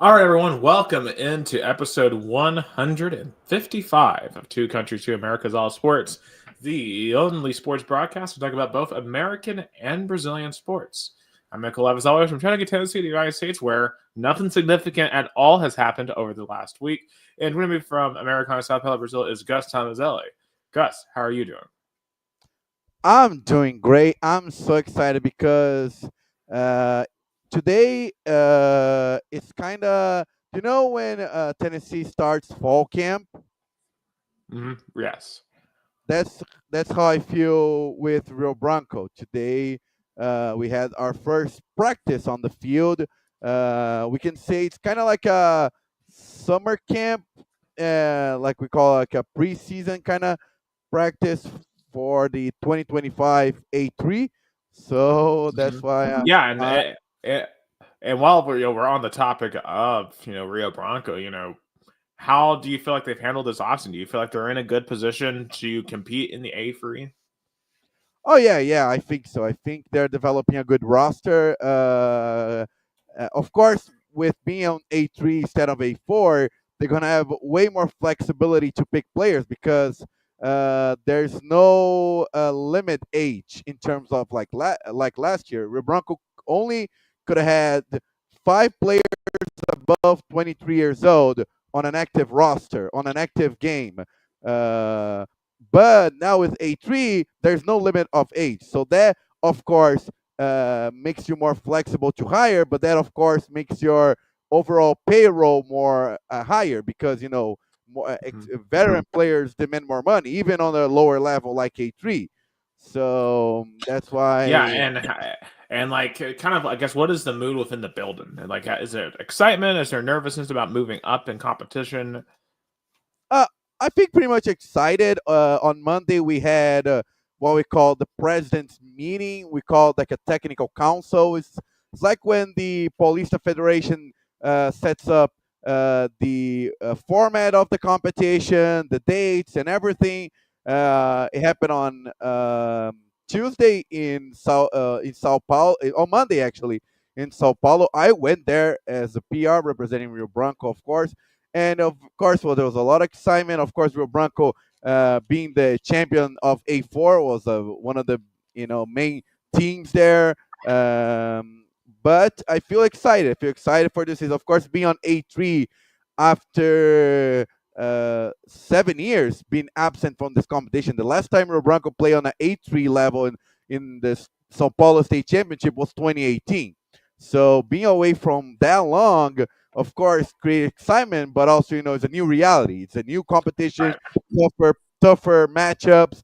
All right, everyone, welcome into episode 155 of Two Countries, Two Americas All Sports, the only sports broadcast to talk about both American and Brazilian sports. I'm Michael, as always, from Chattanooga, Tennessee, the United States, where nothing significant at all has happened over the last week. And with me from Americana, Sao Paulo, Brazil, is Gus Tomazeli. Gus, how are you doing? I'm doing great. I'm so excited because uh, today it's kind of when Tennessee starts fall camp. Yes. That's how I feel with Rio Branco. Today we had our first practice on the field. We can say it's kind of like a summer camp, like we call like a preseason kind of practice for the 2025 A3. So that's Mhm. why Yeah, uh, and while we're on the topic of Rio Bronco, how do you feel like they've handled this offseason? Do you feel like they're in a good position to compete in the A3? oh yeah, I think so. I think they're developing a good roster. Of course, with being on A3 instead of A4, they're gonna have way more flexibility to pick players because there's no limit age in terms of like last year. Rebronco only could have had 5 players above 23 years old on an active roster on an active game. Uh, but now with A3, there's no limit of age. So that, of course, makes you more flexible to hire, but that, of course, makes your overall payroll more higher because, more, Mhm. veteran players demand more money, even on a lower level like A3. So that's Yeah, why and like kind of I guess what is the mood within the building? And like is there excitement? Is there nervousness about moving up in competition? Uh, I think pretty much excited. On Monday we had what we call the president's meeting. We call it like a technical council. It's like when the Paulista Federation sets up the format of the competition, the dates, and everything. It happened on Tuesday in Sao Paulo. On Monday actually in Sao Paulo. I went there as a PR representing Rio Branco, of course, and of course, well, there was a lot of excitement. Of course, Rio Branco, being the champion of A4, was one of the main teams there. Um, but I feel excited. I feel excited for this. Is of course being on A3 after 7 years being absent from this competition. The last time Rio Branco played on an A3 level in the Sao Paulo State Championship was 2018. So being away from that long, of course, create excitement, but also, it's a new reality. It's a new competition, Right. tougher matchups,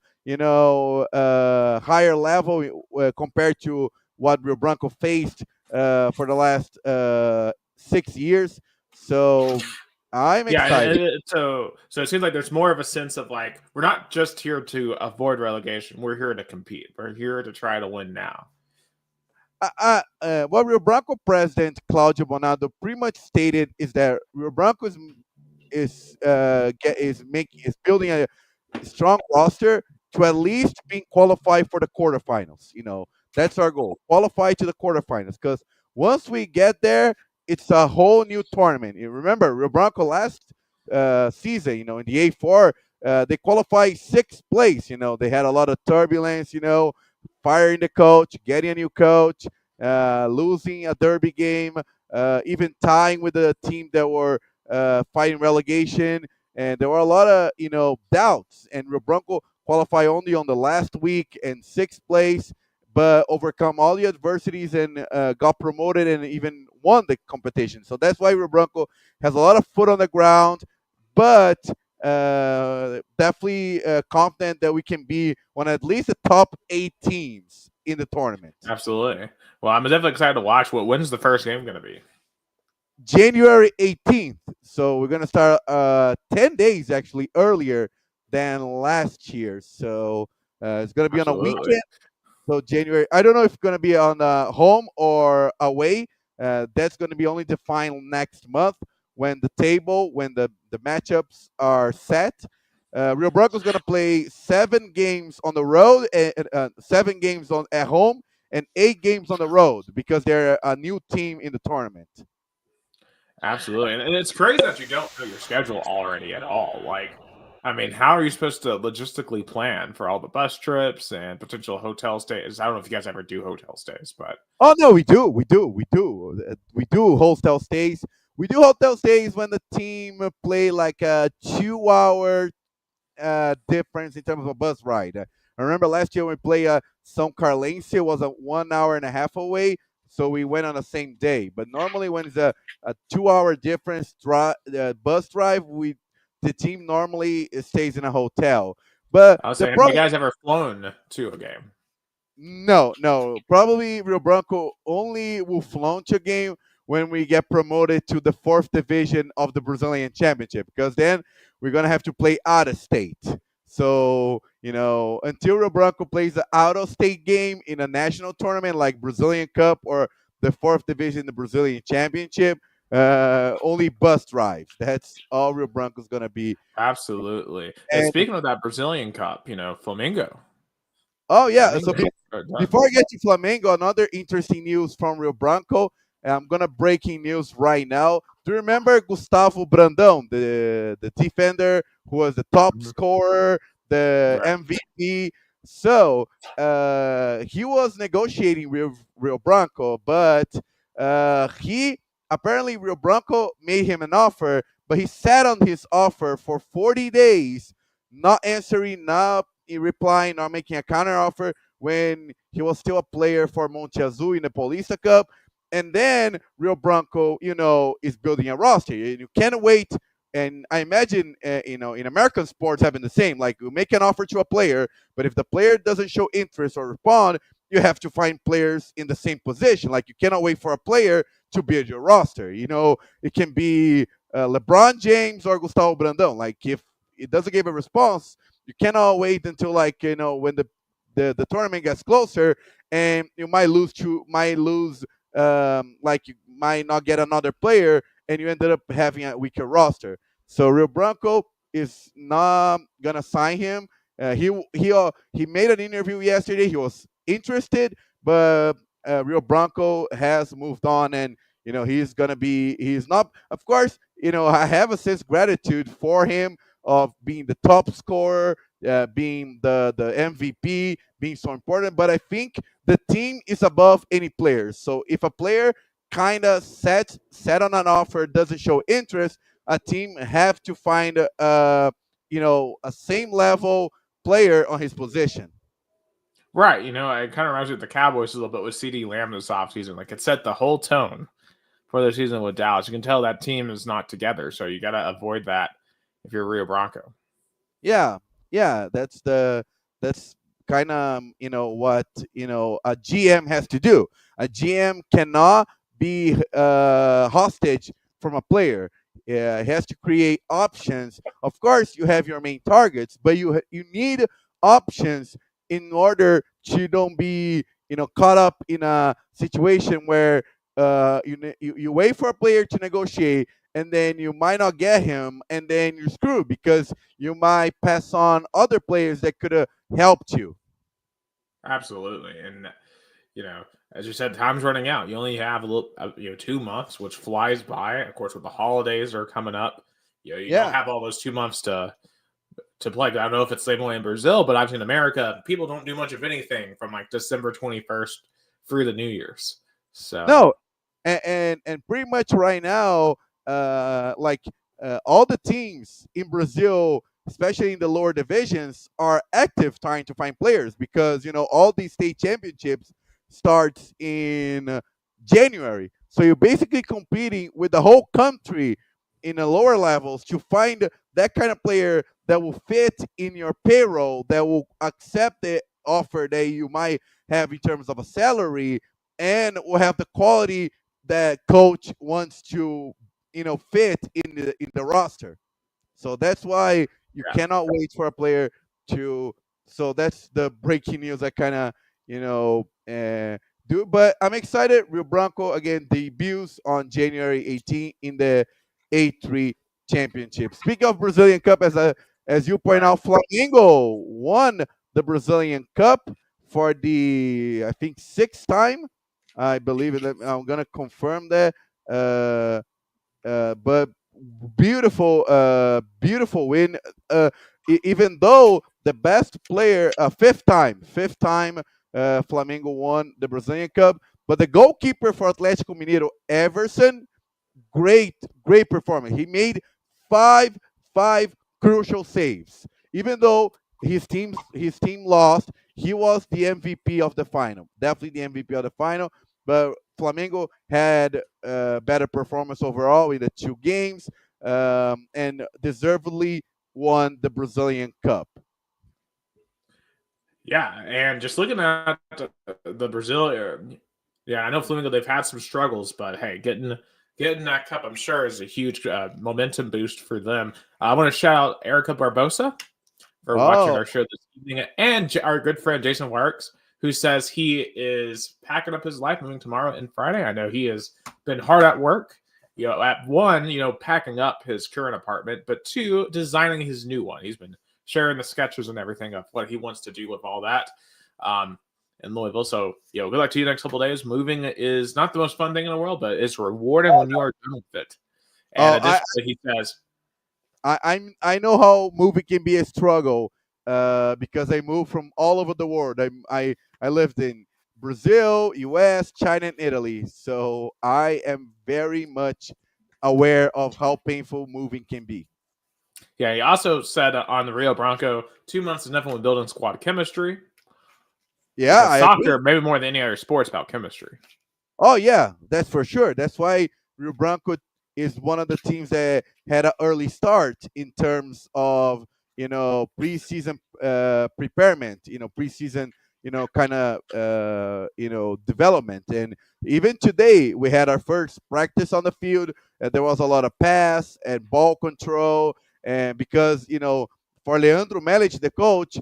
higher level compared to what Rio Branco faced for the last 6 years. So I'm Yeah, excited. so it seems like there's more of a sense of like we're not just here to avoid relegation. We're here to compete. We're here to try to win now. What Rio Branco president Claudio Bonado pretty much stated is that Rio Branco is building a strong roster to at least being qualified for the quarterfinals. That's our goal. Qualify to the quarterfinals. Because once we get there, it's a whole new tournament. You remember, Rio Branco last season, in the A4, they qualified sixth place. They had a lot of turbulence. Firing the coach, getting a new coach, losing a derby game, even tying with the team that were fighting relegation, and there were a lot of doubts. And Rio Branco qualified only on the last week in sixth place, but overcome all the adversities and got promoted and even won the competition. So that's why Rio Branco has a lot of foot on the ground, but definitely confident that we can be on at least the top 8 teams in the tournament. Absolutely. Well, I'm definitely excited to watch. When's the first game going to be? January 18th. So we're gonna start 10 days actually earlier than last year. So it's gonna be on a Absolutely. weekend. So January, I don't know if it's gonna be on home or away. That's gonna be only defined next month when the matchups are set. Rio Branco is gonna play 7 games on the road and 7 games on at home and 8 games on the road because they're a new team in the tournament. Absolutely, and it's crazy that you don't know your schedule already at all. Like, I mean, how are you supposed to logistically plan for all the bus trips and potential hotel stays? I don't know if you guys ever do hotel stays, but Oh no, we do hotel stays. We do hotel stays when the team play like a 2 hour difference in terms of a bus ride. I remember last year when we played São Carlense, it was a 1 hour and a half away, so we went on the same day. But normally, when it's a 2 hour difference bus drive, the team normally stays in a hotel. But I was the saying, have you problem guys ever flown to a game? no. Probably Rio Branco only will launch a game when we get promoted to the fourth division of the Brazilian Championship, because then we're gonna have to play out of state. So until Rio Branco plays the out of state game in a national tournament like Brazilian Cup or the fourth division, the Brazilian Championship, only bus drives. That's all Rio Branco's gonna be. Absolutely. And And speaking of that Brazilian Cup, Flamengo. oh yeah, so Flamengo are done. before I get to Flamengo, another interesting news from Rio Branco. I'm gonna breaking news right now. Do you remember Gustavo Brandão, the defender who was the top Mhm. scorer, the Right. MVP? So he was negotiating with Rio Branco, but he apparently Rio Branco made him an offer, but he sat on his offer for 40 days, not answering, not replying, not making a counter offer when he was still a player for Monte Azul in the Paulista Cup. And then Rio Branco, is building a roster. You can't wait. And I imagine, in American sports having the same. Like you make an offer to a player, but if the player doesn't show interest or respond, you have to find players in the same position. Like you cannot wait for a player to build your roster. It can be LeBron James or Gustavo Brandão. Like if it doesn't give a response, you cannot wait until like when the tournament gets closer, and you might lose like you might not get another player, and you ended up having a weaker roster. So Rio Branco is not gonna sign him. He made an interview yesterday. He was interested, but Rio Branco has moved on, and he's not. Of course, I have a sense of gratitude for him of being the top scorer, being the MVP, being so important. But I think the team is above any player. So if a player kind of set on an offer, doesn't show interest, a team have to find a same level player on his position. Right. It kind of reminds me of the Cowboys a little bit with CD Lamb this offseason. Like it set the whole tone for their season with Dallas. You can tell that team is not together. So you got to avoid that if you're Rio Bronco. Yeah, yeah, that's kind of what a GM has to do. A GM cannot be hostage from a player. Yeah, he has to create options. Of course, you have your main targets, but you need options in order to don't be caught up in a situation where you wait for a player to negotiate, and then you might not get him, and then you're screwed because you might pass on other players that could have helped you. Absolutely. And, you know, as you said, time's running out. You only have 2 months, which flies by. Of course, with the holidays are coming up, you don't Yeah. have all those 2 months to play. I don't know if it's the same way in Brazil, but I've seen America, people don't do much of anything from like December 21st through the New Year's. So, No, and pretty much right now, like all the teams in Brazil, especially in the lower divisions, are active trying to find players because all these state championships starts in January. So you're basically competing with the whole country in the lower levels to find that kind of player that will fit in your payroll, that will accept the offer that you might have in terms of a salary, and will have the quality that coach wants to fit in the roster. So that's why you yeah. cannot wait for a player to. So that's the breaking news I kind of do. But I'm excited. Rio Branco again debuts on January 18th in the A3 Championship. Speaking of Brazilian Cup, as you point Right. out, Flamengo won the Brazilian Cup for the I think sixth time. I believe it. I'm gonna confirm that. But beautiful win. Even though the best player, fifth time, Flamengo won the Brazilian Cup, but the goalkeeper for Atlético Mineiro, Everson, great, great performance. He made five five crucial saves. Even though his team lost, he was the MVP of the final. Definitely the MVP of the final. But Flamengo had better performance overall in the two games, and deservedly won the Brazilian Cup. Yeah, and just looking at the Brazil, yeah, I know Flamengo they've had some struggles, but hey, getting that cup, I'm sure, is a huge momentum boost for them. I want to shout out Erica Barbosa for watching Oh, our show this evening, and our good friend Jason Warks, who says he is packing up his life, moving tomorrow and Friday. I know he has been hard at work. At one, packing up his current apartment, but two, designing his new one. He's been sharing the sketches and everything of what he wants to do with all that. Um, in Louisville. So, good luck to you next couple of days. Moving is not the most fun thing in the world, but it's rewarding when you are done with it. And oh, additionally, he says, I know how moving can be a struggle, because I moved from all over the world. I lived in Brazil, U.S., China, and Italy, so I am very much aware of how painful moving can be. yeah, he also said on the Rio Bronco, 2 months is definitely building squad chemistry Yeah, because I soccer, agree. maybe more than any other sports, about chemistry. Oh yeah, that's for sure. That's why Rio Branco is one of the teams that had an early start in terms of preseason preparement, preseason kind of development. And even today we had our first practice on the field. There was a lot of pass and ball control, and because for Leandro Melic, the coach,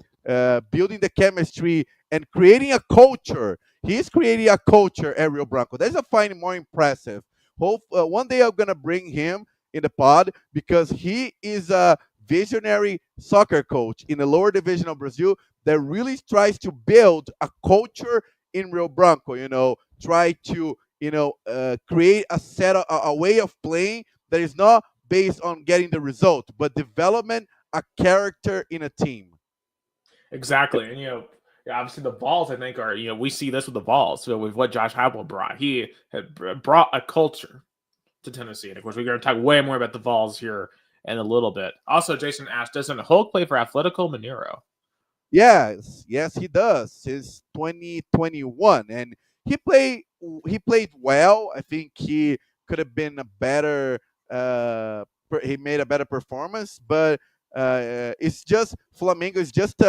building the chemistry and creating a culture. He's creating a culture at Rio Branco. That's I find more impressive. One day I'm gonna bring him in the pod because he is a visionary soccer coach in the lower division of Brazil that really tries to build a culture in Rio Branco. Try to create a way of playing that is not based on getting the result, but development a character in a team. Exactly. And, yeah, obviously the Vols, I think, are, we see this with the Vols. So with what Josh Heupel brought, he had brought a culture to Tennessee. And of course, we're going to talk way more about the Vols here in a little bit. Also, Jason asked, doesn't Hulk play for Atletico Mineiro? Yes, yes, he does. Since 2021, and he played he played well. I think he could have been a better. He made a better performance, but it's just Flamengo is just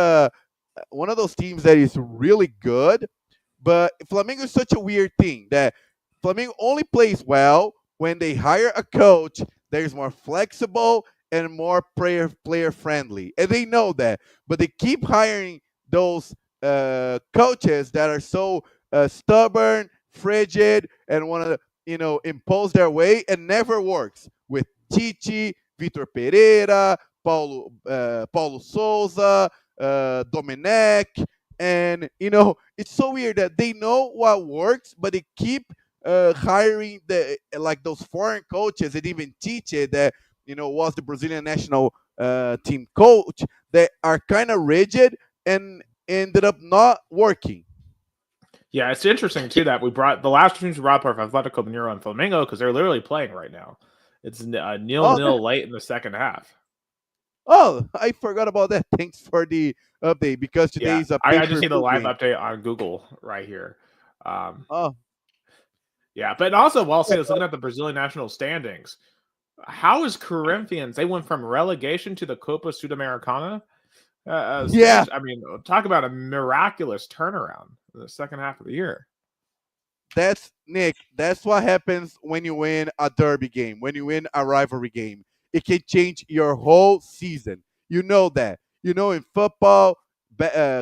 one of those teams that is really good. But Flamengo is such a weird thing that Flamengo only plays well when they hire a coach that is more flexible and more player friendly, and they know that. But they keep hiring those coaches that are so stubborn, frigid, and want to impose their way, and never works with Tite, Vitor Pereira, Paulo Souza, Domenech, and it's so weird that they know what works, but they keep hiring the like those foreign coaches and even teach it that was the Brazilian national team coach that are kind of rigid and ended up not working. Yeah, it's interesting, too, that we brought the last teams we brought up are Atletico Mineiro and Flamengo because they're literally playing right now. It's Oh, nil-nil late in the second half. oh, I forgot about that. Thanks for the update because today Yeah, is a I just see the pay-per-view live game. update on Google right here. Um, Oh, yeah, but also while saying this, looking at the Brazilian national standings, how is Corinthians? They went from relegation to the Copa Sudamericana yeah, stage. I mean, talk about a miraculous turnaround in the second half of the year. that's Nick. That's what happens when you win a derby game, when you win a rivalry game. It can change your whole season. You know that. In football,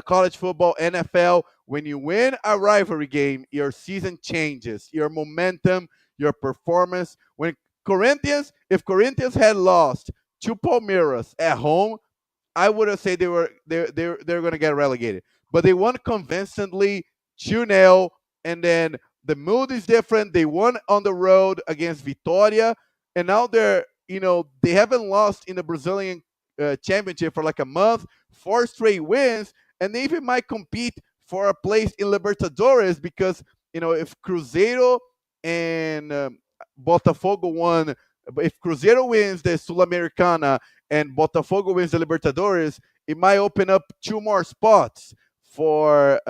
college football, NFL, when you win a rivalry game, your season changes, your momentum, your performance. If Corinthians had lost to Palmeiras at home, I would have said they're going to get relegated. But they won convincingly 2-0, and then the mood is different. They won on the road against Vitoria, and now they're, they haven't lost in the Brazilian championship for like a month, 4 straight wins, and they even might compete for a place in Libertadores because if Cruzeiro and Botafogo won, if Cruzeiro wins the Sul-Americana and Botafogo wins the Libertadores, it might open up two more spots for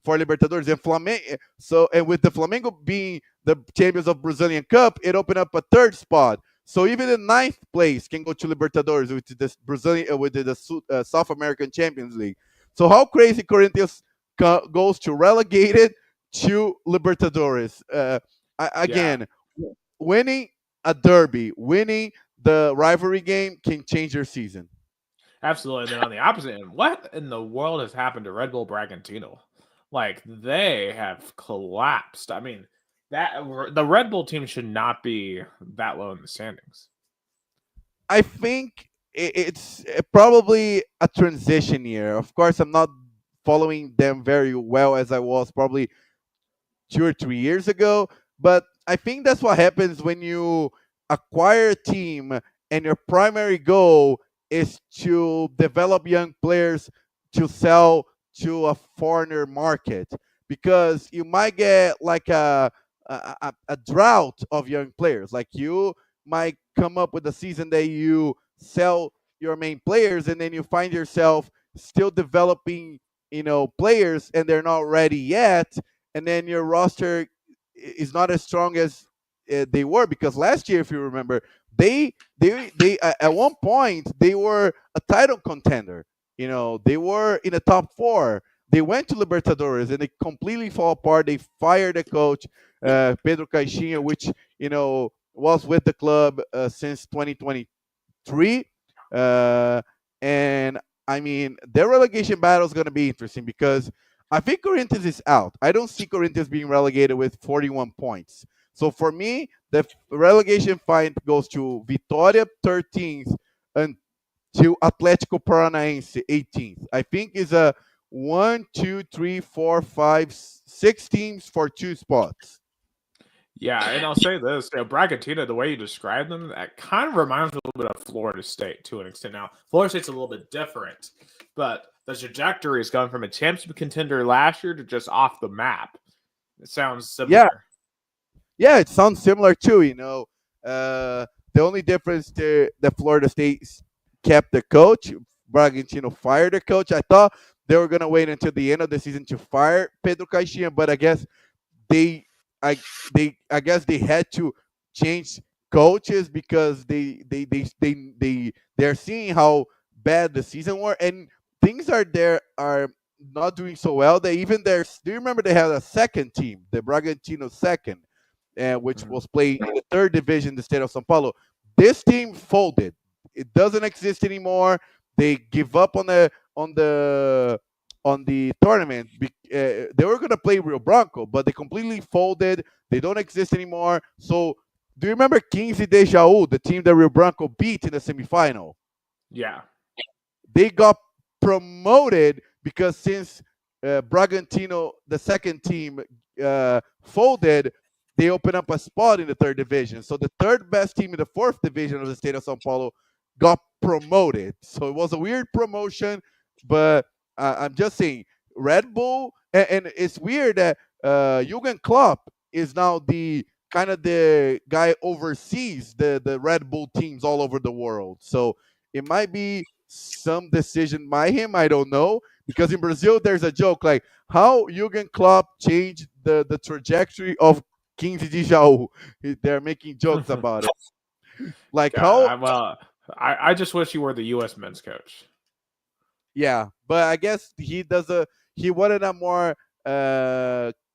Libertadores and Flamengo. So, and with the Flamengo being the champions of Brazilian Cup, it opened up a third spot. So even the ninth place can go to Libertadores, which is the Brazilian with the South American Champions League. So how crazy Corinthians goes to relegated to Libertadores. Yeah, Again, winning a derby, winning the rivalry game can change your season. absolutely. And then on the opposite end, what in the world has happened to Red Bull Bragantino? Like they have collapsed. I mean, that the Red Bull team should not be that low in the standings. I think it's probably a transition year. Of course, I'm not following them very well as I was probably 2 or 3 years ago. But I think that's what happens when you acquire a team and your primary goal is to develop young players to sell to a foreigner market, because you might get like a drought of young players. Like you might come up with a season that you sell your main players and then you find yourself still developing players and they're not ready yet, and then your roster is not as strong as they were, because last year, if you remember, they at one point they were a title contender. They were in the top four. They went to Libertadores and they completely fall apart. They fired the coach, Pedro Caixinha, which was with the club since 2023. Uh, and I mean, their relegation battle is going to be interesting because I think Corinthians is out. I don't see Corinthians being relegated with 41 points. So for me, the relegation fight goes to Vitória 13th and to Atlético Paranaense 18th. I think is a one, two, three, four, five, 6 teams for 2 spots. Yeah, and I'll say this: Bragantino, the way you describe them, that kind of reminds me a little bit of Florida State to an extent. Now, Florida State's a little bit different, but the trajectory is going from a championship contender last year to just off the map. It sounds Yeah, similar. yeah, it sounds similar too. The only difference the Florida State kept the coach. Bragantino fired the coach. I thought they were gonna wait until the end of the season to fire Pedro Caixinha, but I guess they, I guess they had to change coaches because they're seeing how bad the season were, and things are not doing so well. They even there. Do you remember they had a second team, the Bragantino second, which Mhm. was playing in the third division, the state of São Paulo. This team folded. It doesn't exist anymore. They give up on the tournament. They were gonna play Rio Branco, but they completely folded. They don't exist anymore. So, do you remember 15 de Jaú, the team that Rio Branco beat in the semifinal? Yeah, They got promoted because since Bragantino, the second team, folded, they opened up a spot in the third division. So the third best team in the fourth division of the state of Sao Paulo got promoted. So it was a weird promotion, but I'm just saying, Red Bull, and it's weird that Jurgen Klopp is now the kind of the guy oversees the Red Bull teams all over the world. So it might be some decision by him. I don't know, because in Brazil there's a joke like how Jurgen Klopp changed the trajectory of 15 de Jaú. They're making jokes about it. Like yeah. how, I just wish you were the U.S. men's coach. yeah, but I guess he wanted a more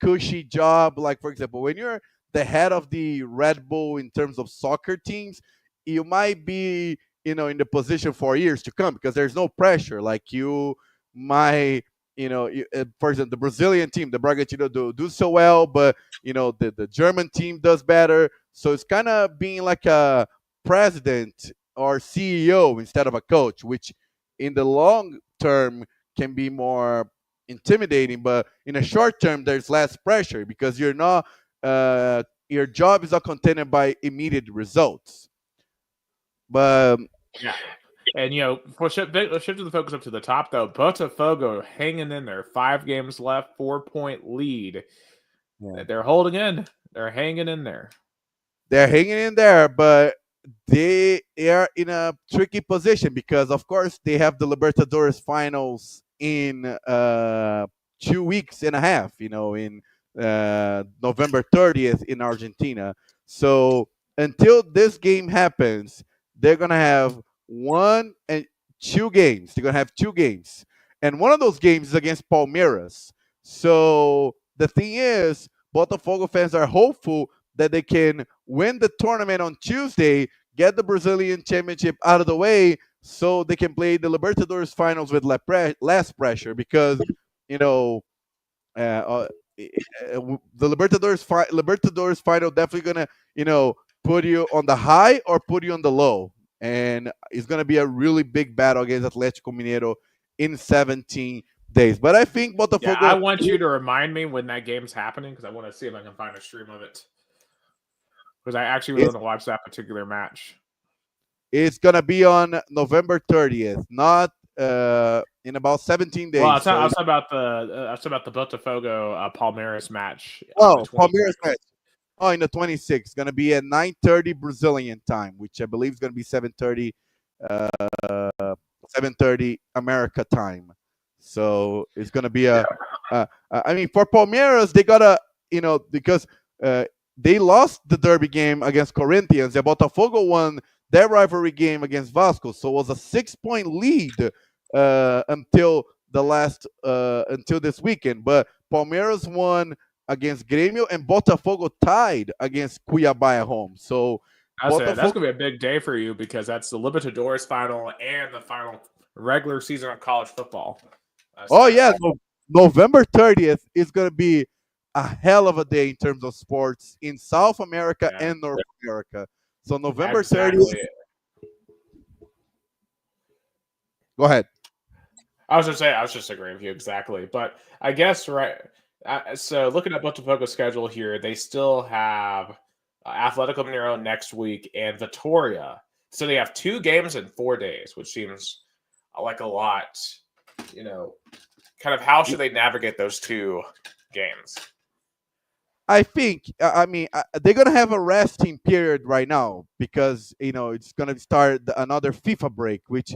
cushy job. Like for example, when you're the head of the Red Bull in terms of soccer teams, you might be in the position for years to come because there's no pressure. Like you might for example, the Brazilian team, the Bragantino do so well, but the German team does better. So it's kind of being like a president or CEO instead of a coach, which in the long term can be more intimidating, but in a short term there's less pressure because you're not your job is not contained by immediate results. But Yeah. And for shifting the focus up to the top, though, Botafogo hanging in there, 5 games left, 4-point lead. yeah, They're holding in. They're hanging in there. they're hanging in there, but they are in a tricky position because, of course, they have the Libertadores finals in 2 weeks and a half. In November 30th in Argentina. So until this game happens, they're gonna have 1 and 2 games. They're gonna have 2 games, and one of those games is against Palmeiras. So the thing is, Botafogo fans are hopeful that they can win the tournament on Tuesday, get the Brazilian Championship out of the way, so they can play the Libertadores finals with less pressure. Because you know uh, uh, the Libertadores final definitely gonna put you on the high or put you on the low, and it's gonna be a really big battle against Atlético Mineiro in 17 days. But I think Yeah, I Botafogo. want you to remind me when that game's happening because I want to see if I can find a stream of it. Because I actually really want to watch that particular match. It's gonna be on November 30th, not in about 17 days. Well, I'll talk about the Botafogo Palmeiras match. Palmeiras match. Oh, in the 26th, gonna be at 9:30 Brazilian time, which I believe is gonna be 7:30 America time. So it's gonna be I mean, for Palmeiras, they gotta because they lost the derby game against Corinthians. The Botafogo won their rivalry game against Vasco, so it was a 6-point lead until until this weekend. But Palmeiras won against Grêmio, and Botafogo tied against Cuiabá at home. So that's going to be a big day for you because that's the Libertadores final and the final regular season of college football. November 30th is going to be a hell of a day in terms of sports in South America and North America. So November 30th. Go ahead. I was just agreeing with you exactly, but I guess so looking at Botafogo's schedule here, they still have Atlético Mineiro next week and Vitória. So they have 2 games in 4 days, which seems like a lot. Kind of how should they navigate those 2 games? I think, they're going to have a resting period right now because, it's going to start another FIFA break, which,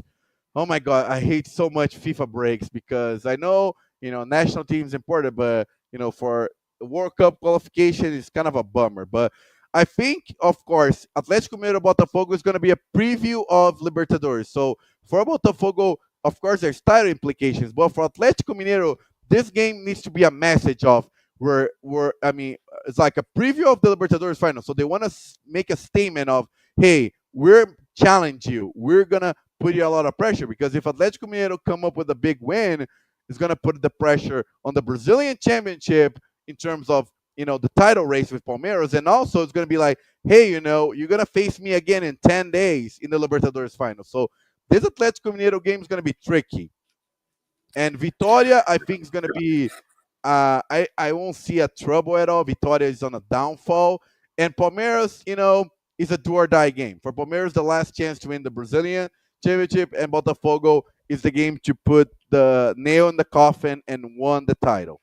oh my God, I hate so much FIFA breaks because I know, national team's important, but, for World Cup qualification, it's kind of a bummer. But I think, of course, Atlético Mineiro Botafogo is going to be a preview of Libertadores. So for Botafogo, of course, there's title implications, but for Atlético Mineiro, this game needs to be a message of it's like a preview of the Libertadores final. So they want to make a statement of, hey, we're challenge you. We're gonna put you a lot of pressure because if Atlético Mineiro come up with a big win, it's gonna put the pressure on the Brazilian Championship in terms of the title race with Palmeiras, and also it's gonna be like, hey, you're gonna face me again in 10 days in the Libertadores final. So this Atlético Mineiro game is gonna be tricky, and Vitória I think is gonna be. I won't see a trouble at all. Vitória is on a downfall, and Palmeiras, is a do or die game. For Palmeiras, the last chance to win the Brazilian Championship, and Botafogo is the game to put the nail in the coffin and won the title.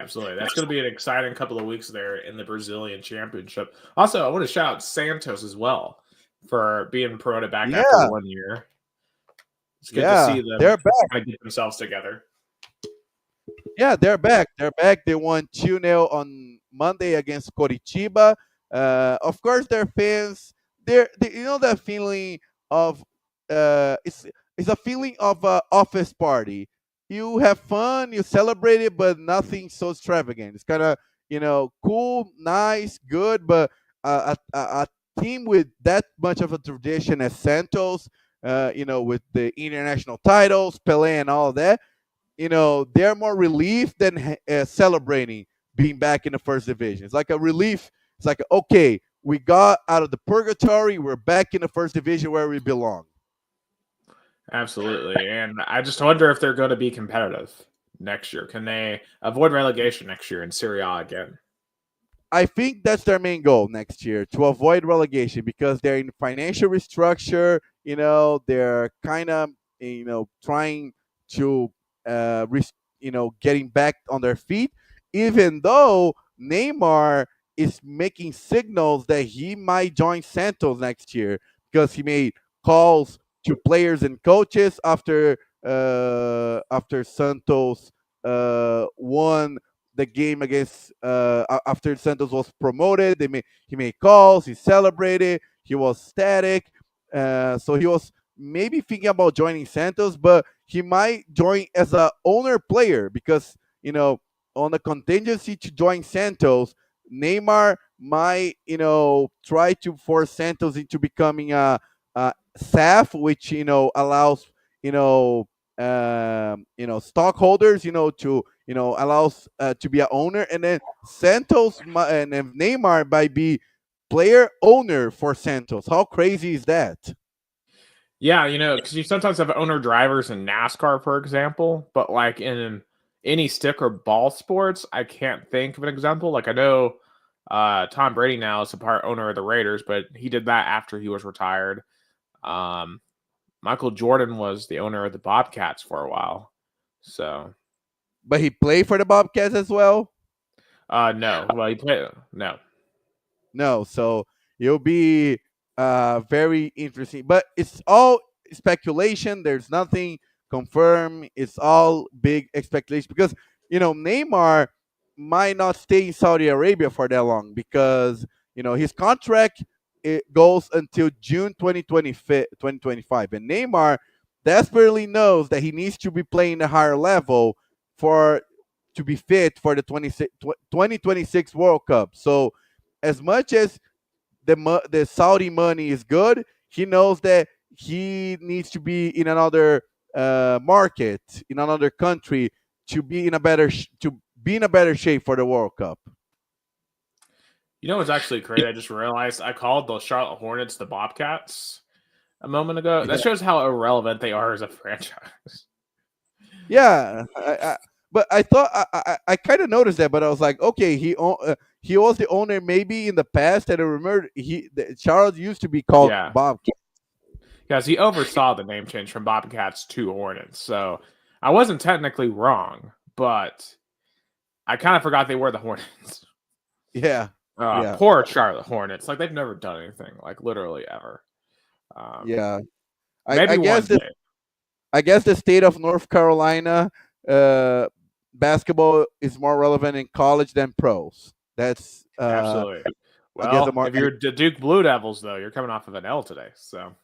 Absolutely. That's going to be an exciting couple of weeks there in the Brazilian Championship. Also, I want to shout out Santos as well for being promoted back after 1 year. It's good to see them kind of get themselves together. Yeah, they're back. They're back. They won 2-0 on Monday against Coritiba. Of course, their fans, they that feeling of it's a feeling of office party. You have fun, you celebrate it, but nothing so extravagant. It's kind of cool, nice, good, but a team with that much of a tradition as Santos, with the international titles, Pelé, and all of that. They're more relieved than celebrating being back in the first division. It's like a relief. It's like, okay, we got out of the purgatory. We're back in the first division where we belong. Absolutely. And I just wonder if they're going to be competitive next year. Can they avoid relegation next year in Serie A again? I think that's their main goal next year, to avoid relegation, because they're in financial restructure. They're kind of trying to getting back on their feet. Even though Neymar is making signals that he might join Santos next year, because he made calls to players and coaches after Santos won the game against after Santos was promoted. He made calls, he celebrated, he was static. So he was maybe thinking about joining Santos, but he might join as a owner player, because on the contingency to join Santos, Neymar might try to force Santos into becoming a SAF, which allows stockholders to allows to be an owner, and then and then Neymar might be player owner for Santos. How crazy is that? Yeah, because you sometimes have owner drivers in NASCAR, for example, but like in any stick or ball sports, I can't think of an example. Like I know Tom Brady now is a part owner of the Raiders, but he did that after he was retired. Um, Michael Jordan was the owner of the Bobcats for a while. So, But he played for the Bobcats as well. no, well, he played no. No, so it'll be very interesting. But it's all speculation. There's nothing confirmed. It's all big speculation, because Neymar might not stay in Saudi Arabia for that long, because his contract it goes until June 2025, and Neymar desperately knows that he needs to be playing a higher level for to be fit for the 2026 World Cup. So as much as the Saudi money is good, he knows that he needs to be in another market, in another country, to be in a better shape for the World Cup. What's actually crazy? I just realized I called the Charlotte Hornets the Bobcats a moment ago. That Yeah, shows how irrelevant they are as a franchise. yeah. But I thought I kind of noticed that, but I was like, okay, he was the owner maybe in the past, and I remember Charles used to be called Yeah, Bob. because he oversaw the name change from Bobcats to Hornets. So I wasn't technically wrong, but I kind of forgot they were the Hornets. Yeah, yeah, Poor Charlotte Hornets. Like they've never done anything, like literally ever. Um, yeah. I, maybe I one guess the day. I guess the state of North Carolina, uh, basketball is more relevant in college than pros. That's Absolutely. I guess a Well, more. if you're the Duke Blue Devils, though, you're coming off of an L today. So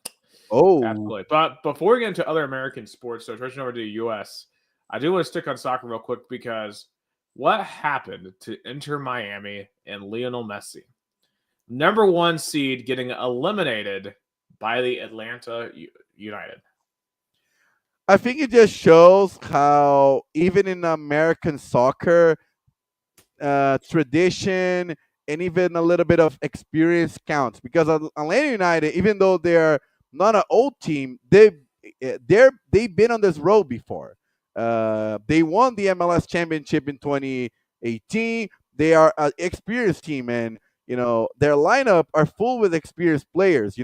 Oh, absolutely. But before we get into other American sports, so switching over to the U.S., I do want to stick on soccer real quick because what happened to Inter Miami and Lionel Messi? Number one seed getting eliminated by the Atlanta United. I think it just shows how even in American soccer, tradition and even a little bit of experience counts, because Atlanta United, even though they're not an old team, they've been on this road before. They won the MLS championship in 2018. They are an experienced team, and their lineup are full with experienced players.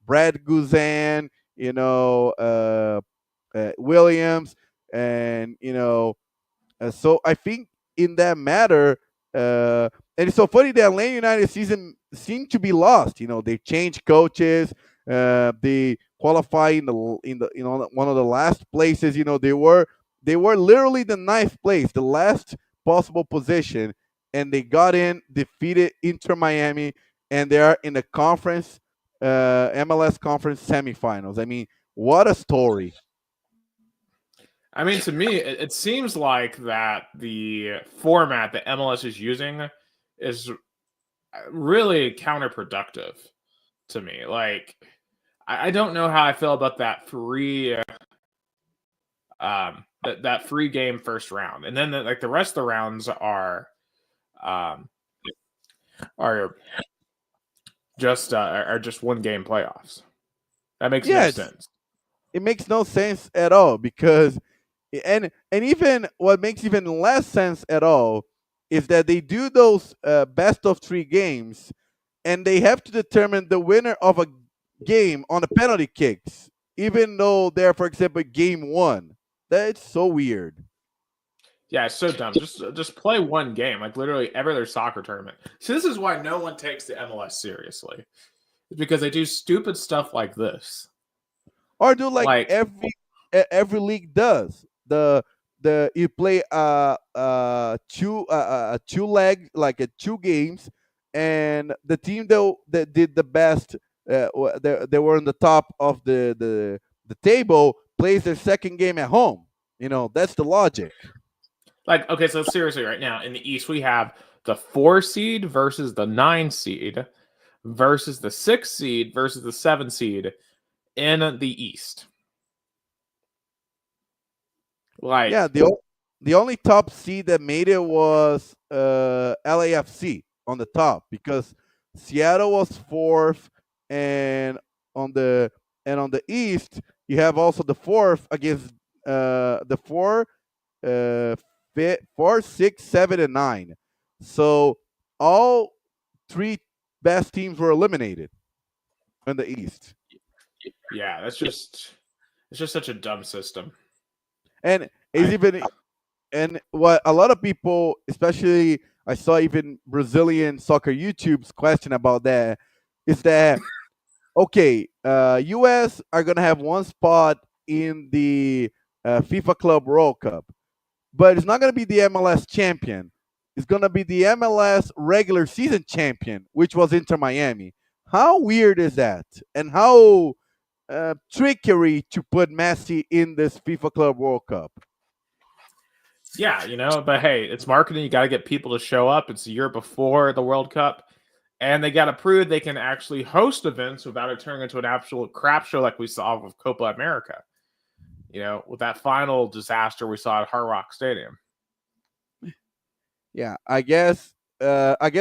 Brad Guzan, Williams, and so I think in that matter, and it's so funny that Atlanta United season seemed to be lost. They changed coaches. They qualify in the one of the last places. They were literally the ninth place, the last possible position, and they got in, defeated Inter Miami, and they are in the conference, MLS conference semifinals. I mean, what a story! I mean, to me, it seems like that the format that MLS is using is really counterproductive to me. Like, I don't know how I feel about that free that free game first round, and then like the rest of the rounds um are just one game playoffs. That makes no Yeah, sense. it makes no sense at all, because and even what makes even less sense at all is that they do those best of 3 games, and they have to determine the winner of a game on the penalty kicks, even though they're, for example, game 1. That's so weird. Yeah, it's so dumb. Just play one game, like literally every other soccer tournament. So this is why no one takes the MLS seriously. It's because they do stupid stuff like this. Or do like Like, every league does. The you play two leg, like 2 games, and the team that did the best, they were on the top of the table, plays their second game at home. That's the logic. okay, so seriously, right now in the East, we have the 4 seed versus the 9 seed versus the 6 seed versus the 7 seed in the East. Like, Yeah, the only top seed that made it was LAFC on the top, because Seattle was fourth, and on the East you have also the fourth against the uh, 4, 6, 7, and 9. So all 3 best teams were eliminated in the East, yeah, it's just such a dumb system. and it's even and what a lot of people, especially I saw even Brazilian soccer YouTube's question about that, is that okay, US are gonna have one spot in the FIFA Club World Cup, but it's not gonna be the MLS champion. It's gonna be the MLS regular season champion, which was Inter Miami. How weird is that? And how trickery to put Messi in this FIFA Club World Cup? Yeah, but hey, it's marketing. You got to get people to show up. It's a year before the World Cup, and they got to prove they can actually host events without it turning into an absolute crap show like we saw with Copa America. With that final disaster we saw at Hard Rock Stadium. Yeah, I guess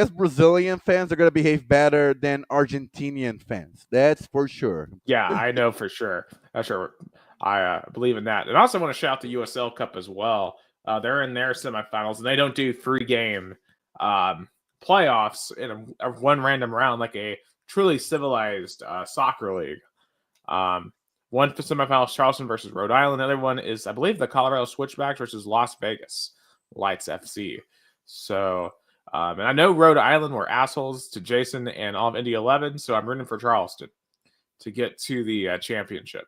Brazilian fans are gonna behave better than Argentinian fans. That's for sure. Yeah, I know for sure. I'm sure. I believe in that. And I also want to shout out the USL Cup as well. They're in their semifinals, and they don't do 3-game playoffs in a one random round like a truly civilized soccer league. One for semifinals, Charleston versus Rhode Island. The other one is, I believe, the Colorado Switchbacks versus Las Vegas Lights FC. So, and I know Rhode Island were assholes to Jason and all of Indy 11, so I'm rooting for Charleston to get to the championship.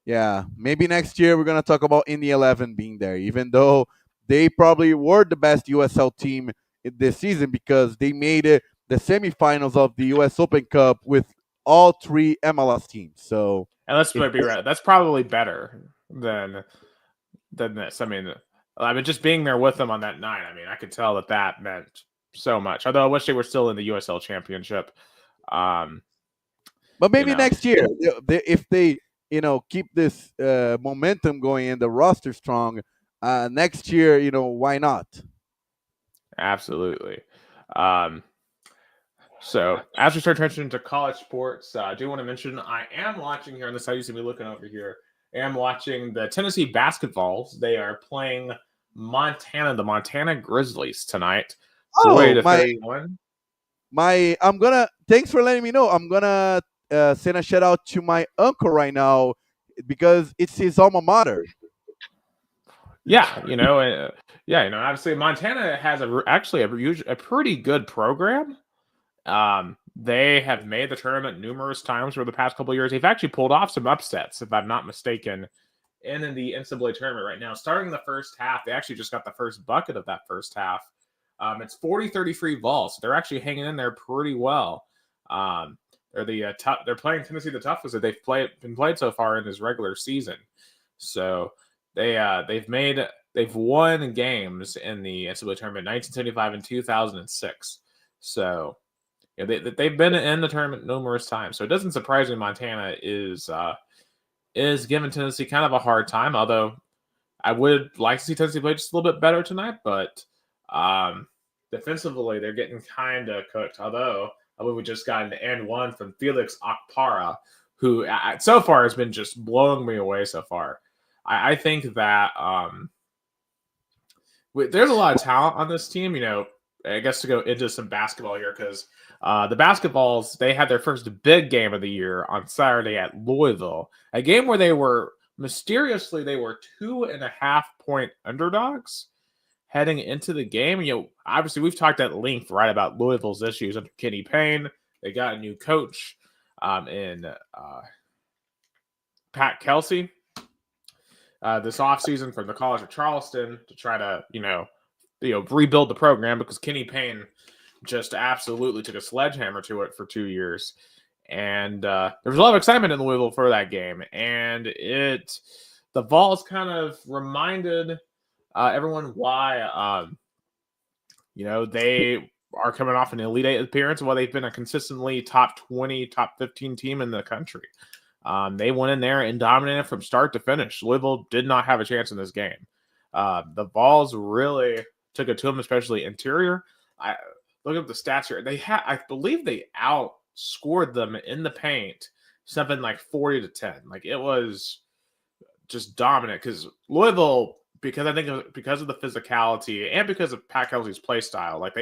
Yeah, maybe next year we're gonna talk about Indy 11 being there, even though they probably were the best USL team this season, because they made it the semifinals of the US Open Cup with all 3 MLS teams. So, And let's be right, that's probably better than this. I mean, just being there with them on that night. I mean, I could tell that meant so much. Although I wish they were still in the USL Championship. but maybe next year, if they keep this momentum going and the roster strong, next year, why not? Absolutely. So as we start transitioning to college sports, I do want to mention I am watching here on this side. You see me looking over here. I am watching the Tennessee Basketballs. They are playing the Montana Grizzlies tonight. 40-31. Thanks for letting me know. I'm gonna send a shout out to my uncle right now, because it's his alma mater. Yeah, obviously Montana has actually a pretty good program. They have made the tournament numerous times over the past couple of years. They've actually pulled off some upsets, if I'm not mistaken, in the NCAA tournament right now. Starting the first half, they actually just got the first bucket of that first half. It's 40-33 Vols. So they're actually hanging in there pretty well. They're playing Tennessee the toughest that been played so far in this regular season. So they've won games in the NCAA tournament 1975 and 2006. So they've been in the tournament numerous times. So it doesn't surprise me Montana is giving Tennessee kind of a hard time. Although I would like to see Tennessee play just a little bit better tonight, but defensively they're getting kind of cooked. Although I believe we just got an and one from Felix Okpara, who so far has been just blowing me away so far. I think that There's a lot of talent on this team. I guess to go into some basketball here because the basketballs they had their first big game of the year on Saturday at Louisville, a game where they were mysteriously they were 2.5-point underdogs heading into the game. Obviously we've talked at length right about Louisville's issues under Kenny Payne. They got a new coach in Pat Kelsey this offseason from the College of Charleston to try to rebuild the program because Kenny Payne just absolutely took a sledgehammer to it for 2 years. And there was a lot of excitement in Louisville for that game. And the Vols kind of reminded everyone why, they are coming off an Elite Eight appearance while they've been a consistently top 20, top 15 team in the country. They went in there and dominated from start to finish. Louisville did not have a chance in this game. The Vols really took it to them, especially interior. I look at the stats here. I believe they outscored them in the paint, something like 40-10. Like it was just dominant because Louisville, because of the physicality and because of Pat Kelsey's play style, like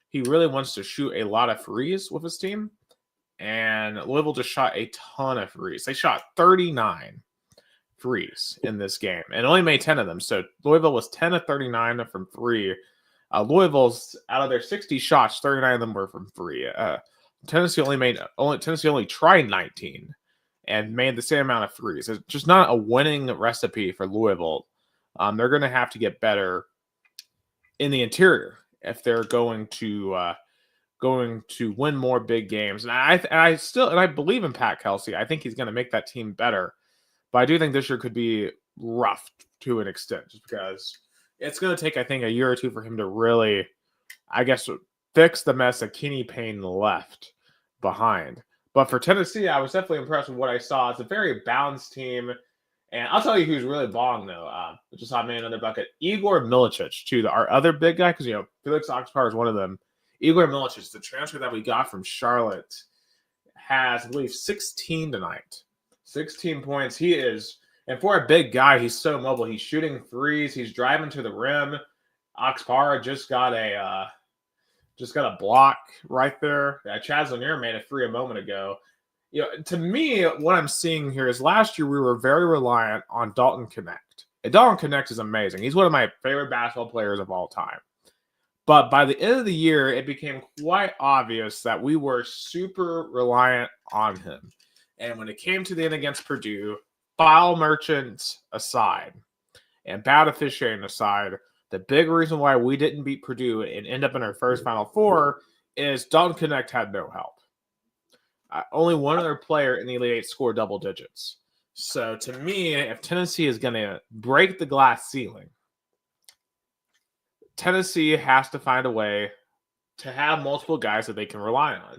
he really wants to shoot a lot of threes with his team. And Louisville just shot a ton of threes. They shot 39 threes in this game and only made 10 of them. So Louisville was 10 of 39 from three. Louisville's out of their 60 shots, 39 of them were from three. Tennessee only tried 19 and made the same amount of threes. It's just not a winning recipe for Louisville. They're going to have to get better in the interior if they're going to win more big games. And I believe in Pat Kelsey. I think he's going to make that team better. But I do think this year could be rough to an extent just because it's going to take, I think, a year or two for him to really, I guess, fix the mess that Kenny Payne left behind. But for Tennessee, I was definitely impressed with what I saw. It's a very balanced team. And I'll tell you who's really balling, though. Just saw me another bucket. Igor Milicic, too, our other big guy, because, Felix Oxpar is one of them. Igor Milicic, the transfer that we got from Charlotte, has, I believe, 16 tonight. 16 points. He is, and for a big guy, he's so mobile. He's shooting threes. He's driving to the rim. Oxpara just got a block right there. Chaz Lanier made a three a moment ago. To me, what I'm seeing here is last year we were very reliant on Dalton Connect. And Dalton Connect is amazing. He's one of my favorite basketball players of all time. But by the end of the year, it became quite obvious that we were super reliant on him. And when it came to the end against Purdue, foul merchants aside and bad officiating aside, the big reason why we didn't beat Purdue and end up in our first Final Four is Dalton Connect had no help. Only one other player in the Elite Eight scored double digits. So to me, if Tennessee is going to break the glass ceiling, Tennessee has to find a way to have multiple guys that they can rely on.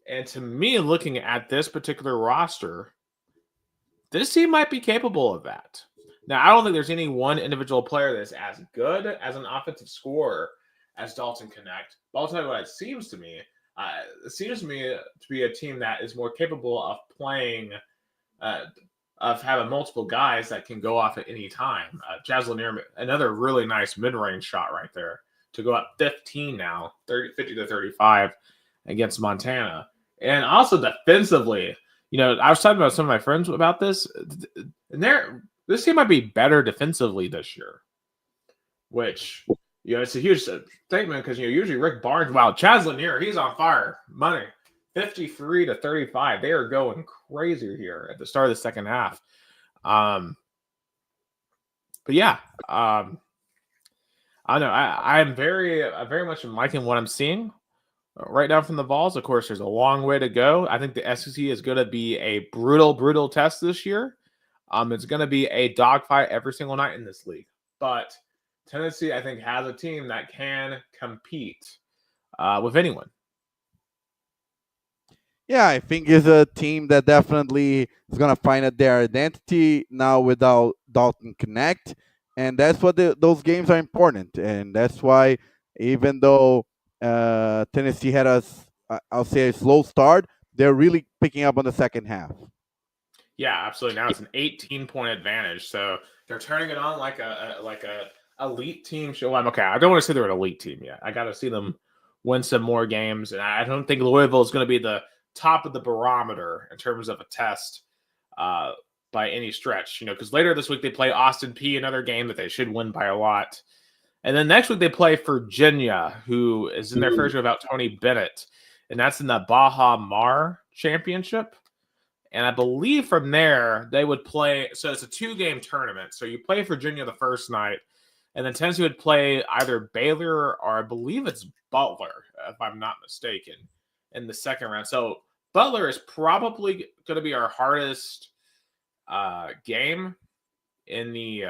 And to me, looking at this particular roster, this team might be capable of that. Now, I don't think there's any one individual player that's as good as an offensive scorer as Dalton Connect. But I'll tell you what it seems to me. It seems to me to be a team that is more capable of playing, of having multiple guys that can go off at any time. Chaz Lanier, another really nice mid-range shot right there to go up 15 now, 50-35 against Montana. And also defensively, I was talking about some of my friends about this, and this team might be better defensively this year, which, it's a huge statement because, usually Rick Barnes, wow, Chaz Lanier, he's on fire. Money, 53-35. They are going crazy here at the start of the second half. But yeah, I don't know. I'm very much liking what I'm seeing right now from the Vols. Of course, there's a long way to go. I think the SEC is going to be a brutal test this year. It's going to be a dogfight every single night in this league. But Tennessee, I think, has a team that can compete with anyone. Yeah, I think it's a team that definitely is going to find their identity now without Dalton Connect. And that's what those games are important. And that's why, even though Tennessee had I'll say a slow start, they're really picking up on the second half. Yeah, absolutely. Now it's an 18-point advantage. So they're turning it on like a elite team show. Well, okay, I don't want to say they're an elite team yet. I got to see them win some more games, and I don't think Louisville is going to be the top of the barometer in terms of a test by any stretch. Because later this week they play Austin P, another game that they should win by a lot, and then next week they play Virginia, who is in their first year without Tony Bennett, and that's in the Baja Mar Championship. And I believe from there they would play. So it's a 2-game tournament. So you play Virginia the first night. And then Tennessee would play either Baylor or I believe it's Butler, if I'm not mistaken, in the second round. So Butler is probably going to be our hardest game in the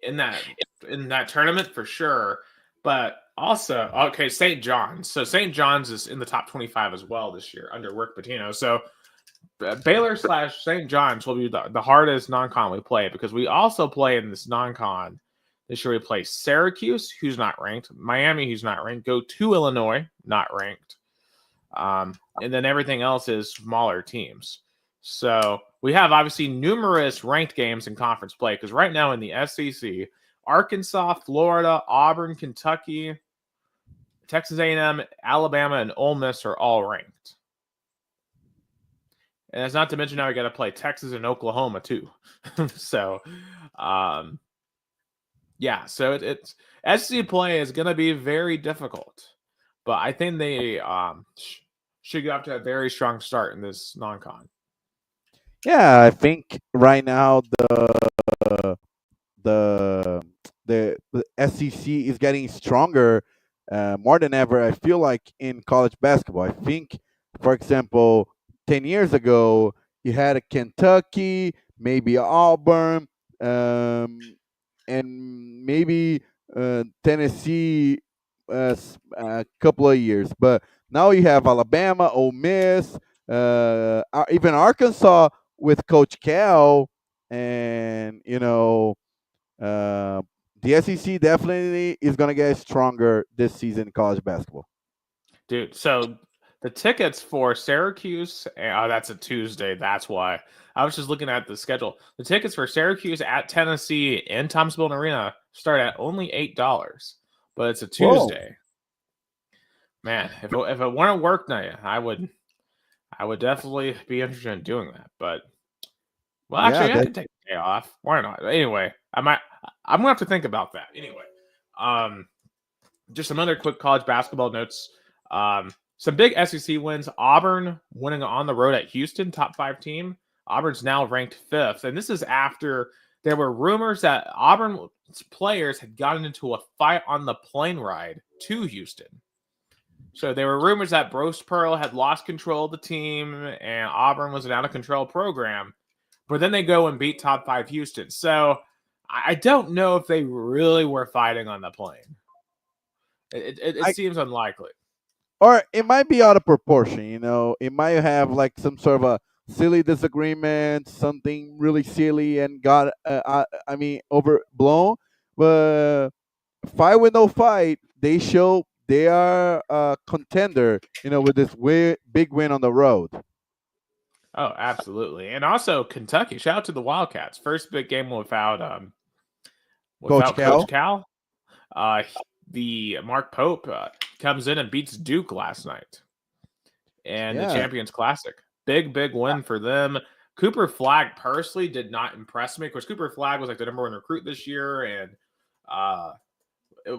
in that tournament for sure. But also, okay, St. John's. So St. John's is in the top 25 as well this year under Rick Pitino. So Baylor / St. John's will be the hardest non-con we play because we also play in this non-con. This year we play Syracuse, who's not ranked, Miami, who's not ranked, go to Illinois, not ranked. And then everything else is smaller teams. So we have obviously numerous ranked games in conference play because right now in the SEC, Arkansas, Florida, Auburn, Kentucky, Texas A&M, Alabama, and Ole Miss are all ranked. And that's not to mention now we got to play Texas and Oklahoma too. So, yeah. So it's SEC play is going to be very difficult, but I think they should get off to a very strong start in this non-con. Yeah, I think right now the SEC is getting stronger more than ever. I feel like in college basketball. I think, for example, 10 years ago, you had a Kentucky, maybe Auburn, and maybe Tennessee a couple of years. But now you have Alabama, Ole Miss, even Arkansas with Coach Cal, and the SEC definitely is going to get stronger this season in college basketball. Dude, so the tickets for Syracuse, that's a Tuesday. That's why. I was just looking at the schedule. The tickets for Syracuse at Tennessee in Thomas Building Arena start at only $8, but it's a Tuesday. Whoa. Man, if it weren't work night, I would definitely be interested in doing that. But actually, I could take the day off. Why not? Anyway, I'm gonna have to think about that. Anyway, just some other quick college basketball notes. Some big SEC wins. Auburn winning on the road at Houston, top 5 team. Auburn's now ranked 5th. And this is after there were rumors that Auburn's players had gotten into a fight on the plane ride to Houston. So there were rumors that Bruce Pearl had lost control of the team and Auburn was an out-of-control program. But then they go and beat top 5 Houston. So I don't know if they really were fighting on the plane. It seems unlikely. Or it might be out of proportion, It might have like some sort of a silly disagreement, something really silly and got, overblown. But fight with no fight, they show they are a contender, with this big win on the road. Oh, absolutely. And also Kentucky. Shout out to the Wildcats. First big game without Coach Cal. The Mark Pope comes in and beats Duke last night in the Champions Classic. Big win for them. Cooper Flagg personally did not impress me. Of course, Cooper Flagg was like the #1 recruit this year and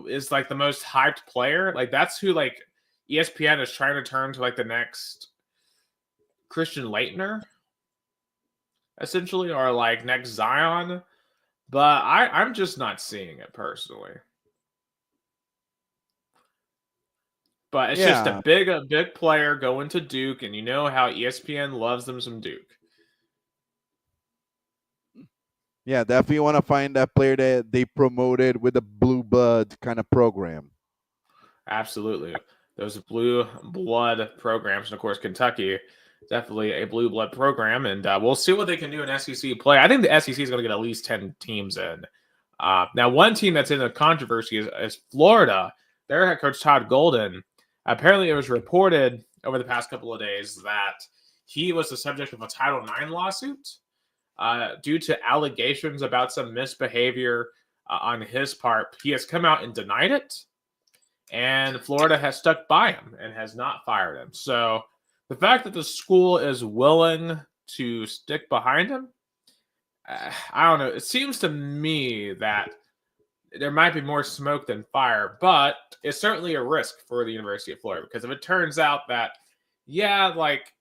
is like the most hyped player. Like that's who like ESPN is trying to turn to like the next Christian Laettner, essentially, or like next Zion. But I'm just not seeing it personally. But it's just a big player going to Duke, and you know how ESPN loves them some Duke. Yeah, definitely want to find that player that they promoted with a blue blood kind of program. Absolutely. Those blue blood programs, and of course, Kentucky, definitely a blue blood program, and we'll see what they can do in SEC play. I think the SEC is going to get at least 10 teams in. Now, one team that's in a controversy is Florida. Their head coach, Todd Golden. Apparently, it was reported over the past couple of days that he was the subject of a Title IX lawsuit due to allegations about some misbehavior on his part. He has come out and denied it, and Florida has stuck by him and has not fired him. So the fact that the school is willing to stick behind him, I don't know. It seems to me that there might be more smoke than fire, but it's certainly a risk for the University of Florida, because if it turns out that, yeah, like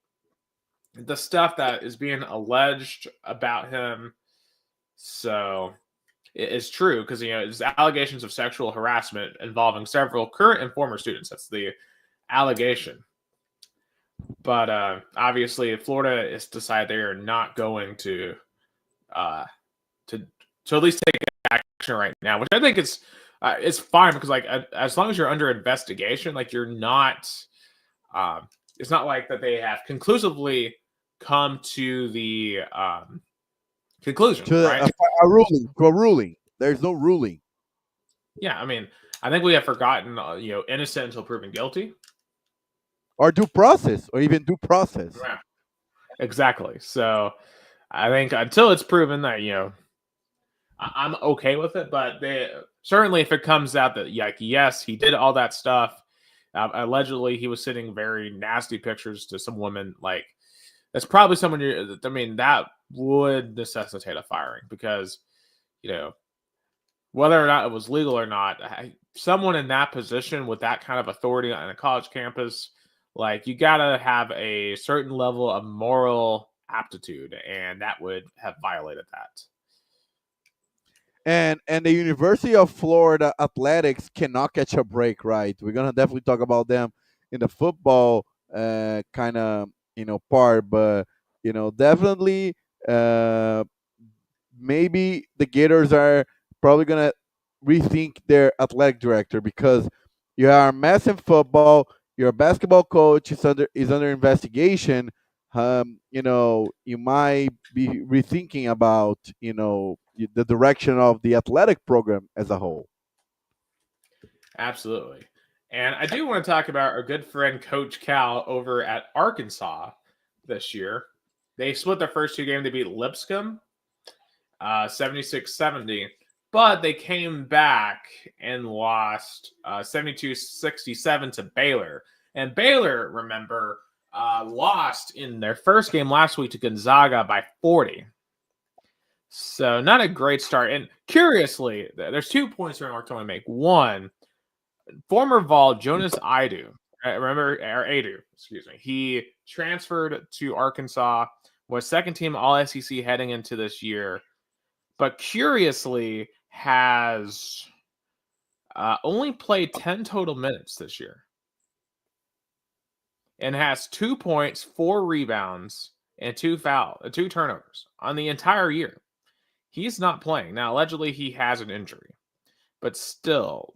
the stuff that is being alleged about him, so it is true, because there's allegations of sexual harassment involving several current and former students. That's the allegation. But obviously, if Florida has decided they are not going to at least take action right now, which I think it's fine, because like as long as you're under investigation, like you're not. It's not like that they have conclusively come to the conclusion, right? A ruling. To a ruling. There's no ruling. Yeah, I mean, I think we have forgotten, innocent until proven guilty, or due process, or even due process. Yeah, exactly. So I think until it's proven that I'm okay with it, but certainly if it comes out that yes, he did all that stuff. Allegedly, he was sending very nasty pictures to some women. Like, that's probably someone that would necessitate a firing, because, whether or not it was legal or not, someone in that position with that kind of authority on a college campus, like, you got to have a certain level of moral aptitude, and that would have violated that. And the University of Florida athletics cannot catch a break, right? We're gonna definitely talk about them in the football kind of part, but definitely maybe the Gators are probably gonna rethink their athletic director, because you are a mess in football. Your basketball coach is under investigation. You might be rethinking about the direction of the athletic program as a whole. Absolutely. And I do want to talk about our good friend Coach Cal over at Arkansas this year. They split their first two games. They beat Lipscomb 76-70, but they came back and lost 72-67 to Baylor. And Baylor, remember, lost in their first game last week to Gonzaga by 40. So not a great start. And curiously, there's 2 points here I want to make. One, former Vol Jonas Adu, excuse me, he transferred to Arkansas, was second team All SEC heading into this year, but curiously has only played 10 total minutes this year, and has 2 points, 4 rebounds, and 2 turnovers on the entire year. He's not playing. Now, allegedly, he has an injury, but still,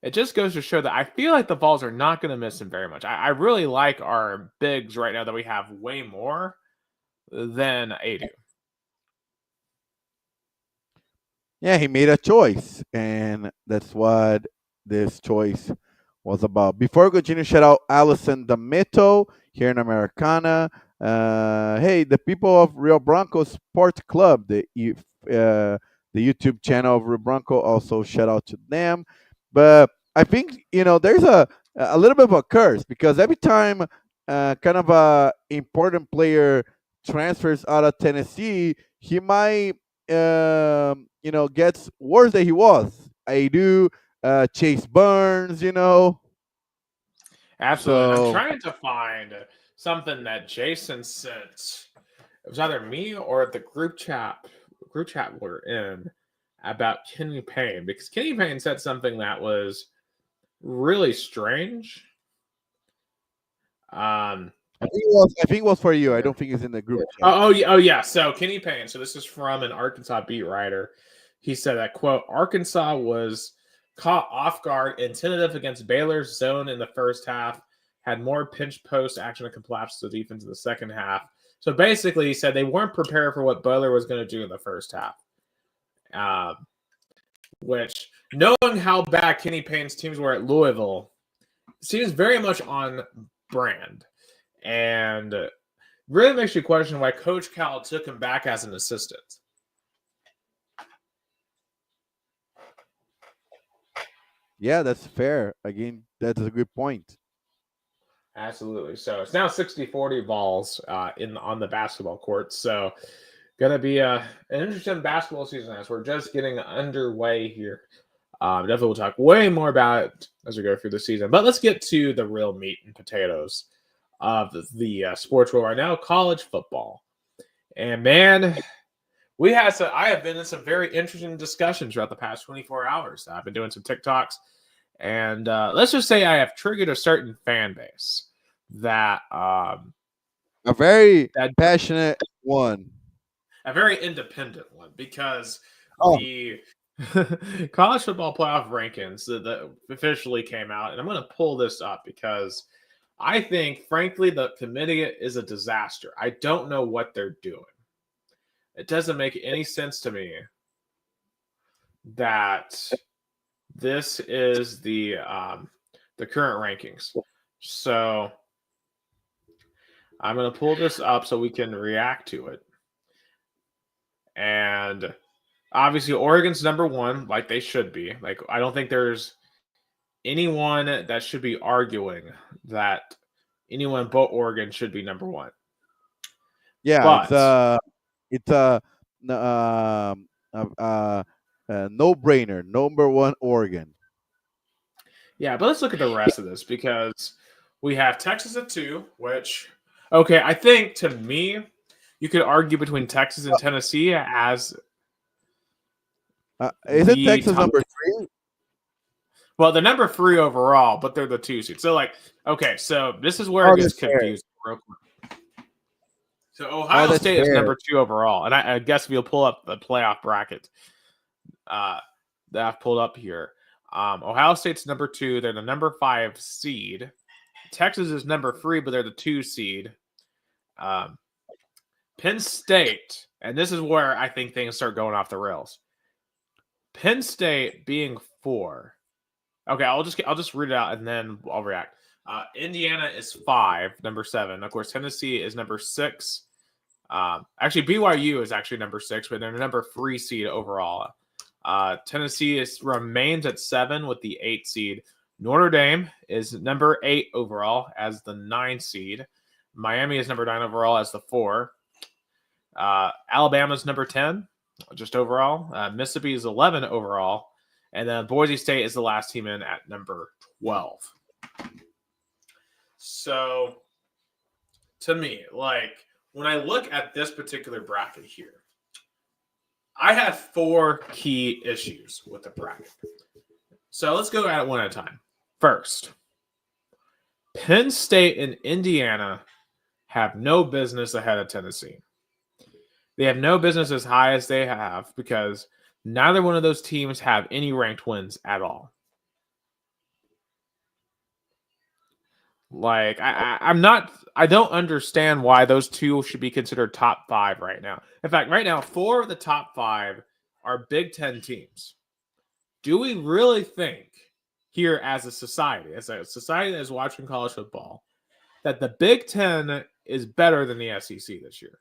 it just goes to show that I feel like the Vols are not going to miss him very much. I really like our bigs right now that we have way more than Adu. Yeah, he made a choice, and that's what this choice was about. Before we continue, shout out Allison D'Amato here in Americana. Hey, the people of Rio Branco Sports Club, the YouTube channel of Rio Branco, also shout out to them. But I think there's a little bit of a curse, because every time kind of a important player transfers out of Tennessee, he might gets worse than he was. I do Chase Burns, Absolutely. So, I'm trying to find something that Jason sent. It was either me or the group chat we're in about Kenny Payne, because Kenny Payne said something that was really strange. I think it was for you. I don't think it's in the group chat. Oh yeah. So Kenny Payne. So this is from an Arkansas beat writer. He said that, quote, Arkansas was caught off guard and tentative against Baylor's zone in the first half, had more pinch post action and collapsed the defense in the second half. So basically, he said they weren't prepared for what Baylor was going to do in the first half. Which, knowing how bad Kenny Payne's teams were at Louisville, seems very much on brand. And really makes you question why Coach Cal took him back as an assistant. Yeah, that's fair. Again, that's a good point. Absolutely. So it's now 60-40 balls in on the basketball court. So gonna be an interesting basketball season as we're just getting underway here. Definitely we'll talk way more about it as we go through the season. But let's get to the real meat and potatoes of the sports world right now, college football. And man, I have been in some very interesting discussions throughout the past 24 hours. I've been doing some TikToks, and let's just say I have triggered a certain fan base that A very that passionate one. a very independent one because Oh, the college football playoff rankings that officially came out, and I'm going to pull this up because I think, frankly, the committee is a disaster. I don't know what they're doing. It doesn't make any sense to me that this is the current rankings. So I'm going to pull this up so we can react to it. And obviously, Oregon's number one, like they should be. Like, I don't think there's anyone that should be arguing that anyone but Oregon should be number one. yeah, But it's a no brainer. Number one, Oregon. yeah, but let's look at the rest of this because we have Texas at 2, which, okay, I think to me, you could argue between Texas and Tennessee as Isn't the Texas top. number 3? Well, they're number 3 overall, but they're the 2 seed. So, like, okay, so this is where Oh, it gets that's fair. confusing. Real quick. So Oh, Ohio that's State is fair. number 2 overall, and I guess if you'll pull up the playoff bracket that I've pulled up here, Ohio State's number 2. They're the number 5 seed. Texas is number 3, but they're the 2 seed. Penn State, and this is where I think things start going off the rails. Penn State being 4. Okay, I'll just read it out and then I'll react. Indiana is 5, number 7. Of course, Tennessee is number 6. Actually, BYU is actually number 6, but they're number 3 seed overall. Tennessee remains at 7 with the 8 seed. Notre Dame is number 8 overall as the 9 seed. Miami is number 9 overall as the 4. Alabama's number 10 just overall. Mississippi is 11 overall. And then Boise State is the last team in at number 12. So, to me, like, when I look at this particular bracket here, I have 4 key issues with the bracket. So, let's go at it one at a time. First, Penn State and Indiana have no business ahead of Tennessee. They have no business as high as they have because neither one of those teams have any ranked wins at all. Like I don't understand why those two should be considered top 5 right now. In fact, right now, 4 of the top 5 are Big Ten teams. Do we really think here as a society that is watching college football, that the Big Ten is better than the SEC this year?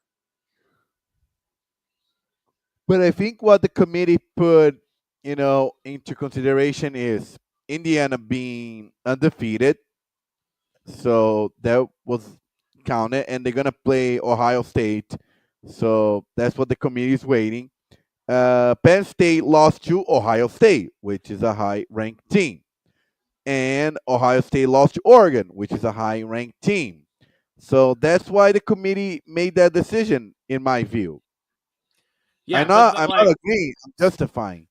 But I think what the committee put, into consideration is Indiana being undefeated. So that was counted, and they're gonna play Ohio State. So that's what the committee is waiting. Penn State lost to Ohio State, which is a high-ranked team, and Ohio State lost to Oregon, which is a high-ranked team. So that's why the committee made that decision, in my view. Yeah, I'm not like, agreeing. I'm justifying.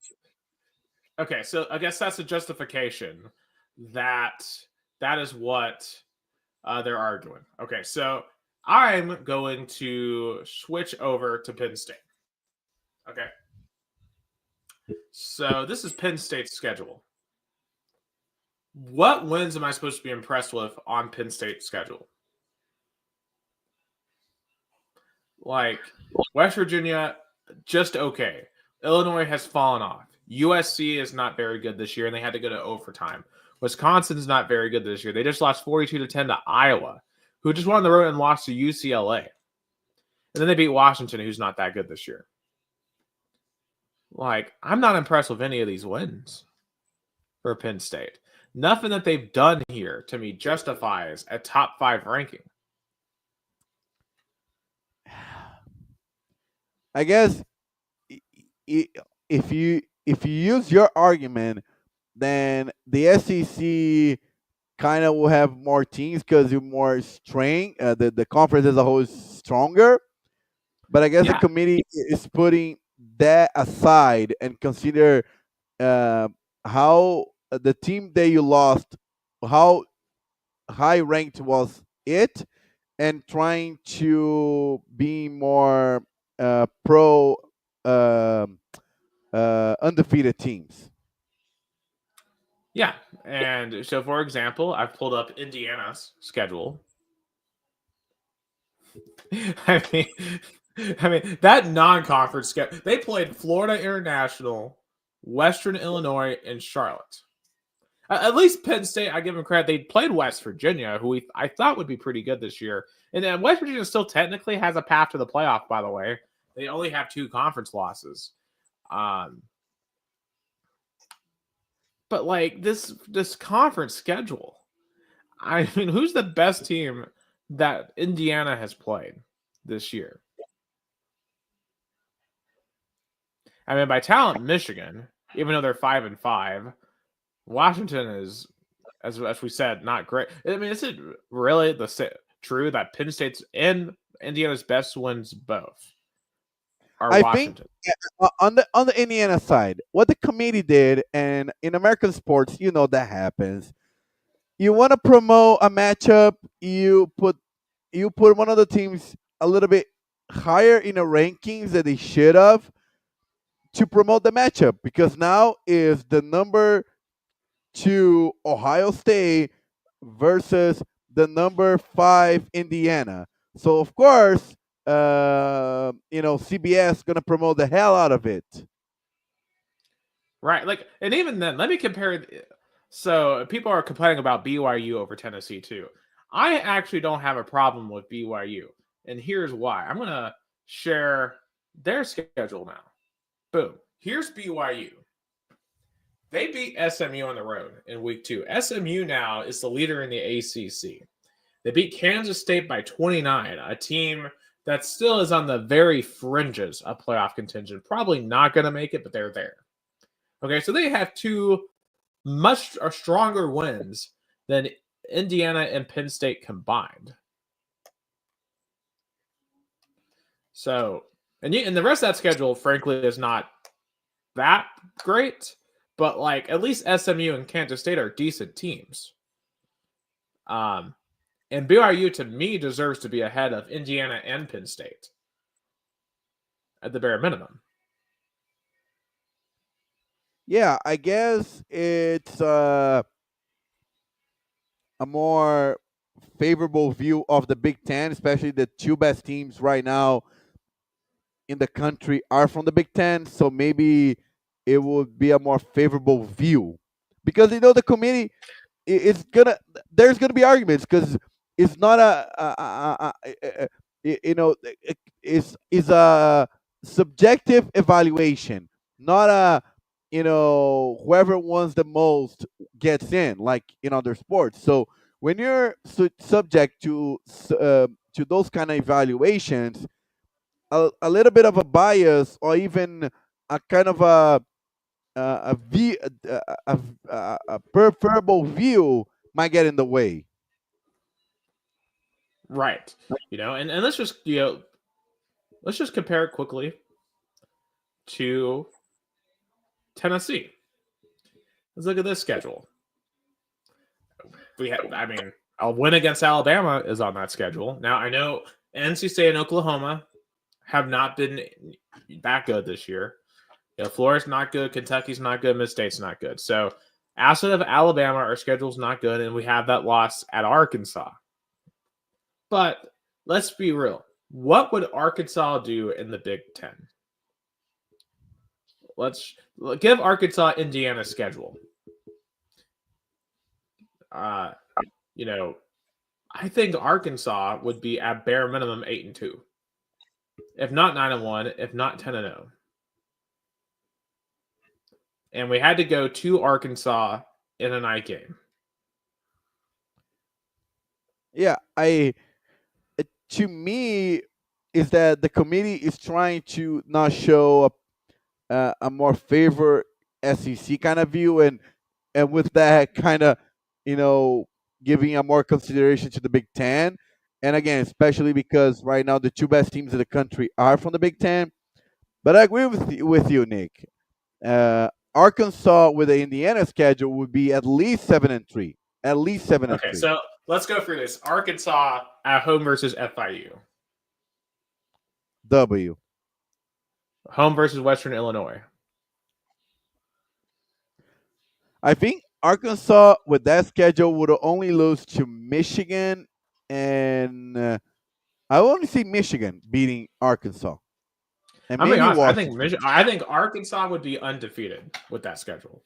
okay, so I guess that's a justification that is what they're arguing. Okay, so I'm going to switch over to Penn State. Okay. So this is Penn State's schedule. What wins am I supposed to be impressed with on Penn State's schedule? Like West Virginia, just okay. Illinois has fallen off. USC is not very good this year, and they had to go to overtime. Wisconsin's not very good this year. They just lost 42-10 to Iowa, who just won on the road and lost to UCLA. And then they beat Washington, who's not that good this year. Like, I'm not impressed with any of these wins. for Penn State. Nothing that they've done here to me justifies a top 5 ranking. I guess if you use your argument, then the SEC kind of will have more teams because you're more strength. The conference as a whole is stronger. But I guess the Yeah, committee is putting that aside and consider uh, how the team that you lost, how high ranked was it, and trying to be more pro um undefeated teams. yeah. And so, for example, I've pulled up Indiana's schedule. I mean, that non-conference schedule. They played Florida International, Western Illinois, and Charlotte. At least Penn State, I give them credit. They played West Virginia, who I thought would be pretty good this year. And then West Virginia still technically has a path to the playoff, by the way. They only have 2 conference losses. But like this conference schedule, I mean, who's the best team that Indiana has played this year? I mean, by talent, Michigan, even though they're 5-5. Washington is, as we said, not great. I mean, is it really true that Penn State's and Indiana's best wins both are I think Washington? on the Indiana side, what the committee did, and in American sports, that happens. You want to promote a matchup, you put one of the teams a little bit higher in the rankings that they should have to promote the matchup because now is the number 2 Ohio State versus the number 5 Indiana. So of course, CBS gonna promote the hell out of it. Right. Like, and even then, let me compare it. So people are complaining about BYU over Tennessee too. I actually don't have a problem with BYU. And here's why. I'm gonna share their schedule now. Boom. Here's BYU. They beat SMU on the road in week 2. SMU now is the leader in the ACC. They beat Kansas State by 29, a team that still is on the very fringes of playoff contention. Probably not going to make it, but they're there. Okay, so they have 2 much stronger wins than Indiana and Penn State combined. So, and the rest of that schedule, frankly, is not that great. But like at least SMU and Kansas State are decent teams. And BYU to me deserves to be ahead of Indiana and Penn State at the bare minimum. Yeah, I guess it's a more favorable view of the Big Ten, especially the 2 best teams right now in the country are from the Big Ten. So maybe it would be a more favorable view because the committee is gonna. There's gonna be arguments because it's not it's a subjective evaluation, not a whoever wants the most gets in, like in other sports. So when you're subject to those kind of evaluations, a little bit of a bias or even a kind of a preferable view might get in the way. Right. And let's just compare it quickly to Tennessee. Let's look at this schedule. A win against Alabama is on that schedule. Now I know NC State and Oklahoma have not been that good this year. Florida's not good. Kentucky's not good. Miss State's not good. So outside of Alabama, our schedule's not good, and we have that loss at Arkansas. But let's be real. What would Arkansas do in the Big Ten? Let's give Arkansas Indiana's schedule. I think Arkansas would be at bare minimum 8-2, if not 9-1, if not 10-0. And we had to go to Arkansas in a night game. Yeah, to me is that the committee is trying to not show a more favor SEC kind of view, and with that kind of you know giving a more consideration to the Big Ten. And again, especially because right now the two best teams in the country are from the Big Ten. But I agree with you, Nick. Arkansas with the Indiana schedule would be at least 7-3. At least 7 and Okay, 3. so let's go through this. Arkansas at home versus FIU. W. Home versus Western Illinois. I think Arkansas with that schedule would only lose to Michigan, and I only see Michigan beating Arkansas, and I'm being maybe honest. Washington. I think Arkansas would be undefeated with that schedule.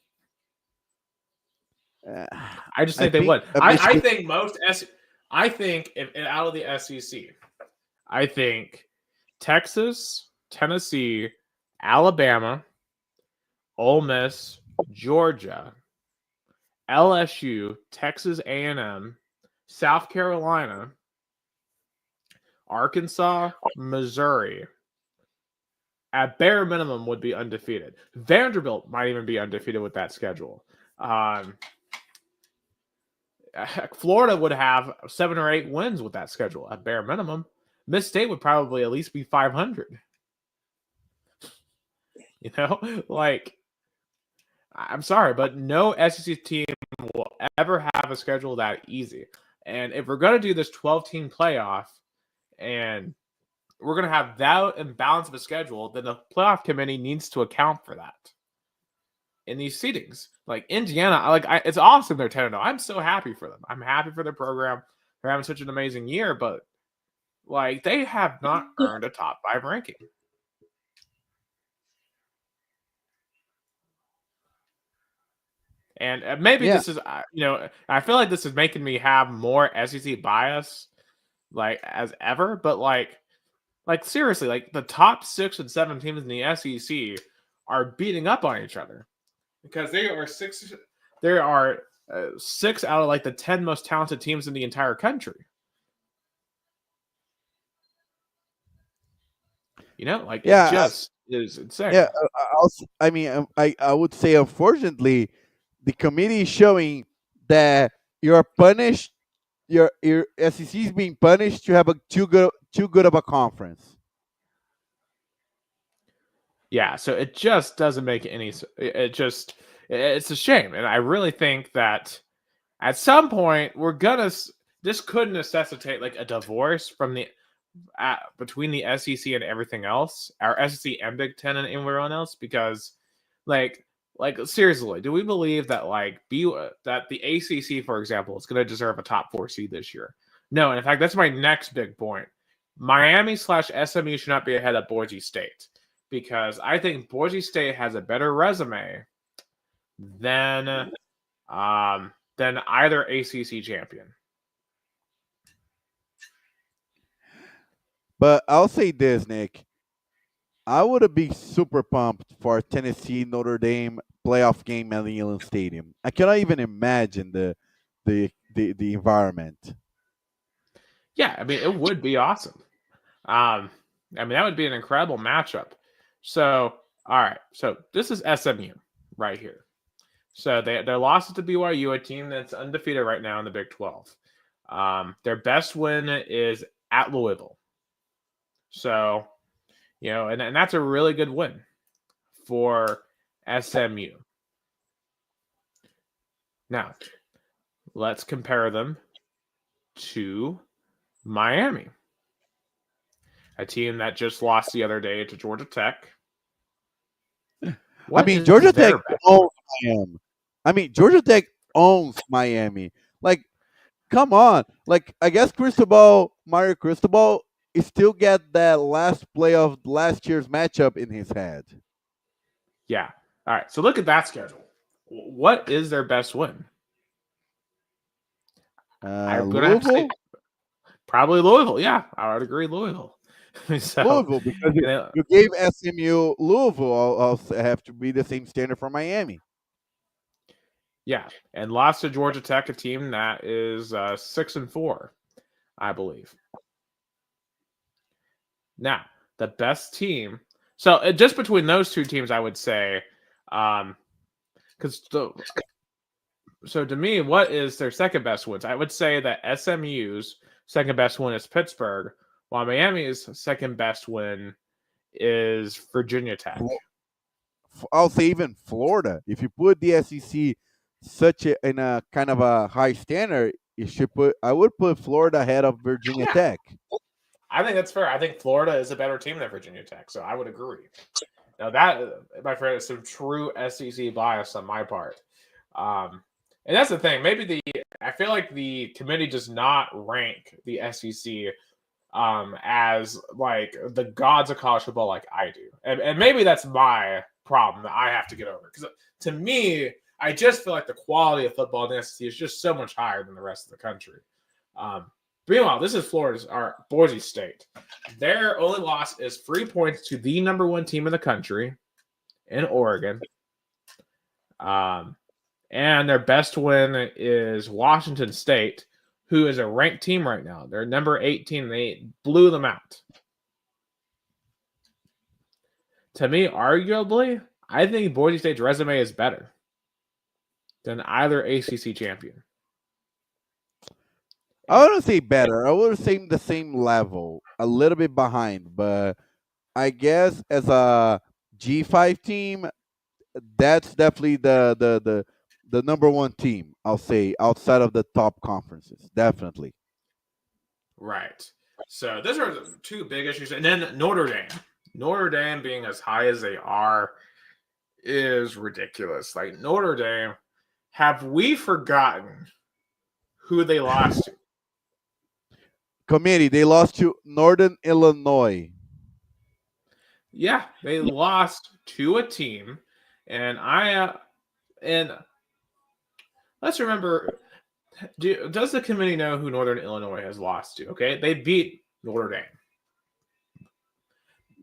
Uh, I just I think they think would. I think I think if out of the SEC, I think Texas, Tennessee, Alabama, Ole Miss, Georgia, LSU, Texas A&M, South Carolina, Arkansas, Missouri, at bare minimum would be undefeated. Vanderbilt might even be undefeated with that schedule. Florida would have 7 or 8 wins with that schedule at bare minimum. Miss State would probably at least be 500. You know, like, I'm sorry, but no SEC team will ever have a schedule that easy. And if we're going to do this 12-team playoff and we're going to have that imbalance of a schedule, then the playoff committee needs to account for that in these seedings. Like Indiana, it's awesome they're 10-0. I'm so happy for them. I'm happy for their program. They're having such an amazing year, but like they have not earned a top 5 ranking. And maybe this is, I feel like this is making me have more SEC bias, like as ever. But like seriously, like the top 6 and 7 teams in the SEC are beating up on each other because there are 6 out of like the 10 most talented teams in the entire country. You know, like it just is insane. Yeah, I would say unfortunately, the committee is showing that you're punished. Your SEC is being punished to have a too good of a conference. Yeah, so it just doesn't make any. It's a shame, and I really think that at some point this could necessitate like a divorce from the between the SEC and everything else, our SEC and Big Ten and everyone else, because like seriously, do we believe that that the ACC, for example, is going to deserve a top 4 seed this year? No, and in fact, that's my next big point. Miami/SMU should not be ahead of Boise State because I think Boise State has a better resume than either ACC champion. But I'll say this, Nick. I would be super pumped for Tennessee Notre Dame playoff game at the Allen Stadium. I cannot even imagine the environment. Yeah, I mean it would be awesome. I mean that would be an incredible matchup. So, all right. So this is SMU right here. So they lost to BYU, a team that's undefeated right now in the Big 12. Their best win is at Louisville. So, and that's a really good win for SMU. Now, let's compare them to Miami, a team that just lost the other day to Georgia Tech. Georgia Tech owns Miami. Georgia Tech owns Miami. Like, come on. Like, I guess Mario Cristobal, he still get that last play of last year's matchup in his head. Yeah. All right. So look at that schedule. What is their best win? I'm gonna have to say probably Louisville. Yeah, I would agree, Louisville. So, Louisville, because you gave SMU Louisville, I'll have to be the same standard for Miami. Yeah, and lost to Georgia Tech, a team that is 6-4, I believe. Now, the best team. So just between those two teams, I would say, because so to me, what is their second best wins? I would say that SMU's second best win is Pittsburgh, while Miami's second best win is Virginia Tech. I'll say even Florida. If you put the SEC in a kind of a high standard, I would put Florida ahead of Virginia Tech. I think that's fair. I think Florida is a better team than Virginia Tech, so I would agree. Now that, my friend, is some true SEC bias on my part. And that's the thing. I feel like the committee does not rank the SEC as like the gods of college football like I do. And maybe that's my problem that I have to get over. Because to me, I just feel like the quality of football in the SEC is just so much higher than the rest of the country. Meanwhile, this is Boise State. Their only loss is 3 points to the number one team in the country in Oregon. And their best win is Washington State, who is a ranked team right now. They're number 18. They blew them out. To me, arguably, I think Boise State's resume is better than either ACC champion. I wouldn't say better. I would say the same level, a little bit behind. But I guess as a G5 team, that's definitely the number one team, I'll say, outside of the top conferences. Definitely. Right. So those are the two big issues. And then Notre Dame. Notre Dame being as high as they are is ridiculous. Like Notre Dame, have we forgotten who they lost to? Committee, they lost to Northern Illinois. Yeah, they lost to a team. And let's remember, does the committee know who Northern Illinois has lost to? Okay, they beat Notre Dame.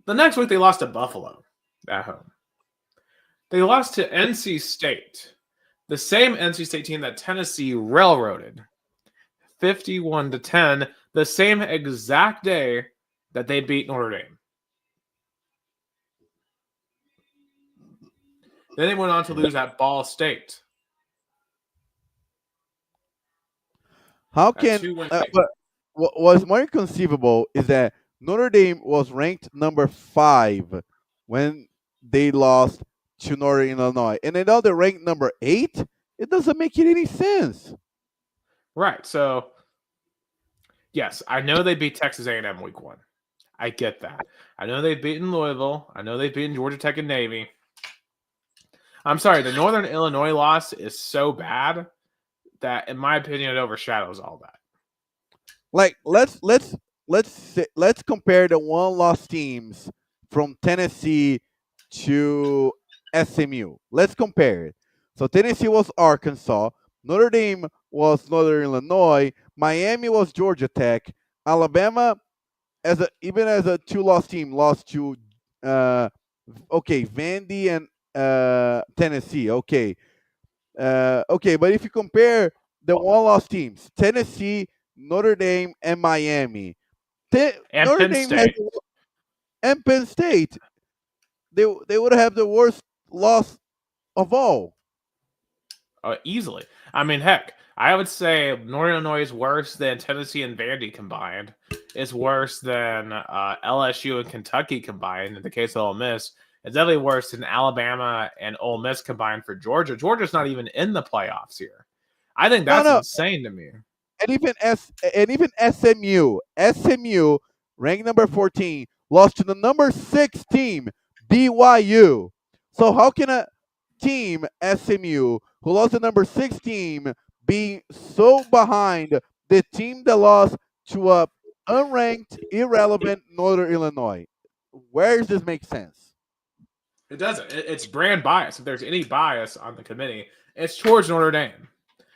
The next week, they lost to Buffalo at home. They lost to NC State, the same NC State team that Tennessee railroaded, 51-10, the same exact day that they beat Notre Dame. Then they went on to lose at Ball State. How can but what was more inconceivable is that Notre Dame was ranked number 5 when they lost to Northern Illinois, and now they're ranked number 8. It doesn't make any sense. Right. So, yes, I know they beat Texas A&M week 1. I get that. I know they've beaten Louisville. I know they've beaten Georgia Tech and Navy. I'm sorry, the Northern Illinois loss is so bad that, in my opinion, it overshadows all that. Like let's compare the one-loss teams from Tennessee to SMU. Let's compare it. So Tennessee was Arkansas, Notre Dame was Northern Illinois, Miami was Georgia Tech, Alabama even as a two-loss team lost to Vandy and Tennessee. Okay, but if you compare the one-loss teams, Tennessee, Notre Dame, and Miami, and Notre Penn Dame State. and Penn State, they would have the worst loss of all. Easily. I mean, heck, I would say Northern Illinois is worse than Tennessee and Vandy combined. It's worse than LSU and Kentucky combined. In the case of Ole Miss, it's definitely worse than Alabama and Ole Miss combined for Georgia. Georgia's not even in the playoffs here. I think that's insane to me. And even SMU ranked number 14 lost to the number 6 team BYU. So how can a team SMU who lost the number 6 team be so behind the team that lost to a unranked, irrelevant Northern Illinois? Where does this make sense? It doesn't. It's brand bias. If there's any bias on the committee, it's towards Notre Dame.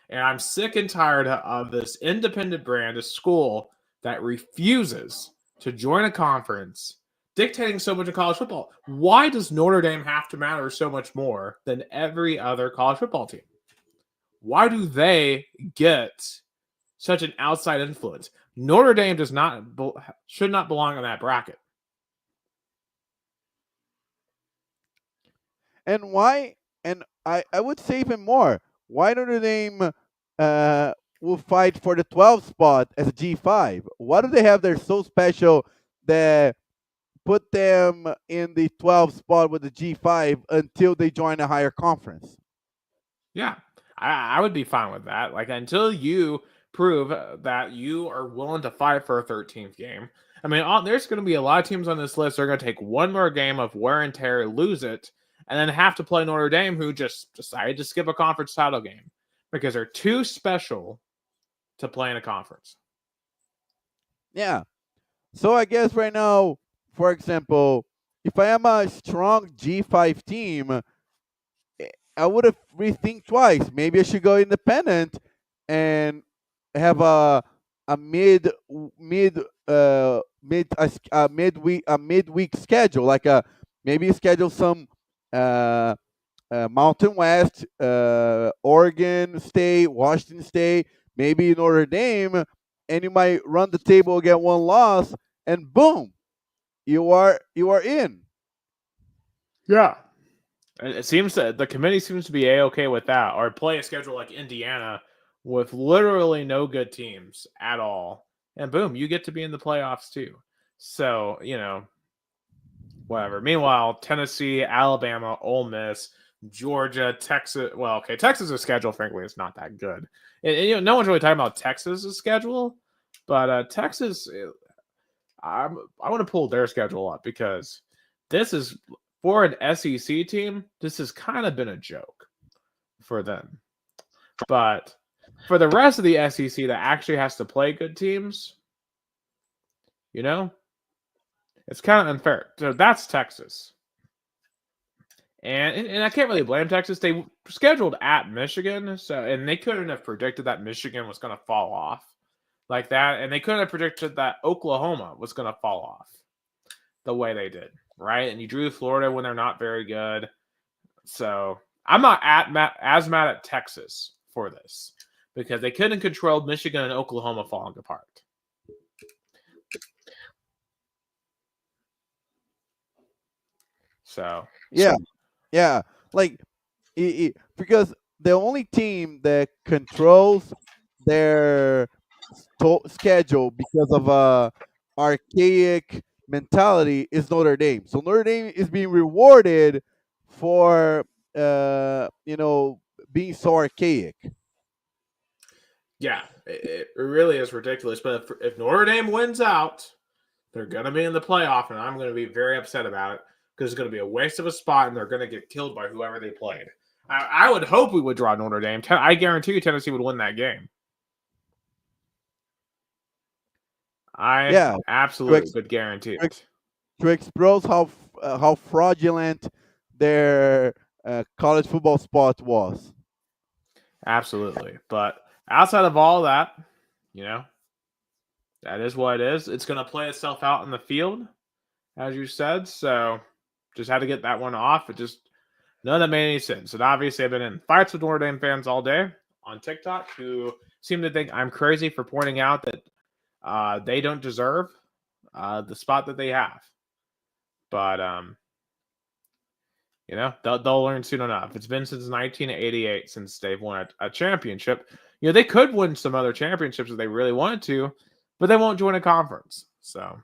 And I'm sick and tired of this independent brand, a school that refuses to join a conference, dictating so much of college football. Why does Notre Dame have to matter so much more than every other college football team? Why do they get such an outside influence? Notre Dame should not belong in that bracket. And why? And I would say even more. Why Notre Dame will fight for the 12th spot as a G5? What do they have there so special that put them in the 12th spot with the G5 until they join a higher conference? Yeah, I would be fine with that. Like until you prove that you are willing to fight for a 13th game. I mean, there's going to be a lot of teams on this list that are going to take one more game of wear and tear, lose it, and then have to play Notre Dame, who just decided to skip a conference title game because they're too special to play in a conference. Yeah. So I guess right now, for example, if I am a strong G5 team, I would have rethink twice. Maybe I should go independent and have a midweek schedule, like a maybe schedule some uh, Mountain West, Oregon State, Washington State, maybe Notre Dame, and you might run the table, get one loss, and boom, you are in. Yeah. It seems that the committee seems to be a-okay with that, or play a schedule like Indiana with literally no good teams at all, and boom, you get to be in the playoffs too. So whatever. Meanwhile, Tennessee, Alabama, Ole Miss, Georgia, Texas. Well, okay, Texas' schedule, frankly, is not that good. And no one's really talking about Texas' schedule, but Texas, I want to pull their schedule up because this is for an SEC team. This has kind of been a joke for them, but for the rest of the SEC that actually has to play good teams, it's kind of unfair. So that's Texas. And I can't really blame Texas. They scheduled at Michigan, and they couldn't have predicted that Michigan was going to fall off like that, and they couldn't have predicted that Oklahoma was going to fall off the way they did, right? And you drew Florida when they're not very good. So I'm not as mad at Texas for this because they couldn't control Michigan and Oklahoma falling apart. So yeah, like because the only team that controls their schedule because of a archaic mentality is Notre Dame. So Notre Dame is being rewarded for being so archaic. Yeah, it really is ridiculous. But if Notre Dame wins out, they're going to be in the playoff, and I'm going to be very upset about it because it's going to be a waste of a spot, and they're going to get killed by whoever they played. I would hope we would draw Notre Dame. I guarantee you Tennessee would win that game. I absolutely would guarantee it. To expose how fraudulent their college football spot was. Absolutely. But outside of all that, that is what it is. It's going to play itself out in the field, as you said. So just had to get that one off. It just none of that made any sense. And obviously, I've been in fights with Notre Dame fans all day on TikTok who seem to think I'm crazy for pointing out that they don't deserve the spot that they have. But they'll learn soon enough. It's been since 1988 since they've won a championship. They could win some other championships if they really wanted to, but they won't join a conference. So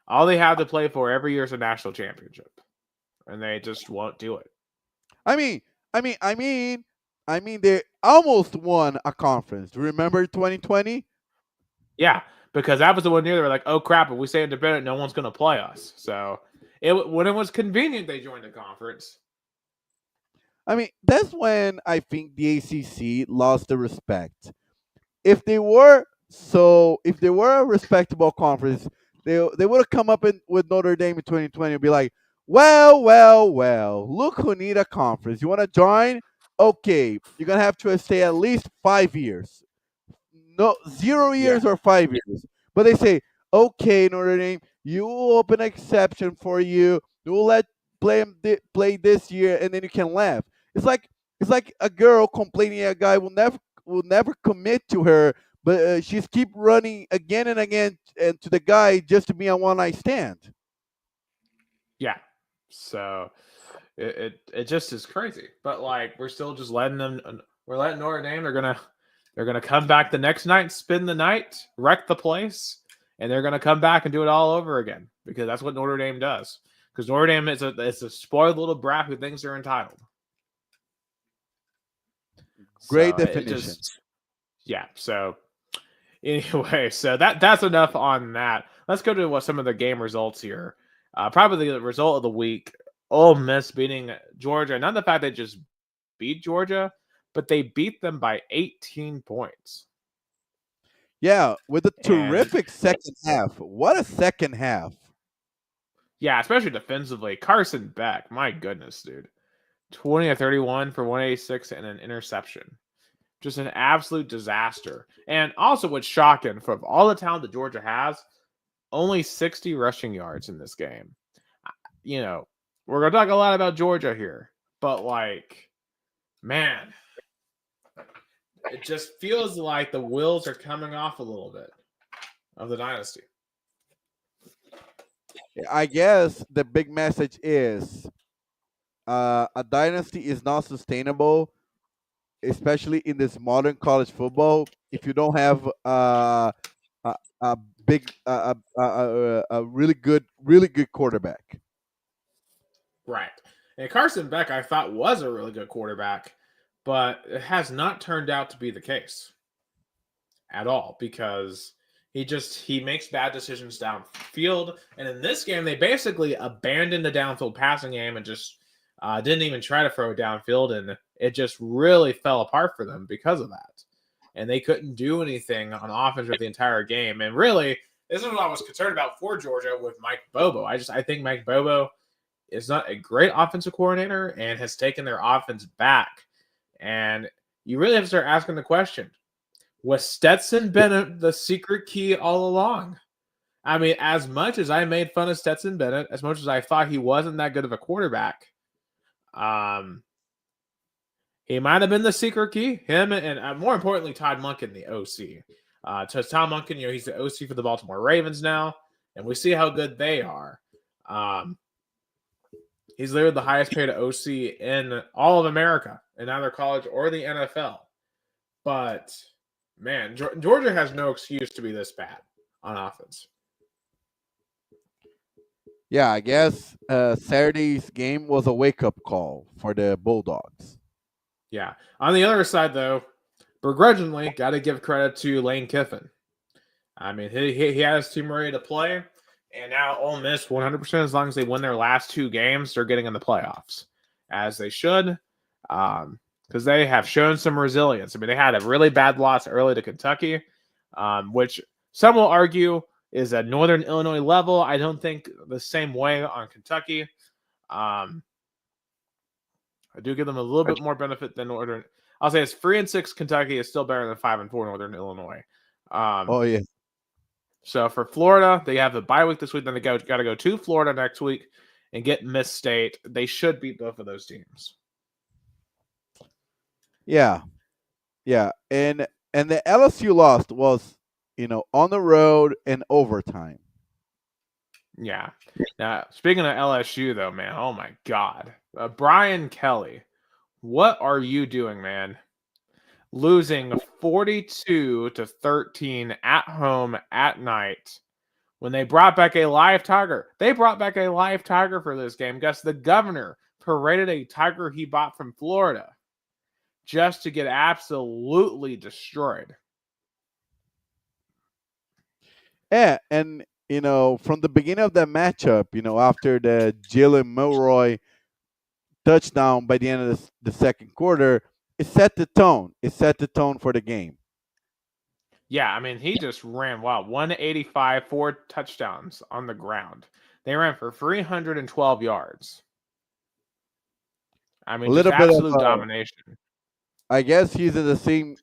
all they have to play for every year is a national championship, and they just won't do it. I mean, they almost won a conference. Remember 2020? Yeah, because that was the one year they were like, "Oh crap! If we stay independent, no one's going to play us." So when it was convenient, they joined the conference. I mean, that's when I think the ACC lost the respect. If they were a respectable conference, they would have come up with Notre Dame in 2020 and be like, well, look who need a conference. You want to join? Okay, you're gonna have to stay at least 5 years. No, 0 years or 5 years. But they say, okay, Notre Dame, you will open an exception for you. You will let play this year, and then you can laugh. It's like It's like a girl complaining a guy will never commit to her, but she's keep running again and again and to the guy just to be a one night stand. Yeah. So it just is crazy. But like we're still just letting them. We're letting Notre Dame. They're gonna come back the next night, spend the night, wreck the place, and they're gonna come back and do it all over again because that's what Notre Dame does. Because Notre Dame is a spoiled little brat who thinks they're entitled. Great So it definition. just yeah. So anyway, so that's enough on that. Let's go to what some of the game results here. Probably the result of the week: Ole Miss beating Georgia. Not the fact they just beat Georgia, but they beat them by 18 points. Yeah, with a And terrific second half. What a second half. yeah, especially defensively, Carson Beck. My goodness, dude, 20 of 31 for 186 and an interception. Just an absolute disaster. And also, what's shocking from all the talent that Georgia has, only 60 rushing yards in this game. You know, we're going to talk a lot about Georgia here, but like, man, it just feels like the wheels are coming off a little bit of the dynasty. I guess the big message is a dynasty is not sustainable, especially in this modern college football, if you don't have a, a big, a really good quarterback. Right. And Carson Beck, I thought, was a really good quarterback, but it has not turned out to be the case at all because he makes bad decisions downfield. And in this game, they basically abandoned the downfield passing game and just didn't even try to throw it downfield, and it just really fell apart for them because of that. And they couldn't do anything on offense with the entire game. And really, this is what I was concerned about for Georgia with Mike Bobo. I think Mike Bobo is not a great offensive coordinator and has taken their offense back. And you really have to start asking the question, was Stetson Bennett the secret key all along? I mean, as much as I made fun of Stetson Bennett, as much as I thought he wasn't that good of a quarterback, um, he might have been the secret key. Him and more importantly, Todd Monken, the OC. So Tom Monken, he's the OC for the Baltimore Ravens now, and we see how good they are. He's literally the highest paid OC in all of America, in either college or the NFL. But man, Georgia has no excuse to be this bad on offense. Yeah, I guess Saturday's game was a wake up call for the Bulldogs. Yeah. On the other side, though, begrudgingly, got to give credit to Lane Kiffin. I mean, he had his team ready to play, and now Ole Miss 100%. As long as they win their last two games, they're getting in the playoffs, as they should, because they have shown some resilience. I mean, they had a really bad loss early to Kentucky, which some will argue is a Northern Illinois level. I don't think the same way on Kentucky. I do give them a little bit more benefit than Northern. I'll say it's 3-6 Kentucky is still better than 5-4 Northern Illinois. Oh yeah. So for Florida, they have the bye week this week. Then they got to go to Florida next week and get Miss State. They should beat both of those teams. Yeah, yeah, and the LSU lost was on the road and overtime. Yeah. Now, speaking of LSU, though, man, oh my God. Brian Kelly, what are you doing, man? Losing 42-13 at home at night when they brought back a live tiger. They brought back a live tiger for this game. Guess the governor paraded a tiger he bought from Florida just to get absolutely destroyed. Yeah, and from the beginning of that matchup, after the Jalen Milroy touchdown by the end of the second quarter, it set the tone. It set the tone for the game. Yeah, I mean, he just ran wild. 185, 4 touchdowns on the ground. They ran for 312 yards. I A mean, just little bit of, absolute domination. I guess he's in the same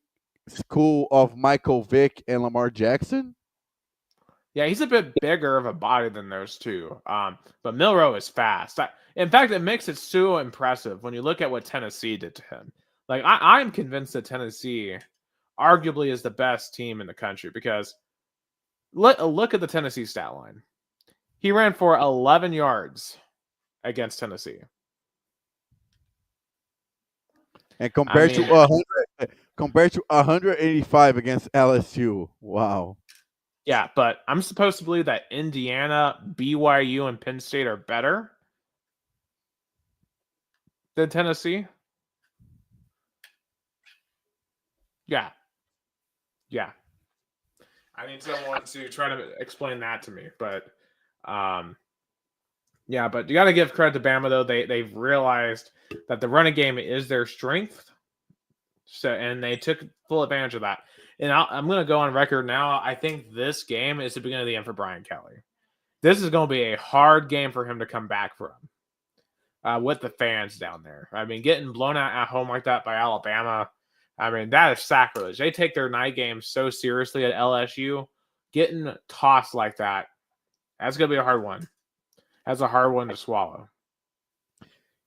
school of Michael Vick and Lamar Jackson. Yeah, he's a bit bigger of a body than those two. But Milrow is fast. In fact, it makes it so impressive when you look at what Tennessee did to him. Like I'm convinced that Tennessee arguably is the best team in the country because look at the Tennessee stat line. He ran for 11 yards against Tennessee. And I mean, compared to 185 against LSU. Wow. yeah, but I'm supposed to believe that Indiana, BYU, and Penn State are better than Tennessee. Yeah. Yeah. I need someone to try to explain that to me. But yeah, but you got to give credit to Bama though. They've realized that the running game is their strength. So and they took full advantage of that. And I'm going to go on record now. I think this game is the beginning of the end for Brian Kelly. This is going to be a hard game for him to come back from with the fans down there. I mean, getting blown out at home like that by Alabama, I mean, that is sacrilege. They take their night games so seriously at LSU. Getting tossed like that, that's going to be a hard one. That's a hard one to swallow.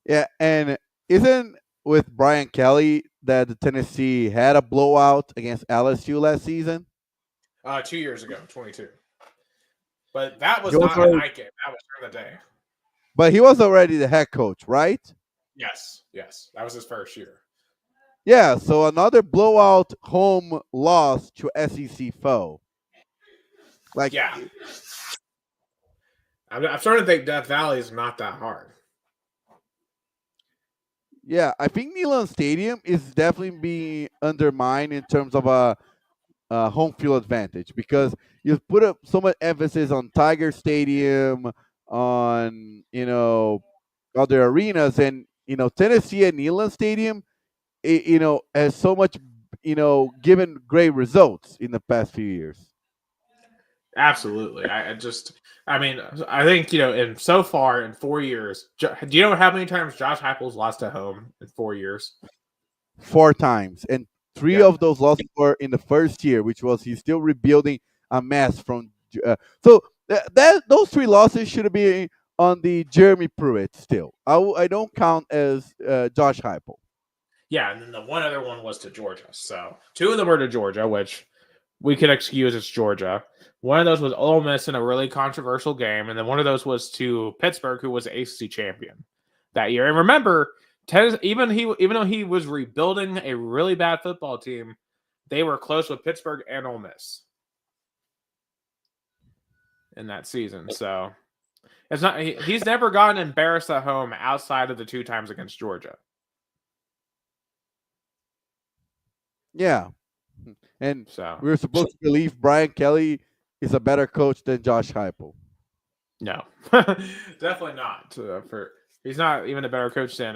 Yeah, and isn't with Brian Kelly that the Tennessee had a blowout against LSU last season? 2 years ago, 22. But that was He was not a already, night game. That was during the day. but he was already the head coach, right? Yes. That was his first year. Yeah, so another blowout home loss to SEC foe. Like, yeah. I'm starting to think Death Valley is not that hard. Yeah, I think Neyland Stadium is definitely being undermined in terms of a home field advantage because you put up so much emphasis on Tiger Stadium, on other arenas, and Tennessee and Neyland Stadium, has so much given great results in the past few years. Absolutely. I think, in so far in 4 years, do you know how many times Josh Heupel's lost at home in 4 years? 4 times, and 3 Yeah. of those losses were in the first year, which was he's still rebuilding a mess from. So that those 3 losses should be on the Jeremy Pruitt still. I don't count as Josh Heupel. Yeah, and then the one other one was to Georgia. So 2 of them were to Georgia, which we could excuse as Georgia. One of those was Ole Miss in a really controversial game, and then one of those was to Pittsburgh, who was the ACC champion that year. And remember, even though he was rebuilding a really bad football team, they were close with Pittsburgh and Ole Miss in that season. So it's not he's never gotten embarrassed at home outside of the 2 times against Georgia. Yeah, and So we were supposed to believe Brian Kelly is a better coach than Josh Heupel. no, definitely not. He's not even a better coach than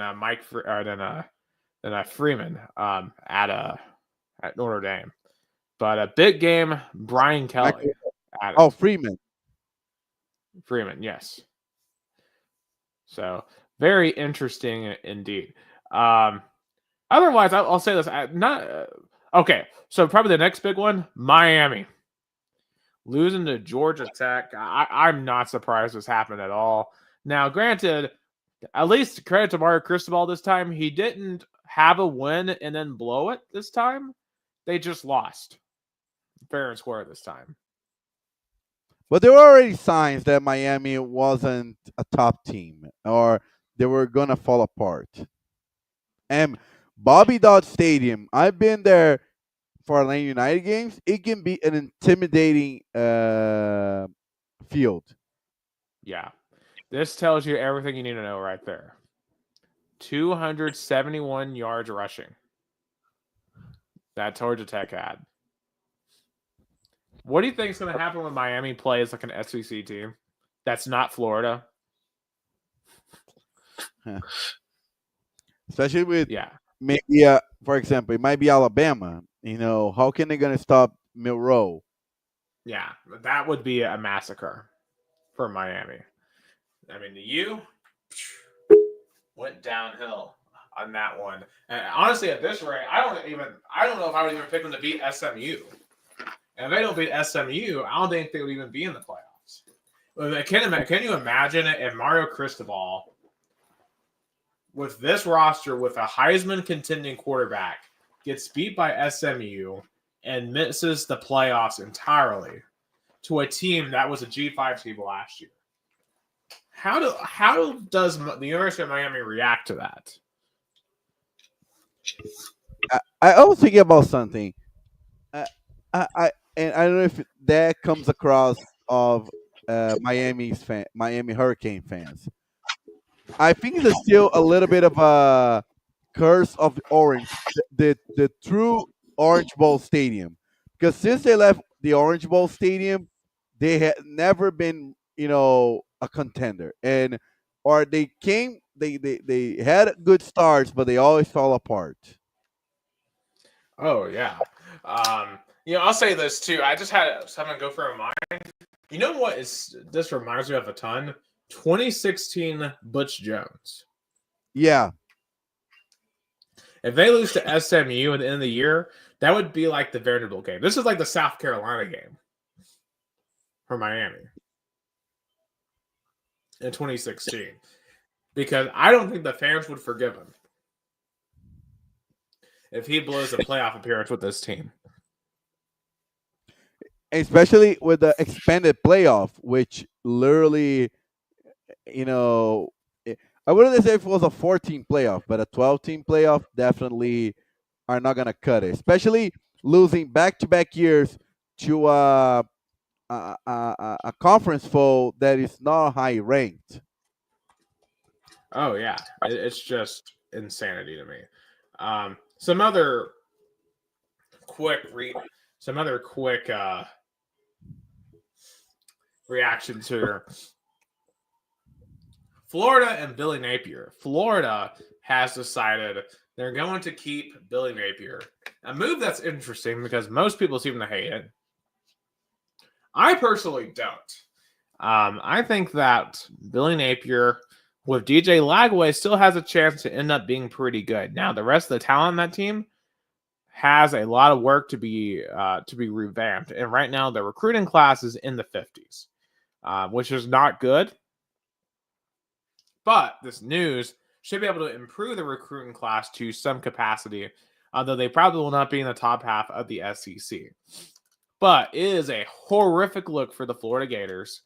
Freeman at Notre Dame. But a big game, Brian Kelly. Freeman. Freeman, yes. So very interesting indeed. Otherwise, I'll say this: okay. So probably the next big one, Miami losing to Georgia Tech. I'm not surprised this happened at all. Now, granted, at least credit to Mario Cristobal this time. He didn't have a win and then blow it this time. They just lost fair and square this time. But there were already signs that Miami wasn't a top team or they were going to fall apart. And Bobby Dodd Stadium, I've been there for Atlanta United games. It can be an intimidating field. Yeah. This tells you everything you need to know right there. 271 yards rushing that Georgia Tech had. What do you think is going to happen when Miami plays like an SEC team that's not Florida? Especially with maybe, for example, it might be Alabama. How can they going to stop Milroe? Yeah, that would be a massacre for Miami. I mean, you went downhill on that one. And honestly, at this rate, I don't know if I would even pick them to beat SMU. And if they don't beat SMU, I don't think they would even be in the playoffs. Can you imagine if Mario Cristobal with this roster with a Heisman contending quarterback gets beat by SMU and misses the playoffs entirely to a team that was a G5 team last year. How does the University of Miami react to that? I was thinking about something. I, and I don't know if that comes across of Miami Hurricane fans. I think there's still a little bit of a curse of the Orange, the true Orange Bowl Stadium, because since they left the Orange Bowl Stadium, they had never been, a contender, and or they had good starts, but they always fall apart. Oh yeah. I'll say this too. I just had someone go for a mind. You know what is this reminds me of a ton? 2016 Butch Jones. Yeah, If they lose to SMU at the end of the year, that would be like the Vanderbilt game. This is like the South Carolina game for Miami in 2016. Because I don't think the fans would forgive him if he blows a playoff appearance with this team. especially with the expanded playoff, which literally, you know, I wouldn't say if it was a 14 playoff, but a 12-team playoff definitely are not gonna cut it. Especially losing back-to-back years to a conference foe that is not high ranked. Oh yeah, it's just insanity to me. Some other quick reactions here. Florida and Billy Napier. Florida has decided they're going to keep Billy Napier. A move that's interesting because most people seem to hate it. I personally don't. I think that Billy Napier with DJ Lagway still has a chance to end up being pretty good. Now, the rest of the talent on that team has a lot of work to be revamped, and right now the recruiting class is in the 50s, which is not good. But this news should be able to improve the recruiting class to some capacity, although they probably will not be in the top half of the SEC. But it is a horrific look for the Florida Gators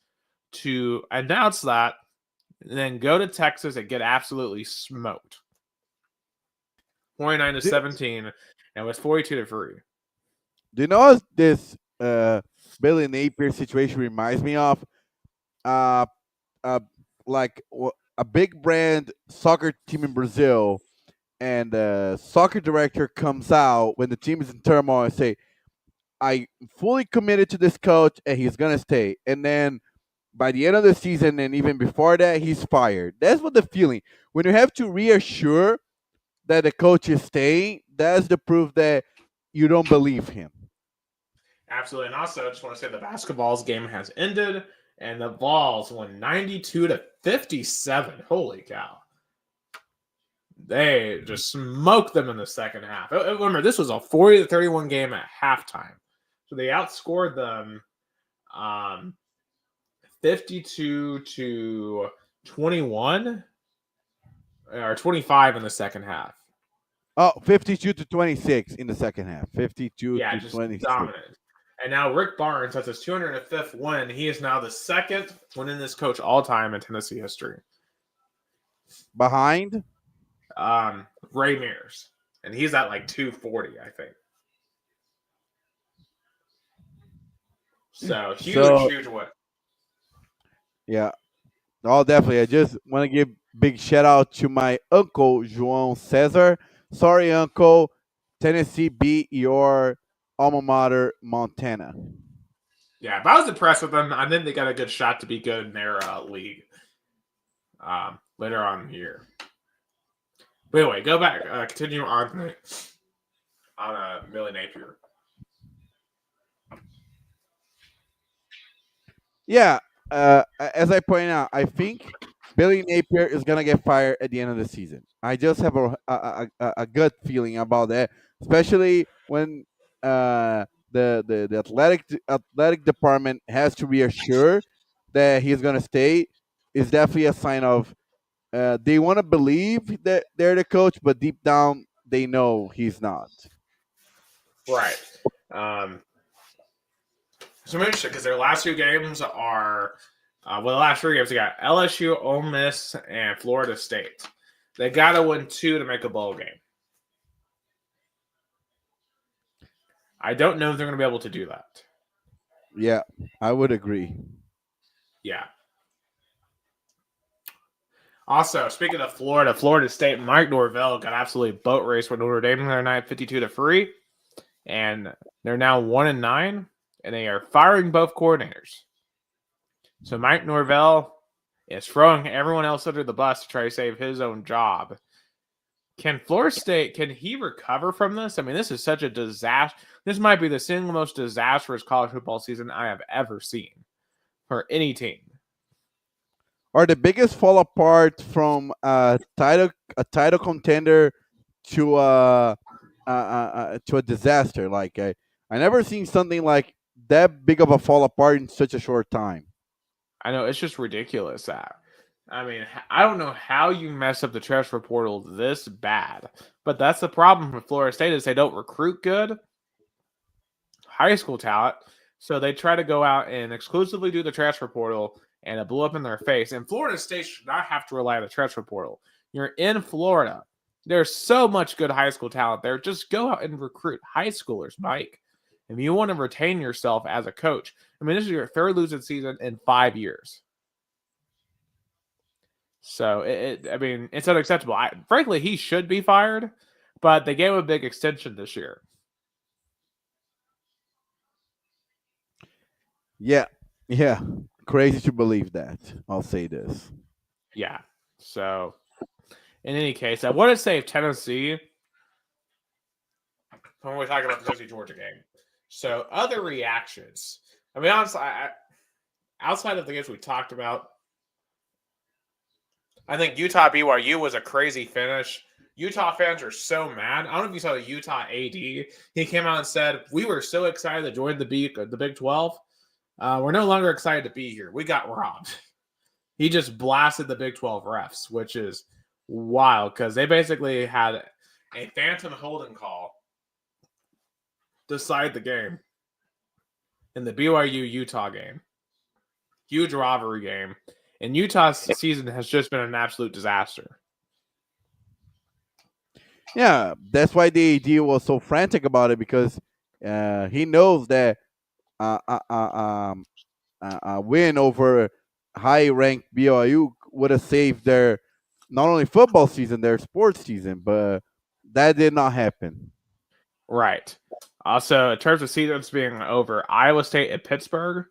to announce that and then go to Texas and get absolutely smoked. 29-17, and it was 42-3. Do you know what this Billy Napier situation reminds me of? Uh, like a big brand soccer team in Brazil, and the soccer director comes out when the team is in turmoil and say, "I'm fully committed to this coach, and he's gonna stay." And then by the end of the season, and even before that, he's fired. That's what the feeling when you have to reassure that the coach is staying. That's the proof that you don't believe him. Absolutely. And also, I just want to say the basketball's game has ended, and the Vols won 92-57. Holy cow. They just smoked them in the second half. Remember, this was a 40-31 game at halftime. So they outscored them 52-21 or 25 in the second half. Oh, 52-26 in the second half. 52 Yeah, to just 26. dominant. And now Rick Barnes, that's his 205th win. He is now the second winningest coach all time in Tennessee history. Behind? Ray Mears. And he's at like 240, I think. So huge win. Yeah. Oh, definitely. I just want to give big shout out to my uncle, João Cesar. Sorry, uncle. Tennessee beat your alma mater, Montana. Yeah, if I was impressed with them, I think they got a good shot to be good in their league later on in the year. But anyway, go back. Continue on Billy Napier. Yeah. As I point out, I think Billy Napier is gonna get fired at the end of the season. I just have a good feeling about that, especially when the athletic department has to reassure that he's gonna stay. Is definitely a sign of they want to believe that they're the coach, but deep down they know he's not. Right. Um, so I'm interested because their last two games are, well, the last three games they got LSU, Ole Miss, and Florida State. They got to win two to make a bowl game. I don't know if they're going to be able to do that. Yeah, I would agree. Yeah. Also, speaking of Florida State, Mike Norvell got absolutely boat race with Notre Dame the other night, 52-3, and they're now 1-9, and they are firing both coordinators. So Mike Norvell is throwing everyone else under the bus to try to save his own job. Can Florida State, can he recover from this? I mean, this is such a disaster. This might be the single most disastrous college football season I have ever seen for any team. Are the biggest fall apart from a title contender to to a disaster. Like I never seen something like that big of a fall apart in such a short time. I know, it's just ridiculous that. I mean, I don't know how you mess up the transfer portal this bad, but that's the problem with Florida State is they don't recruit good high school talent, so they try to go out and exclusively do the transfer portal, and it blew up in their face. And Florida State should not have to rely on the transfer portal. You're in Florida. There's so much good high school talent there. Just go out and recruit high schoolers, Mike. If you want to retain yourself as a coach, I mean, this is your third losing season in 5 years. So, I mean, it's unacceptable. Frankly, he should be fired, but they gave him a big extension this year. Yeah, yeah, crazy to believe that. I'll say this. Yeah. So, in any case, I want to save Tennessee when we talk about the Tennessee Georgia game. So, other reactions. I mean, honestly, outside of the games we talked about, I think Utah BYU was a crazy finish. Utah fans are so mad. I don't know if you saw the Utah AD. He came out and said, "We were so excited to join the Big 12. We're no longer excited to be here. We got robbed." He just blasted the Big 12 refs, which is wild because they basically had a phantom holding call decide the game in the BYU Utah game. Huge rivalry game. And Utah's season has just been an absolute disaster. Yeah, that's why the AD was so frantic about it because he knows that a win over high-ranked BYU would have saved their not only football season, their sports season, but that did not happen. Right. Also, in terms of seasons being over, Iowa State and Pittsburgh,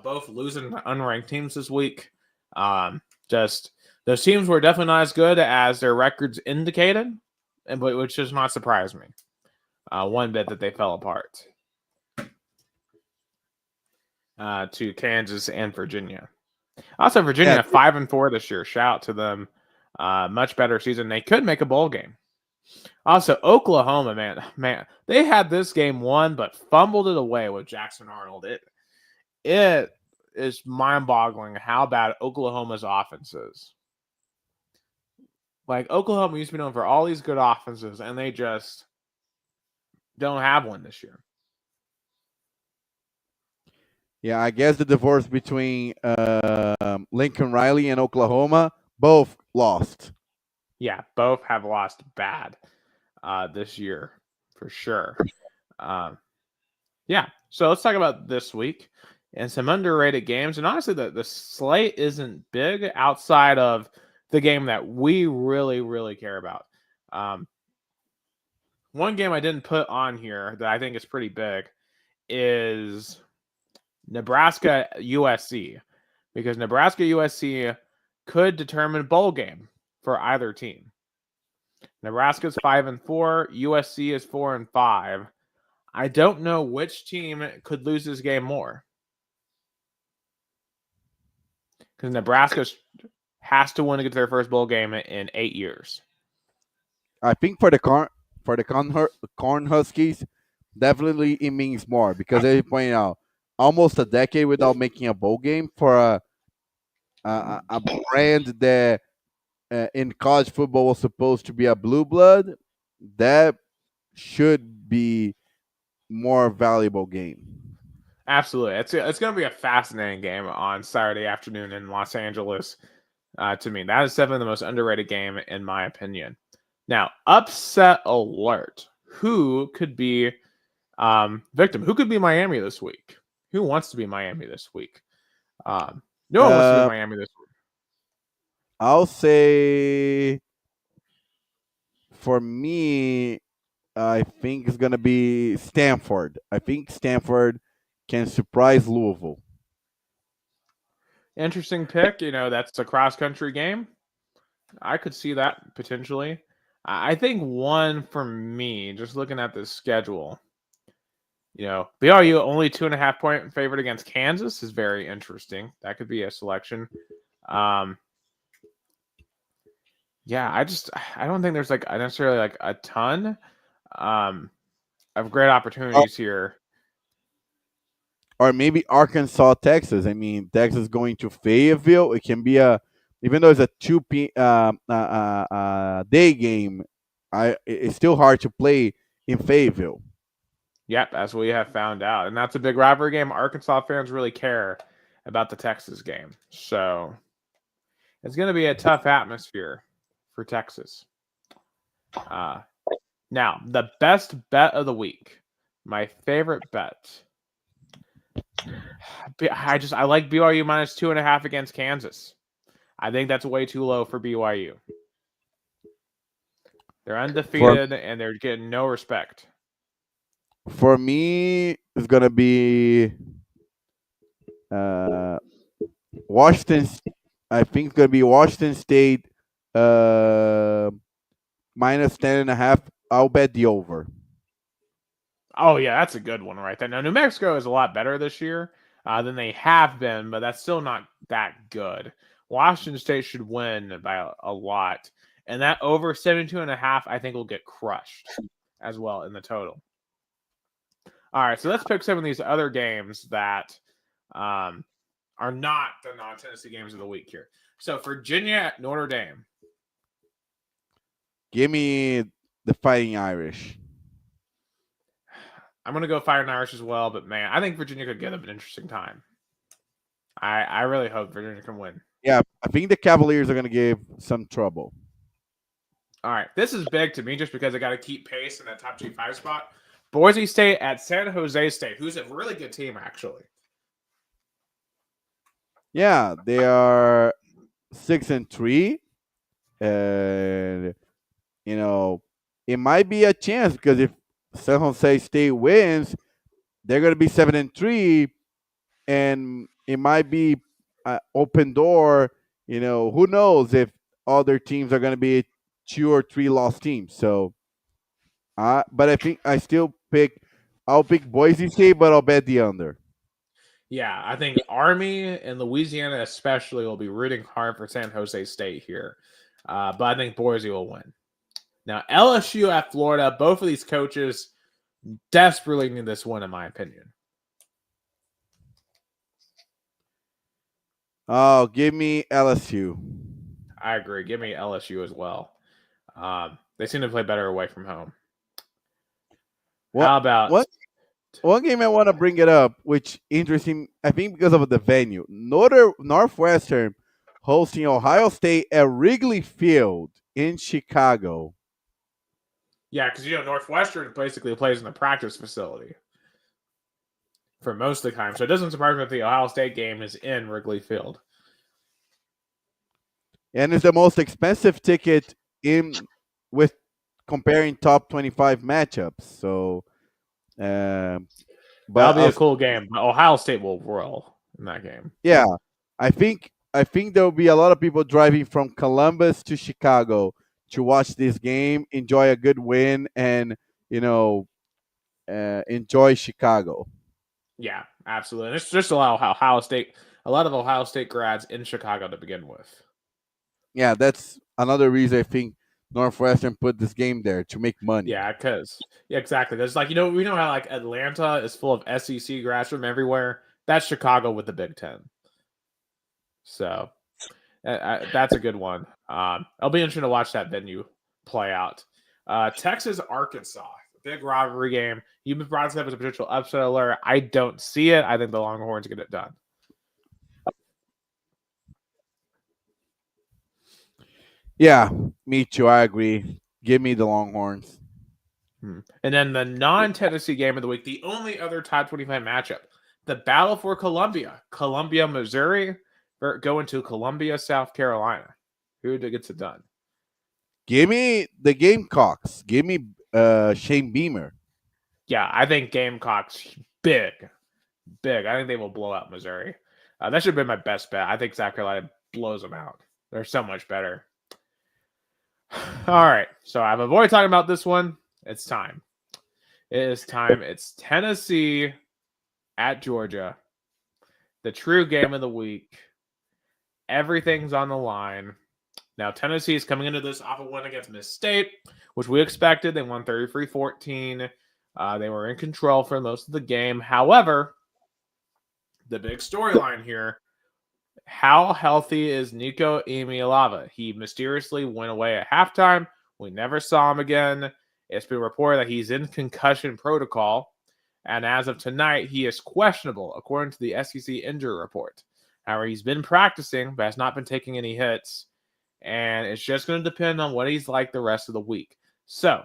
both losing to unranked teams this week. Just those teams were definitely not as good as their records indicated, which does not surprise me one bit that they fell apart to Kansas and Virginia. Also, Virginia 5-4 this year. Shout out to them. Much better season. They could make a bowl game. Also, Oklahoma, man, they had this game won, but fumbled it away with Jackson Arnold. It is mind-boggling how bad Oklahoma's offense is. Like, Oklahoma used to be known for all these good offenses, and they just don't have one this year. Yeah, I guess the divorce between Lincoln Riley and Oklahoma, both lost. Yeah, both have lost bad this year, for sure. Yeah, so let's talk about this week and some underrated games. And honestly, the slate isn't big outside of the game that we really, really care about. One game I didn't put on here that I think is pretty big is Nebraska USC, because Nebraska USC could determine bowl game for either team. Nebraska's 5-4, USC is 4-5. I don't know which team could lose this game more, because Nebraska has to win to get to their first bowl game in 8 years. I think for the Cornhuskers, definitely it means more because they point out almost a decade without making a bowl game for a brand that in college football was supposed to be a blue blood, that should be more valuable game. Absolutely. It's going to be a fascinating game on Saturday afternoon in Los Angeles. To me, that is definitely the most underrated game in my opinion. Now, upset alert. Who could be victim? Who could be Miami this week? Who wants to be Miami this week? No one wants to be Uh, Miami this week. I'll say for me, I think it's gonna be Stanford. I think Stanford can surprise Louisville. Interesting pick. That's a cross country game. I could see that potentially. I think one for me, just looking at the schedule, BYU only 2.5 point favorite against Kansas is very interesting. That could be a selection. Um, yeah, I don't think there's like necessarily like a ton um, of great opportunities here. Or maybe Arkansas, Texas. I mean, Texas going to Fayetteville. It can be a, even though it's a 2 day game. It's still hard to play in Fayetteville. Yep, as we have found out, and that's a big rivalry game. Arkansas fans really care about the Texas game, so it's going to be a tough atmosphere for Texas. Now, the best bet of the week, my favorite bet. I like BYU minus 2.5 against Kansas. I think that's way too low for BYU. They're undefeated and they're getting no respect. For me, it's gonna be Washington. I think it's gonna be Washington State minus 10.5. I'll bet the over. Oh, yeah, that's a good one right there. Now, New Mexico is a lot better this year than they have been, but that's still not that good. Washington State should win by a lot. And that over 72.5, I think, will get crushed as well in the total. All right, so let's pick some of these other games that are not the non-Tennessee games of the week here. So, Virginia at Notre Dame. Give me the Fighting Irish. I'm going to go Fighting Irish as well, but man, I think Virginia could get up an interesting time. I really hope Virginia can win. Yeah, I think the Cavaliers are going to give some trouble. All right, this is big to me just because I got to keep pace in that top G5 spot. Boise State at San Jose State, who's a really good team, actually. Yeah, they are 6-3, and it might be a chance because if San Jose State wins, they're going to be 7-3, and it might be an open door. Who knows if other teams are going to be 2 or 3 lost teams. So, but I think I'll pick Boise State, but I'll bet the under. Yeah, I think Army and Louisiana especially will be rooting hard for San Jose State here. But I think Boise will win. Now, LSU at Florida, both of these coaches desperately need this win, in my opinion. Oh, give me LSU. I agree. Give me LSU as well. They seem to play better away from home. How about one game I want to bring it up, which interesting, I think because of the venue. Northwestern hosting Ohio State at Wrigley Field in Chicago. Yeah, because Northwestern basically plays in the practice facility for most of the time, so it doesn't surprise me if the Ohio State game is in Wrigley Field. And it's the most expensive ticket with comparing top 25 matchups. So, but that'll be a cool game. Ohio State will roll in that game. Yeah, I think there will be a lot of people driving from Columbus to Chicago to watch this game, enjoy a good win, and enjoy Chicago. Yeah, absolutely. And it's just a lot of Ohio State grads in Chicago to begin with. Yeah, that's another reason I think Northwestern put this game there to make money. Yeah, exactly. There's we know how Atlanta is full of SEC grads from everywhere. That's Chicago with the Big Ten. So That's a good one. It'll be interesting to watch that venue play out. Texas, Arkansas, big rivalry game. You've been brought this up as a potential upset alert. I don't see it. I think the Longhorns get it done. Yeah, me too. I agree. Give me the Longhorns. And then the non-Tennessee game of the week, the only other top 25 matchup, the battle for Columbia, Missouri, going to Columbia, South Carolina. Who gets it done? Give me the Gamecocks. Give me Shane Beamer. Yeah, I think Gamecocks big. I think they will blow out Missouri. That should have been my best bet. I think South Carolina blows them out. They're so much better. All right, so I've avoided talking about this one. It's time. It is time. It's Tennessee at Georgia. The true game of the week. Everything's on the line. Now, Tennessee is coming into this off a win against Miss State, which we expected. They won 33-14. They were in control for most of the game. However, the big storyline here, how healthy is Nico Emalava? He mysteriously went away at halftime. We never saw him again. It's been reported that he's in concussion protocol. And as of tonight, he is questionable, according to the SEC injury report. However, he's been practicing, but has not been taking any hits. And it's just going to depend on what he's like the rest of the week. So,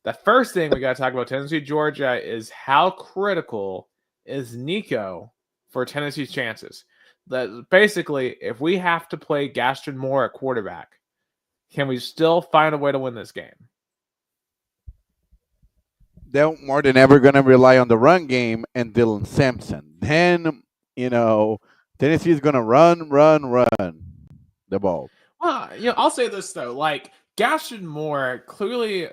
the first thing we got to talk about Tennessee, Georgia, is how critical is Nico for Tennessee's chances. That basically, if we have to play Gaston Moore at quarterback, can we still find a way to win this game? They're more than ever going to rely on the run game and Dylan Sampson. Then, Tennessee is going to run the ball. Well, I'll say this, though. Like, Gaston Moore clearly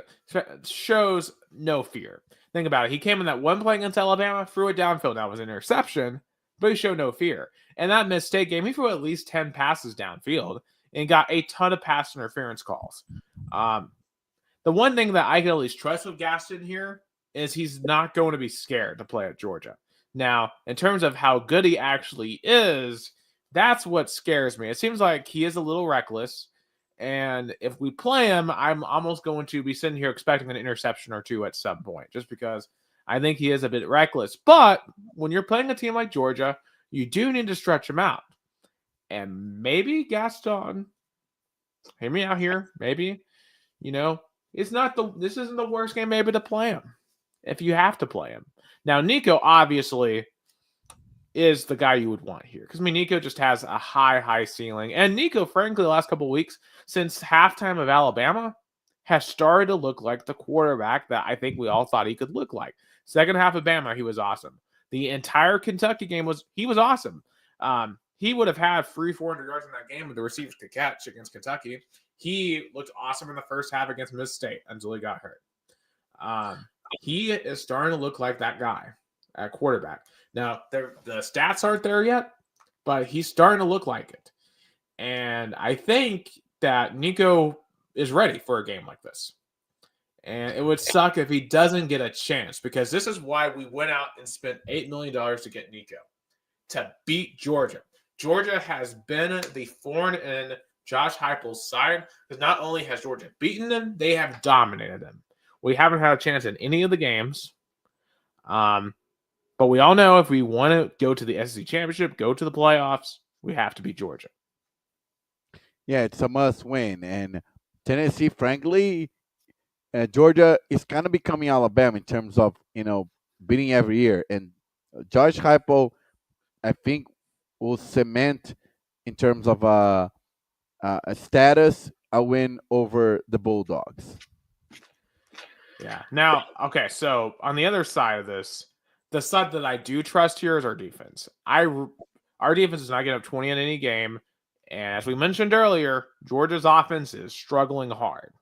shows no fear. Think about it. He came in that one play against Alabama, threw it downfield. That was an interception, but he showed no fear. And that Miss State game, he threw at least 10 passes downfield and got a ton of pass interference calls. The one thing that I can at least trust with Gaston here is he's not going to be scared to play at Georgia. Now, in terms of how good he actually is, that's what scares me. It seems like he is a little reckless. And if we play him, I'm almost going to be sitting here expecting an interception or two at some point, just because I think he is a bit reckless. But when you're playing a team like Georgia, you do need to stretch him out. And maybe Gaston, hear me out here, maybe, this isn't the worst game maybe to play him if you have to play him. Now, Nico obviously is the guy you would want here. Because, Nico just has a high ceiling. And Nico, frankly, the last couple of weeks, since halftime of Alabama, has started to look like the quarterback that I think we all thought he could look like. Second half of Bama, he was awesome. The entire Kentucky game he was awesome. He would have had 400 yards in that game if the receivers could catch against Kentucky. He looked awesome in the first half against Miss State until he got hurt. He is starting to look like that guy at quarterback. Now, the stats aren't there yet, but he's starting to look like it. And I think that Nico is ready for a game like this. And it would suck if he doesn't get a chance, because this is why we went out and spent $8 million to get Nico, to beat Georgia. Georgia has been the thorn in Josh Heupel's side, because not only has Georgia beaten them, they have dominated them. We haven't had a chance in any of the games. But we all know if we want to go to the SEC championship, go to the playoffs, we have to beat Georgia. Yeah, it's a must win. And Tennessee, frankly, Georgia is kind of becoming Alabama in terms of, beating every year. And Josh Heupel, I think, will cement in terms of a status a win over the Bulldogs. Yeah. Now, okay, so on the other side of this, the side that I do trust here is our defense. Our defense does not get up 20 in any game. And as we mentioned earlier, Georgia's offense is struggling hard.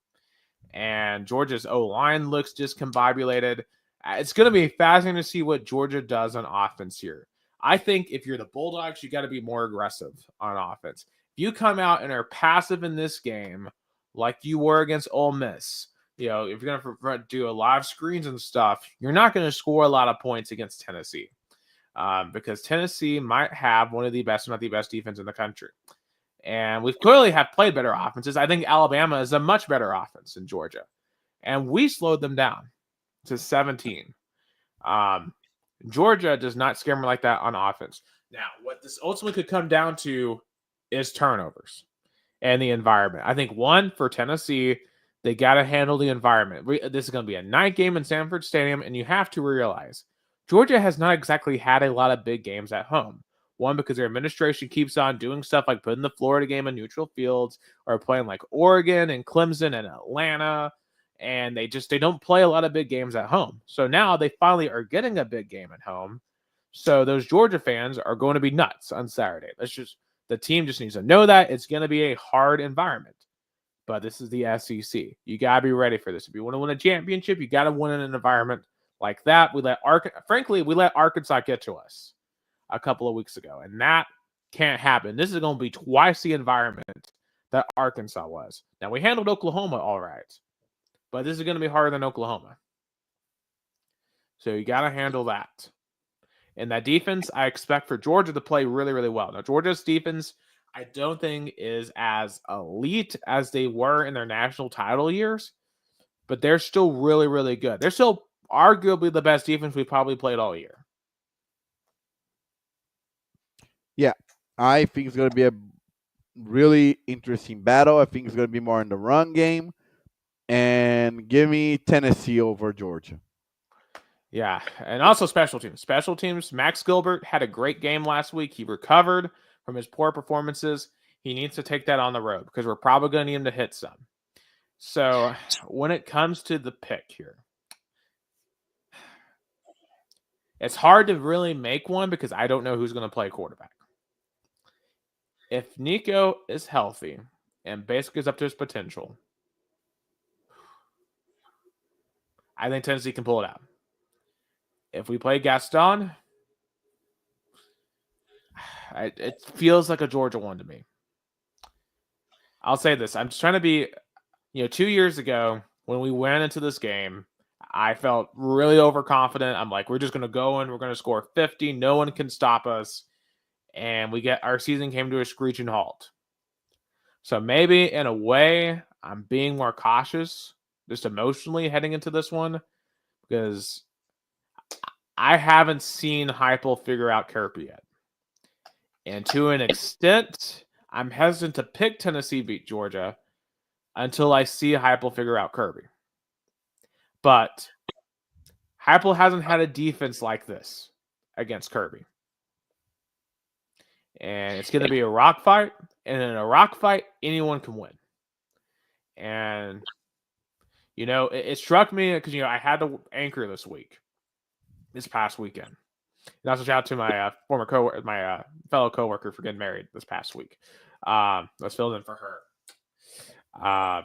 And Georgia's O-line looks discombobulated. It's going to be fascinating to see what Georgia does on offense here. I think if you're the Bulldogs, you got to be more aggressive on offense. If you come out and are passive in this game, like you were against Ole Miss, if you're going to do a lot of screens and stuff, you're not going to score a lot of points against Tennessee, because Tennessee might have one of the best, if not the best, defense in the country. And we've clearly have played better offenses. I think Alabama is a much better offense than Georgia. And we slowed them down to 17. Georgia does not scare me like that on offense. Now, what this ultimately could come down to is turnovers and the environment. I think, one, for Tennessee, they got to handle the environment. This is going to be a night game in Sanford Stadium, and you have to realize Georgia has not exactly had a lot of big games at home. One, because their administration keeps on doing stuff like putting the Florida game in neutral fields or playing like Oregon and Clemson and Atlanta, and they don't play a lot of big games at home. So now they finally are getting a big game at home. So those Georgia fans are going to be nuts on Saturday. The team just needs to know that it's going to be a hard environment. But this is the SEC. You got to be ready for this. If you want to win a championship, you got to win in an environment like that. We let Arkansas get to us a couple of weeks ago, and that can't happen. This is going to be twice the environment that Arkansas was. Now, we handled Oklahoma all right, but this is going to be harder than Oklahoma. So you got to handle that. And that defense, I expect for Georgia to play really, really well. Now, Georgia's defense, I don't think is as elite as they were in their national title years, but they're still really, really good. They're still arguably the best defense we probably played all year. Yeah, I think it's going to be a really interesting battle. I think it's going to be more in the run game. And give me Tennessee over Georgia. Yeah, and also special teams. Special teams, Max Gilbert had a great game last week. He recovered from his poor performances. He needs to take that on the road because we're probably going to need him to hit some. So when it comes to the pick here, it's hard to really make one because I don't know who's going to play quarterback. If Nico is healthy and basically is up to his potential, I think Tennessee can pull it out. If we play Gaston, it feels like a Georgia one to me. I'll say this. I'm just trying to be, 2 years ago when we went into this game, I felt really overconfident. I'm like, we're just going to go in. We're going to score 50. No one can stop us. And our season came to a screeching halt. So maybe in a way, I'm being more cautious just emotionally heading into this one because I haven't seen Heupel figure out Kirby yet. And to an extent, I'm hesitant to pick Tennessee beat Georgia until I see Heupel figure out Kirby. But Heupel hasn't had a defense like this against Kirby. And it's going to be a rock fight. And in a rock fight, anyone can win. And, it struck me because, I had to anchor this past weekend. And also shout out to my fellow coworker for getting married this past week. I was filling in for her.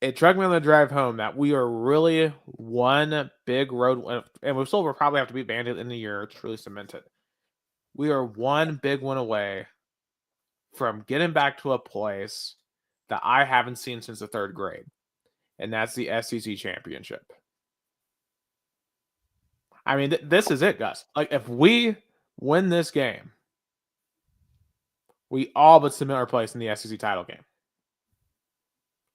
It struck me on the drive home that we are really one big road, and we'll probably have to beat Bandit in the year to really cement it. We are one big one away from getting back to a place that I haven't seen since the third grade, and that's the SEC championship. I mean, this is it, Gus. Like, if we win this game, we all but cement our place in the SEC title game.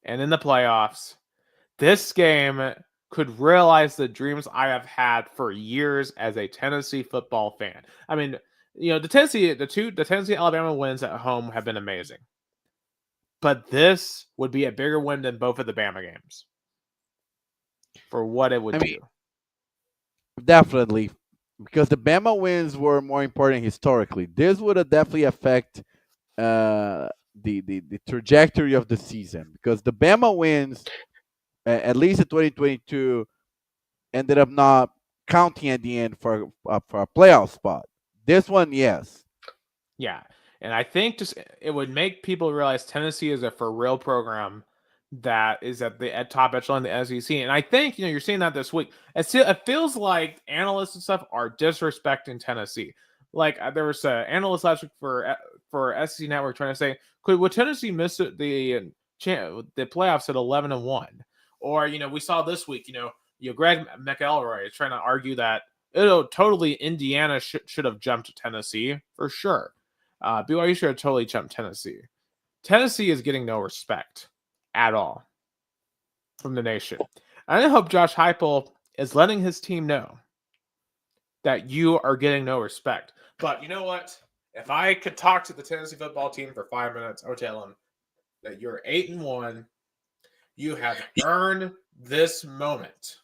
And in the playoffs, this game could realize the dreams I have had for years as a Tennessee football fan. I mean, the Tennessee Alabama wins at home have been amazing. But this would be a bigger win than both of the Bama games for what it would do. Definitely, because the Bama wins were more important historically. This would definitely affect the trajectory of the season because the Bama wins, at least in 2022, ended up not counting at the end for a playoff spot. This one, yes. Yeah, and I think it would make people realize Tennessee is a for real program that is at the top echelon of the SEC. And I think, you're seeing that this week. It feels like analysts and stuff are disrespecting Tennessee. Like there was an analyst last week for SEC Network trying to say, would Tennessee miss the playoffs at 11-1? Or, we saw this week, Greg McElroy is trying to argue that totally Indiana should have jumped Tennessee for sure. BYU should have totally jumped Tennessee. Tennessee is getting no respect at all from the nation. I hope Josh Heupel is letting his team know that you are getting no respect. But you know what? If I could talk to the Tennessee football team for 5 minutes, I would tell them that you're 8-1. You have earned this moment.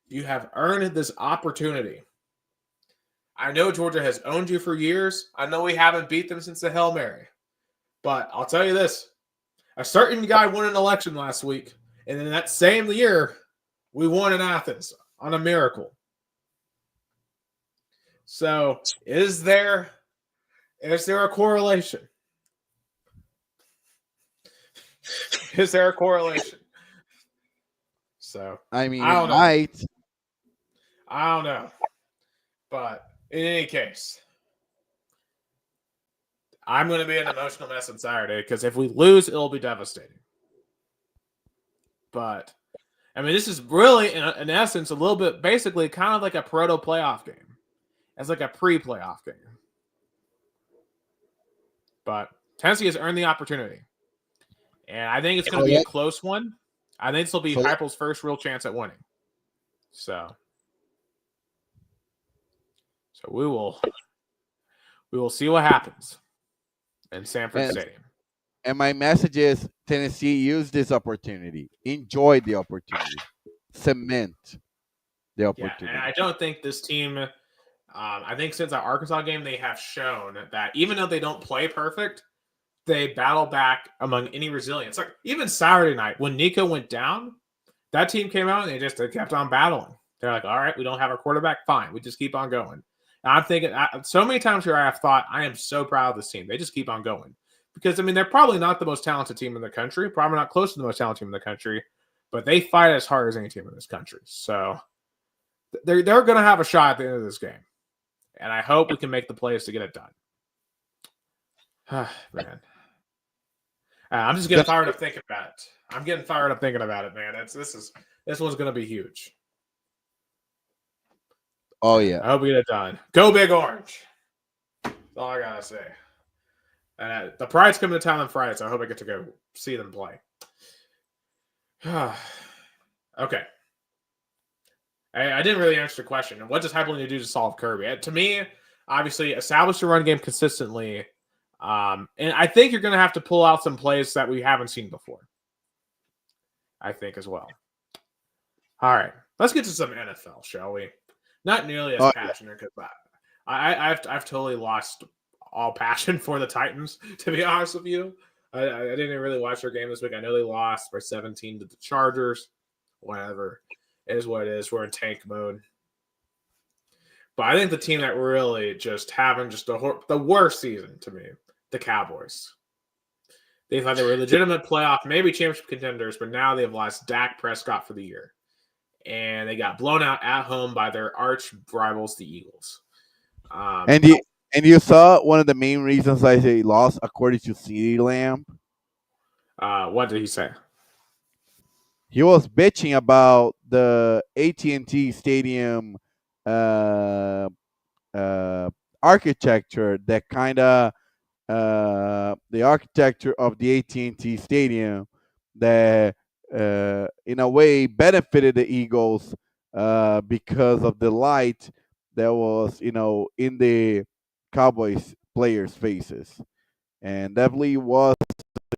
You have earned this opportunity. I know Georgia has owned you for years. I know we haven't beat them since the Hail Mary. But I'll tell you this. A certain guy won an election last week. And in that same year, we won in Athens on a miracle. So is there a correlation? Is there a correlation? So I mean, I don't know. might. I don't know. But in any case, I'm going to be an emotional mess on Saturday because if we lose, it'll be devastating. But, I mean, this is really, in essence, a little bit, basically kind of like a proto-playoff game. It's like a pre-playoff game. But Tennessee has earned the opportunity. And I think it's going to be a close one. I think this will be Heupel's first real chance at winning. So we will see what happens in Sanford Stadium. And my message is Tennessee, use this opportunity. Enjoy the opportunity. Cement the opportunity. Yeah, and I don't think this team I think since our Arkansas game, they have shown that even though they don't play perfect, they battle back among any resilience. Like even Saturday night when Nico went down, that team came out and they kept on battling. They're like, all right, we don't have our quarterback. Fine. We just keep on going. And I'm thinking so many times here I have thought, I am so proud of this team. They just keep on going. Because, I mean, they're probably not the most talented team in the country, probably not close to the most talented team in the country, but they fight as hard as any team in this country. So they're going to have a shot at the end of this game. And I hope we can make the plays to get it done. Man. I'm just getting fired up thinking about it. I'm getting fired up thinking about it, man. This one's going to be huge. Oh, yeah. I hope we get it done. Go Big Orange. That's all I got to say. The Pride's coming to town on Friday, so I hope I get to go see them play. Okay. I didn't really answer the question. What does Heupel need to do to solve Kirby? To me, obviously, establish the run game consistently. And I think you're going to have to pull out some plays that we haven't seen before. I think as well. All right. Let's get to some NFL, shall we? Not nearly as passionate because I've totally lost all passion for the Titans, to be honest with you. I didn't really watch their game this week. I know they lost by 17 to the Chargers. Whatever. It is what it is. We're in tank mode. But I think the team that really just having just the worst season to me, the Cowboys. They thought they were legitimate playoff, maybe championship contenders, but now they've lost Dak Prescott for the year. And they got blown out at home by their arch rivals, the Eagles. And you saw one of the main reasons why they lost, according to CeeDee Lamb. What did he say? He was bitching about the AT&T Stadium architecture, that kind of the architecture of the AT&T Stadium that in a way benefited the Eagles because of the light that was, in the Cowboys players' faces. And definitely was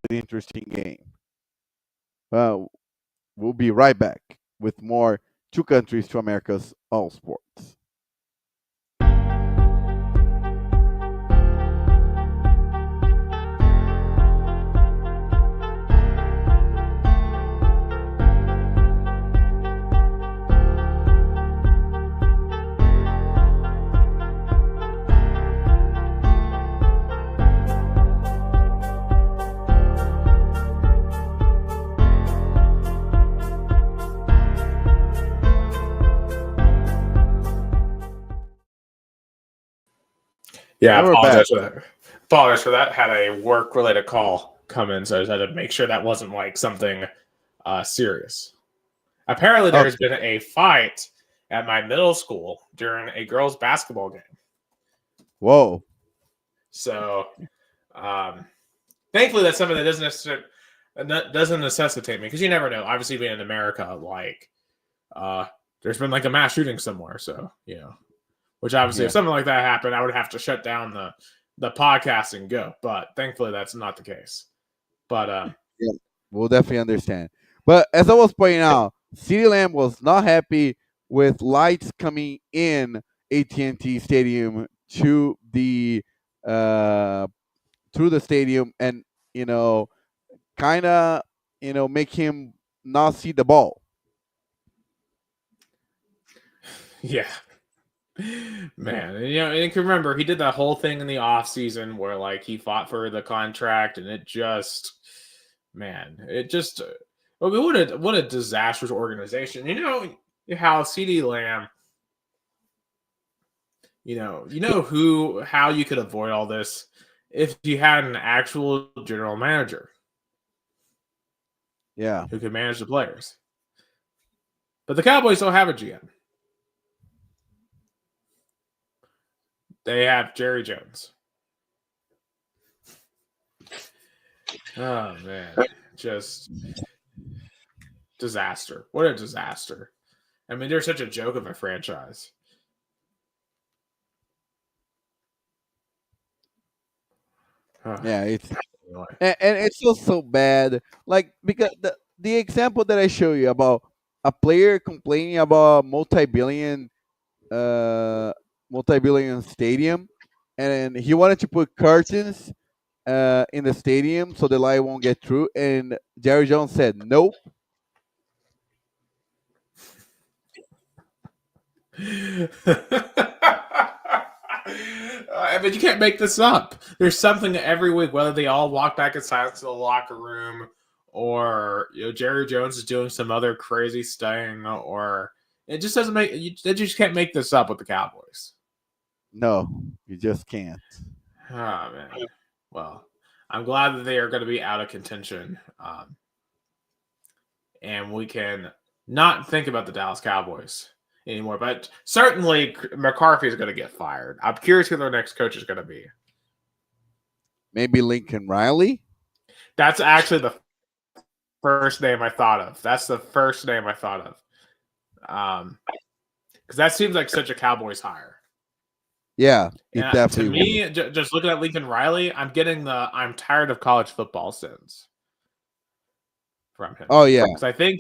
an interesting game. We'll be right back with more Two Countries, Two Americas, All Sports. Yeah, apologize for that. Apologize for that. Had a work-related call come in, so I just had to make sure that wasn't like something serious. Apparently, there's been a fight at my middle school during a girls' basketball game. Whoa. So, thankfully, that's something that doesn't necessitate me, because you never know. Obviously, being in America, like, there's been like a mass shooting somewhere, so which obviously, if something like that happened, I would have to shut down the podcast and go. But thankfully, that's not the case. But Yeah, we'll definitely understand. But as I was pointing out, CeeDee Lamb was not happy with lights coming in AT&T Stadium to the uh, through the stadium, and kind of make him not see the ball. yeah, man, and you can remember he did that whole thing in the off season where like he fought for the contract, and it just, I mean, what a disastrous organization. How CD Lamb, how you could avoid all this if you had an actual general manager Yeah. who could manage the players. But the Cowboys don't have a GM. They have Jerry Jones. Oh man, just disaster. What a disaster. I mean, they're such a joke of a franchise. Yeah, and it's just so bad. Like, because the example that I show you about a player complaining about multi-billion stadium, and he wanted to put curtains in the stadium so the light won't get through, and Jerry Jones said nope. I mean, you can't make this up. There's something every week, whether they all walk back in silence to the locker room, or Jerry Jones is doing some other crazy thing, or it just doesn't make. You just can't make this up with the Cowboys. No, you just can't. Oh man. Well, I'm glad that they are going to be out of contention, and we can not think about the Dallas Cowboys anymore. But certainly, McCarthy is going to get fired. I'm curious who their next coach is going to be. Maybe Lincoln Riley. That's actually the first name I thought of. That's the first name I thought of. Because that seems like such a Cowboys hire. Yeah, it definitely. To me, just looking at Lincoln Riley, I'm getting the "I'm tired of college football" sense from him. Oh yeah, because I think,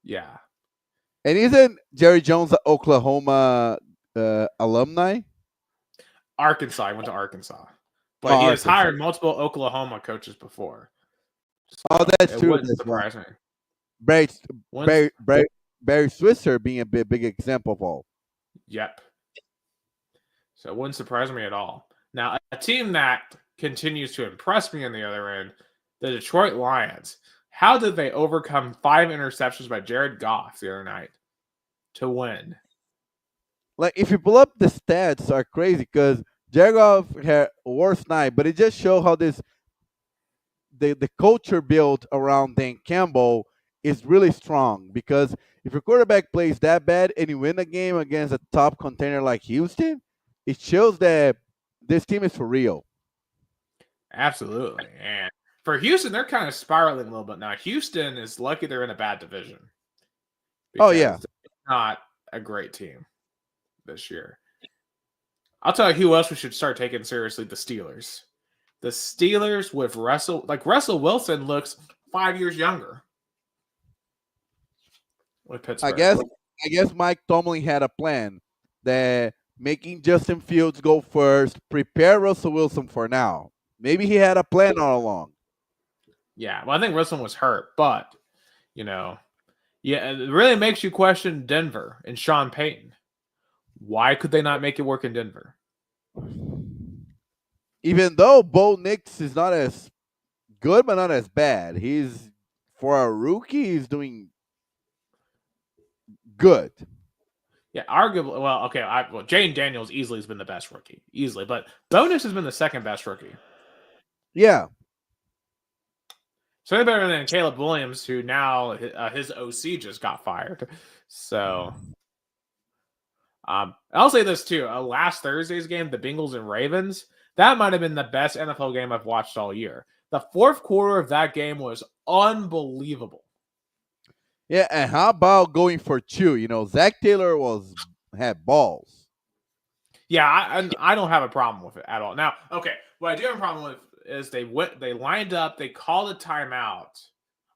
yeah. And isn't Jerry Jones an Oklahoma alumni? Arkansas. I went to Arkansas, but he has hired multiple Oklahoma coaches before. So that's true. It wouldn't surprise me. Barry Switzer being a big example of all. Yep. So it wouldn't surprise me at all. Now, a team that continues to impress me on the other end, the Detroit Lions. How did they overcome 5 interceptions by Jared Goff the other night to win? Like, if you pull up the stats, are crazy, because Jared Goff had a worst night, but it just shows how the culture built around Dan Campbell is really strong. Because if your quarterback plays that bad and you win a game against a top contender like Houston, it shows that this team is for real. Absolutely. And for Houston, they're kind of spiraling a little bit now. Houston is lucky they're in a bad division. Oh, yeah. Not a great team this year. I'll tell you who else we should start taking seriously: the Steelers. The Steelers with Russell Wilson looks 5 years younger with Pittsburgh. I guess Mike Tomlin had a plan that making Justin Fields go first, prepare Russell Wilson for now. Maybe he had a plan all along. Yeah, well, I think Russell was hurt, but it really makes you question Denver and Sean Payton. Why could they not make it work in Denver? Even though Bo Nix is not as good, but not as bad. He's, for a rookie, he's doing good. Yeah, arguably. Well, okay. Jane Daniels easily has been the best rookie, easily, but Bo Nix has been the second best rookie. Yeah. So better than Caleb Williams, who now his OC just got fired. So, I'll say this too: last Thursday's game, the Bengals and Ravens, That might have been the best NFL game I've watched all year. The fourth quarter of that game was unbelievable. Yeah, and how about going for two? Zach Taylor had balls. Yeah, I don't have a problem with it at all. Now, okay, what I do have a problem with is they lined up, they called a timeout,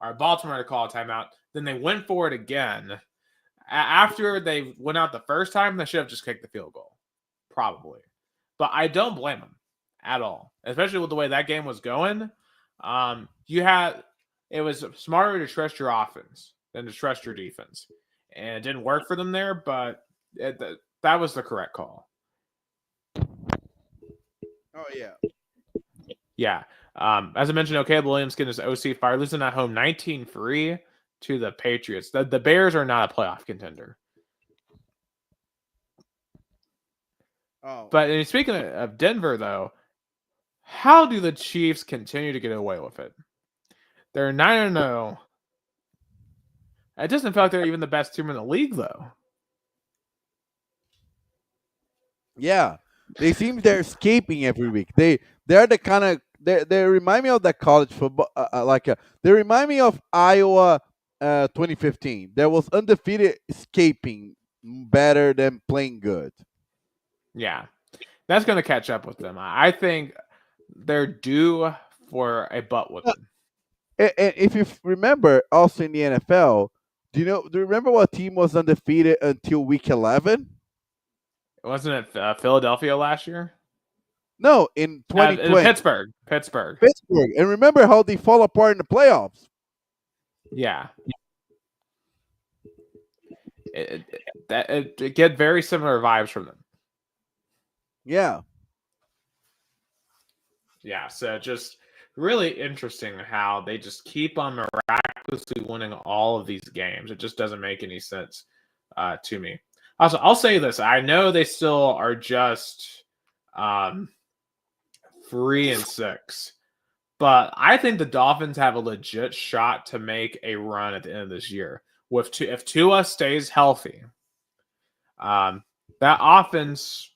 or Baltimore to call a timeout, then they went for it again. After they went out the first time, they should have just kicked the field goal, probably. But I don't blame them at all, especially with the way that game was going. It was smarter to trust your offense than to trust your defense, and it didn't work for them there. But that was the correct call. Oh yeah. Yeah. As I mentioned, Caleb Williams getting his OC fired, losing at home 19-3 to the Patriots. The Bears are not a playoff contender. Oh. But speaking of Denver, though, how do the Chiefs continue to get away with it? They're 9-0. It doesn't feel like they're even the best team in the league, though. Yeah, they seem they're escaping every week. They're the kind of they remind me of that college football. They remind me of Iowa 2015. There was undefeated escaping better than playing good. Yeah, that's going to catch up with them. I think they're due for a butt whipping. And if you remember, also in the NFL, do you remember what team was undefeated until week 11? Wasn't it Philadelphia last year? No, in 2020. Pittsburgh. And remember how they fall apart in the playoffs? Yeah. It get very similar vibes from them. Yeah. Yeah, so just really interesting how they just keep on miraculously winning all of these games. It just doesn't make any sense to me. Also, I'll say this. I know they still are just 3-6, but I think the Dolphins have a legit shot to make a run at the end of this year. If Tua stays healthy, that offense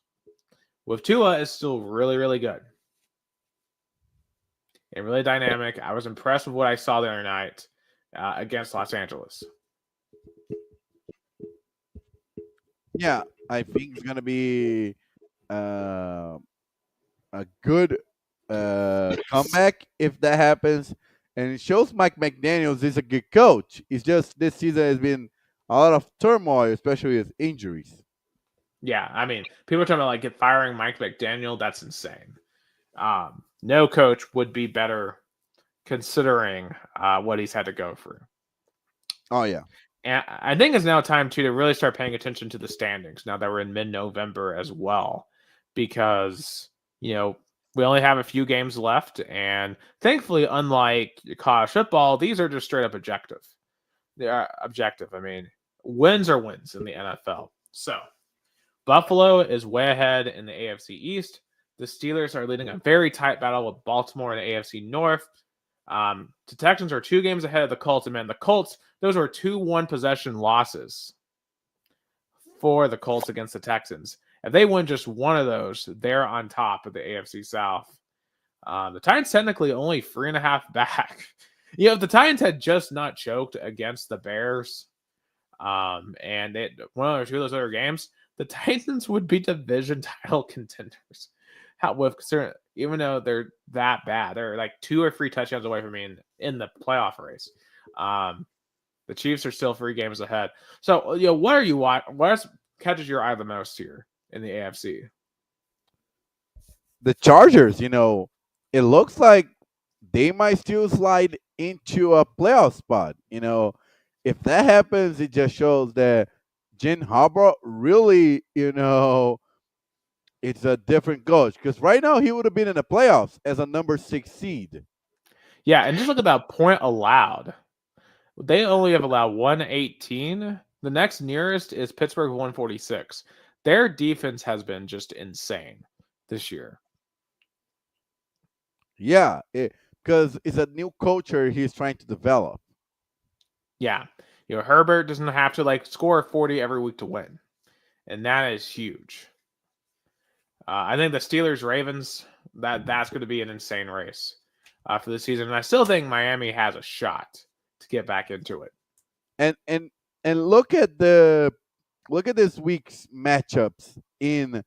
with Tua is still really, really good and really dynamic. I was impressed with what I saw the other night against Los Angeles. Yeah, I think it's gonna be a good comeback if that happens, and it shows Mike McDaniels is a good coach. It's just this season has been a lot of turmoil, especially with injuries. Yeah, I mean, people are talking about firing Mike McDaniel. That's insane. No coach would be better considering what he's had to go through. Oh yeah. And I think it's now time to really start paying attention to the standings now that we're in mid-November as well, because we only have a few games left, and thankfully, unlike college football, these are just straight up objective. They are objective. I mean, wins are wins in the NFL. So Buffalo is way ahead in the AFC East. The Steelers are leading a very tight battle with Baltimore in the AFC North. The Texans are 2 games ahead of the Colts, and man, the Colts, those were 2 1-possession losses for the Colts against the Texans. If they win just one of those, they're on top of the AFC South. The Titans technically only 3.5 back. If the Titans had just not choked against the Bears, and they one or two of those other games, the Titans would be division title contenders. Even though they're that bad, they're 2 or 3 touchdowns away from being in the playoff race. The Chiefs are still 3 games ahead. So, what are you watching? What catches your eye the most here in the AFC? The Chargers, it looks like they might still slide into a playoff spot. If that happens, it just shows that Jim Harbaugh really, it's a different coach, because right now he would have been in the playoffs as a number 6 seed. Yeah, and just look at that point allowed. They only have allowed 118. The next nearest is Pittsburgh 146. Their defense has been just insane this year. Yeah, because it's a new culture he's trying to develop. Yeah, Herbert doesn't have to score 40 every week to win, and that is huge. I think the Steelers-Ravens That's going to be an insane race for the season. And I still think Miami has a shot to get back into it. And look at this week's matchups in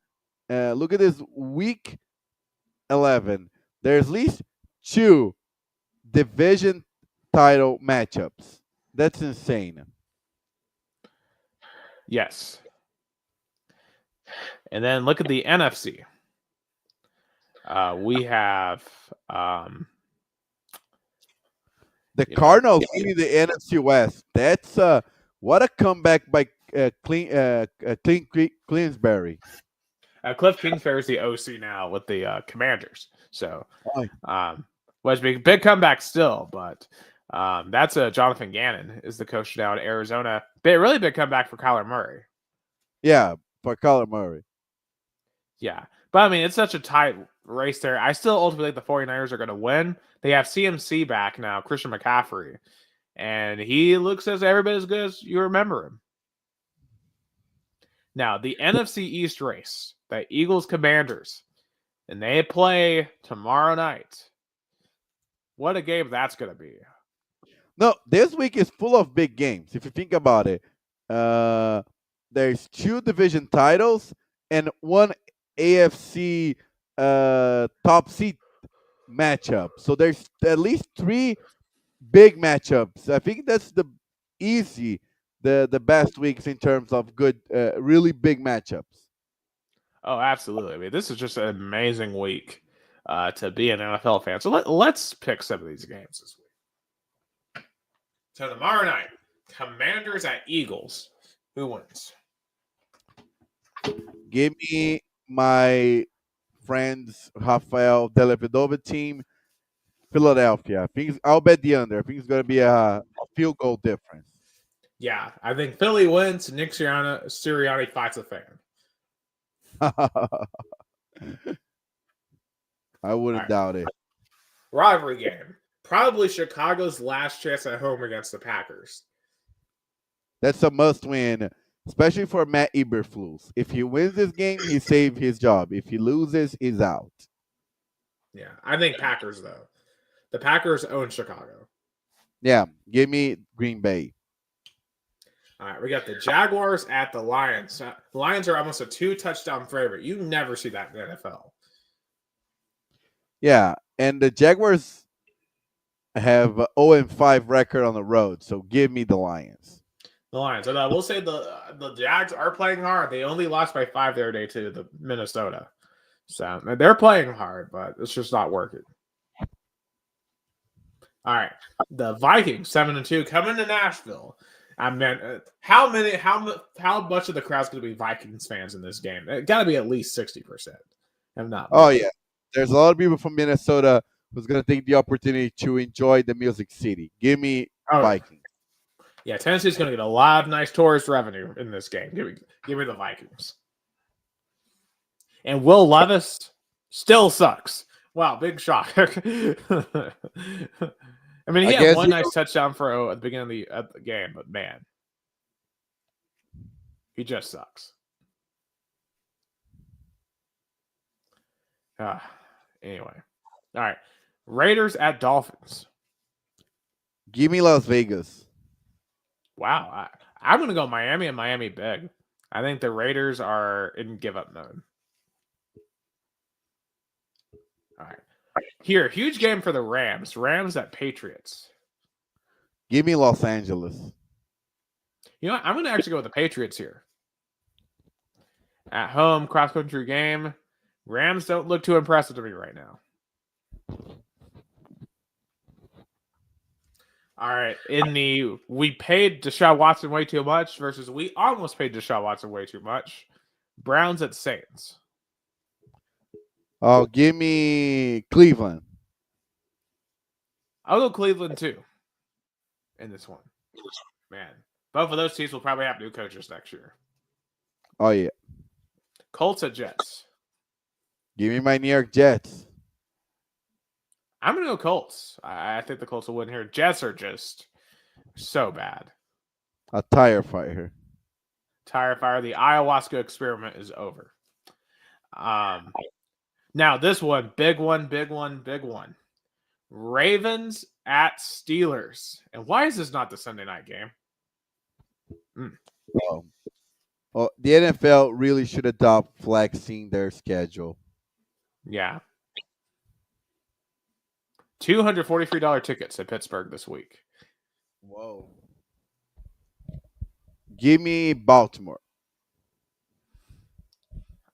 look at this week 11. There's at least 2 division title matchups. That's insane. Yes. And then look at the NFC. We have the Cardinals leading the NFC West. That's what a comeback by Clinsbury. Cliff Kingsbury is the OC now with the Commanders. So, was big comeback still, but that's Jonathan Gannon is the coach now in Arizona. Really big comeback for Kyler Murray. Yeah, for Kyler Murray. Yeah, but I mean, it's such a tight race there. I still ultimately think the 49ers are going to win. They have CMC back now, Christian McCaffrey, and he looks as every bit as good as you remember him. Now, the NFC East race, the Eagles Commanders, and they play tomorrow night. What a game that's going to be. No, this week is full of big games. If you think about it, there's 2 division titles and 1 AFC top seed matchup. So there's at least 3 big matchups. I think that's the best weeks in terms of good, really big matchups. Oh, absolutely. I mean, this is just an amazing week to be an NFL fan. So let's pick some of these games this week. So tomorrow night, Commanders at Eagles. Who wins? Give me my friends Rafael Delavedova team, Philadelphia. I'll bet the under. I think it's going to be a field goal difference. Yeah, I think Philly wins. Nick Sirianni fights a fan. I wouldn't doubt it. Rivalry game. Probably Chicago's last chance at home against the Packers. That's a must win, especially for Matt Eberflus. If he wins this game, he saved his job. If he loses, he's out. Yeah, I think Packers, though. The Packers own Chicago. Yeah, give me Green Bay. All right, we got the Jaguars at the Lions. The Lions are almost a 2-touchdown favorite. You never see that in the NFL. Yeah, and the Jaguars have 0-5 record on the road, so give me the Lions. The Lions. And I will say the Jags are playing hard. They only lost by 5 the other day to the Minnesota. So they're playing hard, but it's just not working. All right, the Vikings 7-2 coming to Nashville. I mean, how much of the crowd's going to be Vikings fans in this game? It got to be at least 60%. If not. Oh yeah, there's a lot of people from Minnesota who's going to take the opportunity to enjoy the Music City. Give me Vikings. Yeah, Tennessee's going to get a lot of nice tourist revenue in this game. Give me the Vikings. And Will Levis still sucks. Wow, big shock. I mean, he had one nice touchdown throw at the beginning of the game, but man, he just sucks. Anyway. All right. Raiders at Dolphins. Give me Las Vegas. Wow. I'm going to go Miami and Miami big. I think the Raiders are in give-up mode. All right. Here, huge game for the Rams. Rams at Patriots. Give me Los Angeles. You know what? I'm going to actually go with the Patriots here. At home, cross-country game. Rams don't look too impressive to me right now. All right. We paid Deshaun Watson way too much versus we almost paid Deshaun Watson way too much. Browns at Saints. Oh, give me Cleveland. I'll go Cleveland too. In this one. Man. Both of those teams will probably have new coaches next year. Oh, yeah. Colts at Jets. Give me my New York Jets. I'm going to go Colts. I think the Colts will win here. Jets are just so bad. A tire fire. Tire fire. The ayahuasca experiment is over. Now, this one, big one, big one, big one. Ravens at Steelers. And why is this not the Sunday night game? Oh, well, the NFL really should adopt flexing their schedule. Yeah. $243 tickets at Pittsburgh this week. Whoa. Give me Baltimore.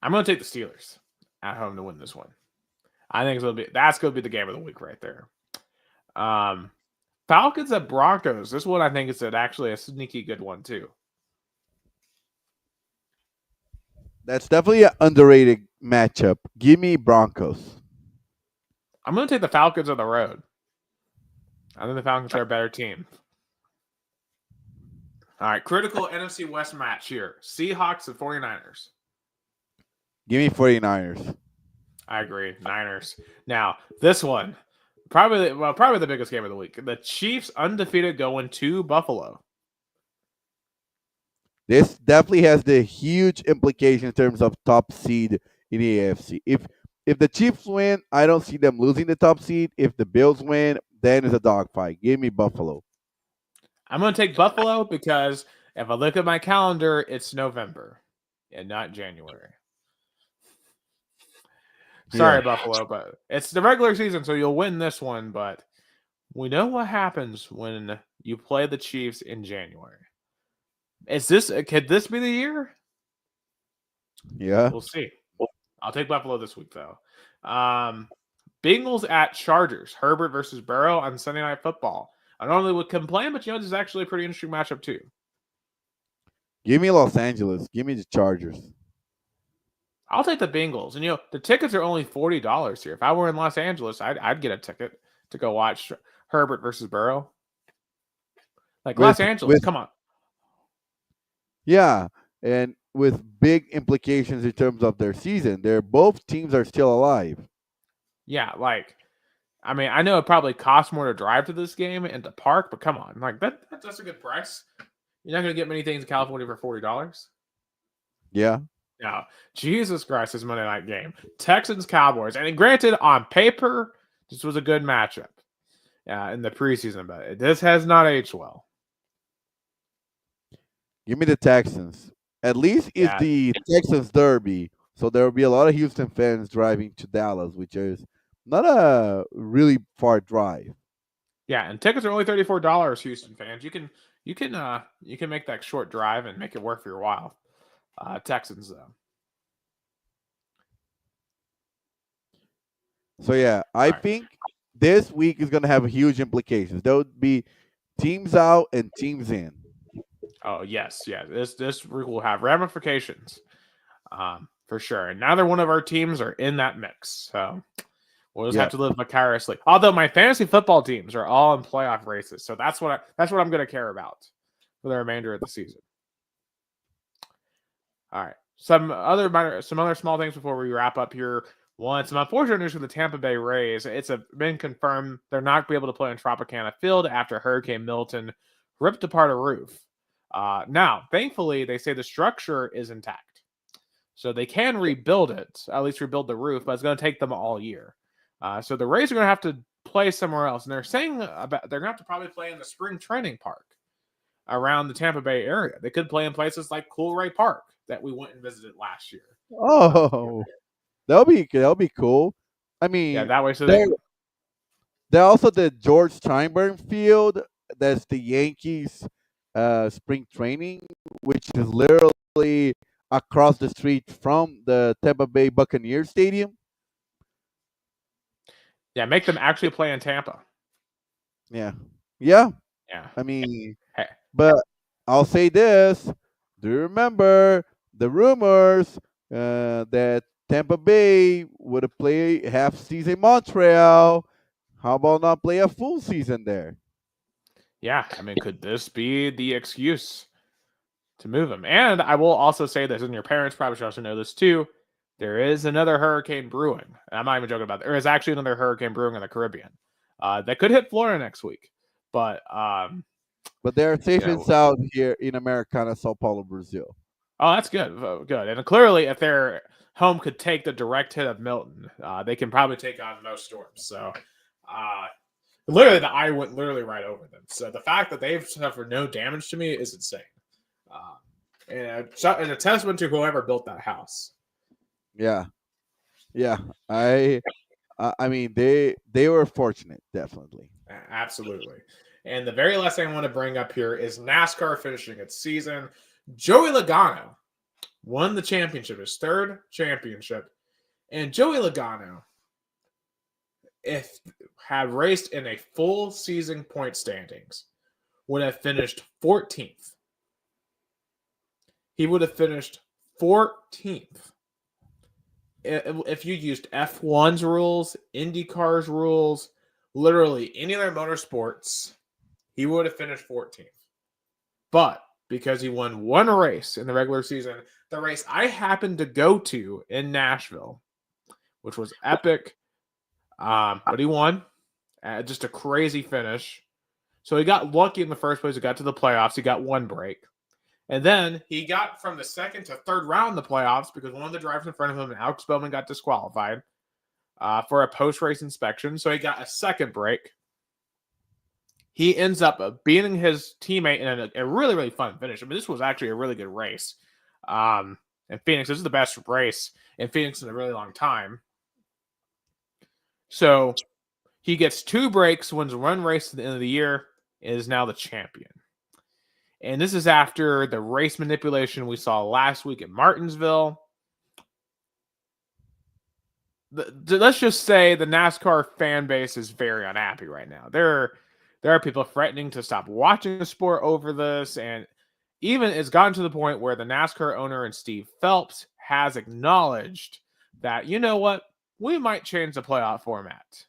I'm going to take the Steelers at home to win this one. I think that's going to be the game of the week right there. Falcons at Broncos. This one I think is actually a sneaky good one too. That's definitely an underrated matchup. Give me Broncos. I'm going to take the Falcons on the road. I think the Falcons are a better team. All right, critical NFC West match here. Seahawks and 49ers. Give me 49ers. I agree. Niners. Now, this one, probably the biggest game of the week. The Chiefs undefeated going to Buffalo. This definitely has the huge implication in terms of top seed in the AFC. If the Chiefs win, I don't see them losing the top seed. If the Bills win, then it's a dogfight. Give me Buffalo. I'm going to take Buffalo because if I look at my calendar, it's November and not January. Sorry, Buffalo, but it's the regular season, so you'll win this one. But we know what happens when you play the Chiefs in January. Could this be the year? Yeah. We'll see. I'll take Buffalo this week, though. Bengals at Chargers. Herbert versus Burrow on Sunday Night Football. I normally would complain, but this is actually a pretty interesting matchup, too. Give me Los Angeles. Give me the Chargers. I'll take the Bengals. And, the tickets are only $40 here. If I were in Los Angeles, I'd get a ticket to go watch Herbert versus Burrow. Los Angeles, come on. Yeah, and with big implications in terms of their season. Both teams are still alive. Yeah, I know it probably costs more to drive to this game and to park, but come on. That's a good price. You're not going to get many things in California for $40. Yeah. No, Jesus Christ, this Monday night game. Texans, Cowboys. And granted, on paper, this was a good matchup in the preseason, but this has not aged well. Give me the Texans. At least it's the Texans Derby, so there will be a lot of Houston fans driving to Dallas, which is not a really far drive. Yeah, and tickets are only $34, Houston fans. You can make that short drive and make it work for your while. Texans, though. So, yeah, I think this week is going to have huge implications. There would be teams out and teams in. Oh, yes. This will have ramifications for sure. And neither one of our teams are in that mix. So we'll just have to live vicariously. Although my fantasy football teams are all in playoff races. So that's what I'm going to care about for the remainder of the season. All right. Some other small things before we wrap up here. One, some unfortunate news for the Tampa Bay Rays. It's been confirmed they're not going to be able to play in Tropicana Field after Hurricane Milton ripped apart a roof. Now, thankfully, they say the structure is intact. So they can rebuild it, at least rebuild the roof, but it's going to take them all year. So the Rays are going to have to play somewhere else. And they're saying they're going to have to probably play in the spring training park around the Tampa Bay area. They could play in places like Coolray Park that we went and visited last year. Oh, that'll be cool. I mean, yeah, that way. So they're also the George Steinbrenner Field. That's the Yankees spring training, which is literally across the street from the Tampa Bay Buccaneers Stadium. Yeah, make them actually play in Tampa. Yeah. I mean, but I'll say this. Do you remember the rumors that Tampa Bay would play half season in Montreal? How about not play a full season there? Yeah, I mean, could this be the excuse to move them? And I will also say this, and your parents probably should also know this too. There is another hurricane brewing. I'm not even joking about that. There is actually another hurricane brewing in the Caribbean that could hit Florida next week. But they're safe and sound here in Americana, Sao Paulo, Brazil. Oh, that's good. Oh, good. And clearly, if their home could take the direct hit of Milton, they can probably take on most storms. So, literally, the eye went literally right over them. So the fact that they've suffered no damage to me is insane. And a testament to whoever built that house. Yeah, yeah. I mean, they were fortunate, definitely. Absolutely. And the very last thing I want to bring up here is NASCAR finishing its season. Joey Logano won the championship, his third championship. And Joey Logano, if had raced in a full season point standings, would have finished 14th. He would have finished 14th. If you used F1's rules, IndyCar's rules, literally any other motorsports, he would have finished 14th. But because he won one race in the regular season, the race I happened to go to in Nashville, which was epic, but he won. Just a crazy finish. So he got lucky in the first place. He got to the playoffs. He got one break. And then he got from the second to third round in the playoffs because one of the drivers in front of him, Alex Bowman, got disqualified for a post-race inspection. So he got a second break. He ends up beating his teammate in a really, really fun finish. I mean, this was actually a really good race. In Phoenix, this is the best race in Phoenix in a really long time. So he gets two breaks, wins one race at the end of the year, and is now the champion. And this is after the race manipulation we saw last week in Martinsville. Let's just say the NASCAR fan base is very unhappy right now. There are people threatening to stop watching the sport over this, and even it's gotten to the point where the NASCAR owner and Steve Phelps has acknowledged that, you know what, we might change the playoff format.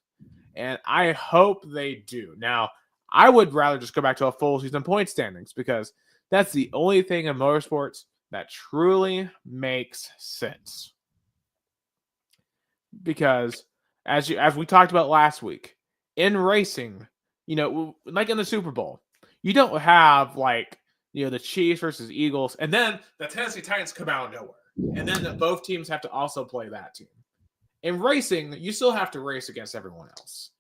And I hope they do. Now, I would rather just go back to a full season point standings because that's the only thing in motorsports that truly makes sense. Because as we talked about last week, in racing, like in the Super Bowl, you don't have the Chiefs versus Eagles, and then the Tennessee Titans come out of nowhere, and then both teams have to also play that team. In racing, you still have to race against everyone else.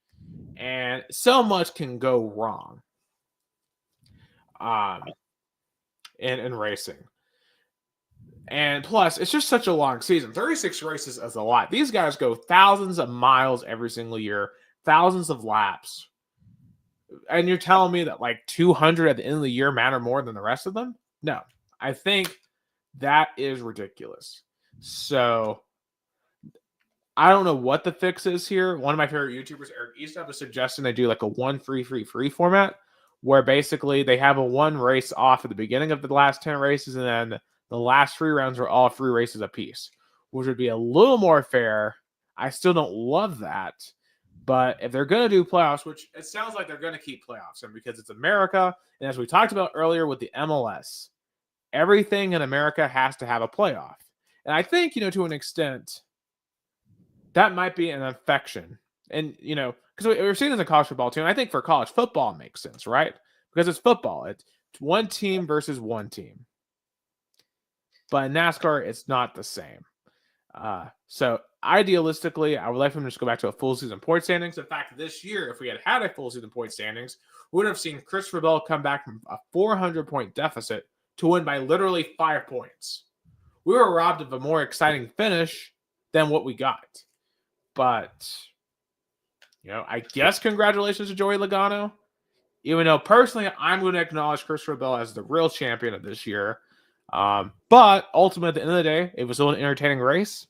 And so much can go wrong in racing. And plus, it's just such a long season. 36 races is a lot. These guys go thousands of miles every single year, thousands of laps. And you're telling me that 200 at the end of the year matter more than the rest of them? No. I think that is ridiculous. So I don't know what the fix is here. One of my favorite YouTubers, Eric Eastop, is suggesting they do a 1-3-3-3 format where basically they have a one race off at the beginning of the last 10 races and then the last 3 rounds are all 3 races apiece, which would be a little more fair. I still don't love that. But if they're going to do playoffs, which it sounds like they're going to keep playoffs, and because it's America, and as we talked about earlier with the MLS, everything in America has to have a playoff. And I think, to an extent, that might be an infection. And, because we're seeing this in college football too. And I think for college football it makes sense, right? Because it's football. It's one team versus one team. But in NASCAR, it's not the same. So idealistically, I would like them to just go back to a full season point standings. In fact, this year, if we had a full season point standings, we would have seen Christopher Bell come back from a 400-point deficit to win by literally 5 points. We were robbed of a more exciting finish than what we got. But, I guess congratulations to Joey Logano. Even though personally, I'm going to acknowledge Christopher Bell as the real champion of this year. But ultimately, at the end of the day, it was still an entertaining race.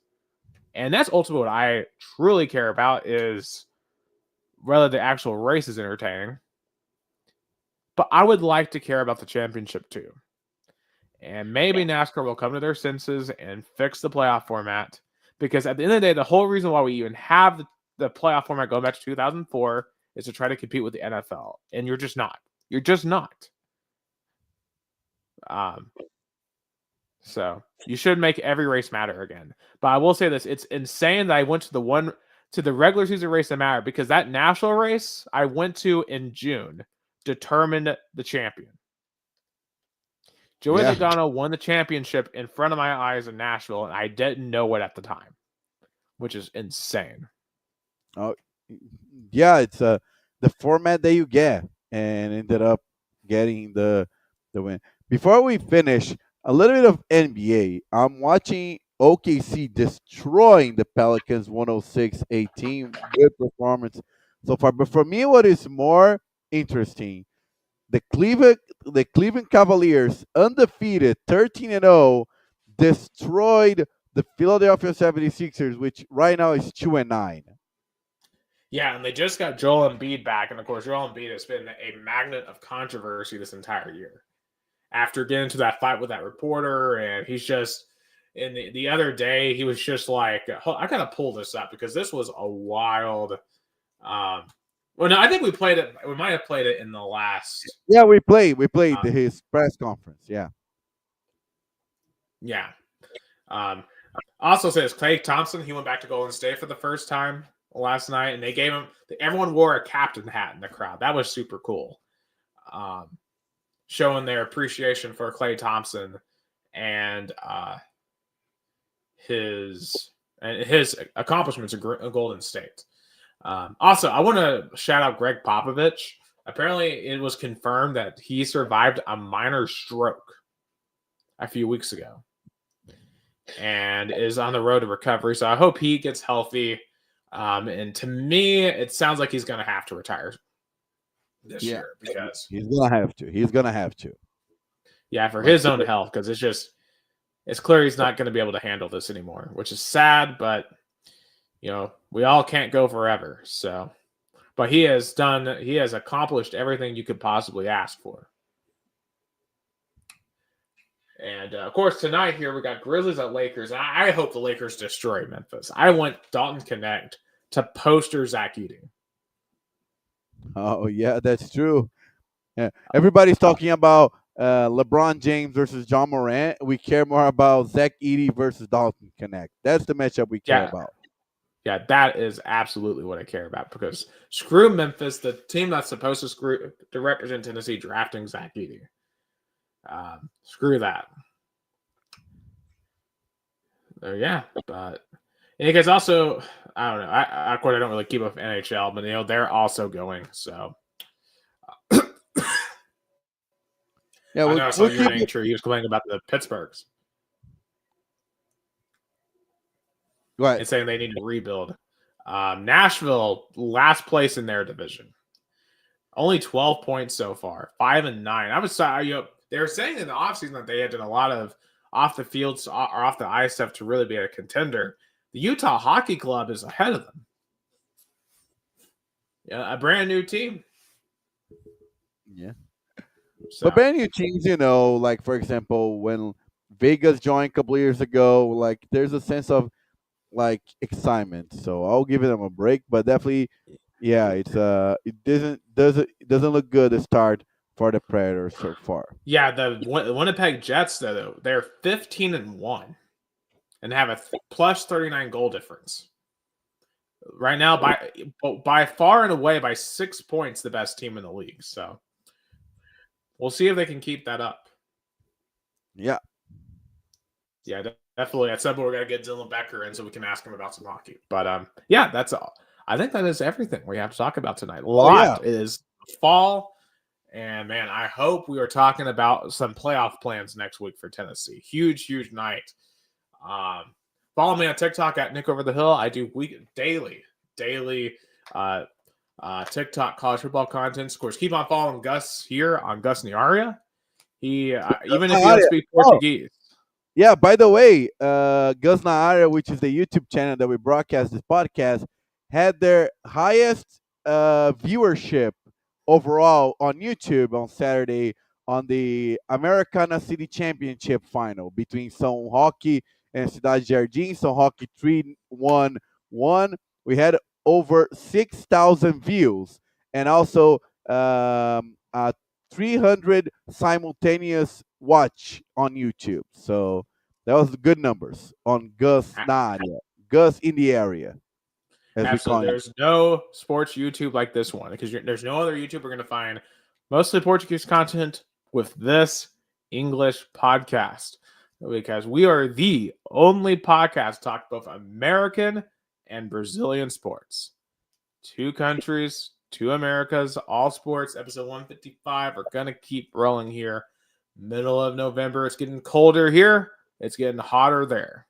And that's ultimately what I truly care about, is whether the actual race is entertaining. But I would like to care about the championship too. And maybe NASCAR will come to their senses and fix the playoff format. Because at the end of the day, the whole reason why we even have the playoff format going back to 2004 is to try to compete with the NFL. And you're just not. You're just not. So you should make every race matter again. But I will say this. It's insane that I went to the regular season race that mattered, because that national race I went to in June determined the champion. Joey Yeah. Logano won the championship in front of my eyes in Nashville, and I didn't know it at the time, which is insane. Oh, yeah. It's the format that you get, and ended up getting the win. Before we finish, a little bit of NBA. I'm watching OKC destroying the Pelicans 106-18. Good performance so far. But for me, what is more interesting, the Cleveland Cavaliers, undefeated, 13-0, destroyed the Philadelphia 76ers, which right now is 2-9. Yeah, and they just got Joel Embiid back, and of course, Joel Embiid has been a magnet of controversy this entire year. After getting into that fight with that reporter, and he's just in the other day, he was just like, I gotta pull this up because this was a wild. Well, no, I think we played it. We might have played it in the last. Yeah, we played his press conference. Yeah. Yeah. Also says Klay Thompson. He went back to Golden State for the first time last night, and they gave him. Everyone wore a captain hat in the crowd. That was super cool. Showing their appreciation for Klay Thompson and his accomplishments at Golden State. Also, I want to shout out Greg Popovich. Apparently, it was confirmed that he survived a minor stroke a few weeks ago and is on the road to recovery. So I hope he gets healthy. And to me, it sounds like he's going to have to retire this year because he's gonna have to. He's gonna have to. Yeah, for his own health, because it's clear he's not going to be able to handle this anymore, which is sad. But we all can't go forever. So, but he has accomplished everything you could possibly ask for. And of course, tonight here we got Grizzlies at Lakers. I hope the Lakers destroy Memphis. I want Dalton Connect to poster Zach Edey. Oh yeah, that's true. Yeah. Everybody's talking about LeBron James versus John Morant. We care more about Zach Edey versus Dalton Connect. That's the matchup we care about. Yeah, that is absolutely what I care about because screw Memphis, the team that's supposed to represent Tennessee, drafting Zach Edey. Screw that. Yeah, but you guys also, I don't know. I don't really keep up with NHL, but they're also going. So yeah, I know I saw your name. True, he was complaining about the Pittsburghs. Right. And saying they need to rebuild. Nashville, last place in their division. Only 12 points so far, 5-9. I was they were saying in the offseason that they had done a lot of off the field or off the ice stuff to really be a contender. The Utah Hockey Club is ahead of them. Yeah, a brand new team. Yeah. So. But brand new teams, like for example, when Vegas joined a couple years ago, like there's a sense of like excitement. So I'll give them a break, but definitely, yeah, it's it doesn't look good to start for the Predators so far. Yeah, the Winnipeg Jets though they're 15-1 and have a plus 39 goal difference. Right now, by far and away by 6 points, the best team in the league. So we'll see if they can keep that up. Yeah. Yeah, definitely. At some point, we're going to get Dylan Becker in so we can ask him about some hockey. But yeah, that's all. I think that is everything we have to talk about tonight. A lot is fall. And, man, I hope we are talking about some playoff plans next week for Tennessee. Huge, huge night. Follow me on TikTok at Nick Over the Hill. I do daily TikTok college football content. Of course, keep on following Gus here on Gus Niaria. He even if he doesn't speak Portuguese. Yeah, by the way, Gus Niaria, which is the YouTube channel that we broadcast this podcast, had their highest viewership overall on YouTube on Saturday on the Americana City Championship final between São Roque and Cidade Jardim. São Roque 3-1-1. We had over 6,000 views and also 300 simultaneous watch on YouTube. So that was good numbers on Gus Niaria. Gus in the area. Absolutely. There's no sports YouTube like this one because there's no other YouTuber going to find mostly Portuguese content with this English podcast, because we are the only podcast to talk both American and Brazilian sports. 2 countries, 2 Americas, all sports. Episode 155. We're going to keep rolling here. Middle of November. It's getting colder here. It's getting hotter there.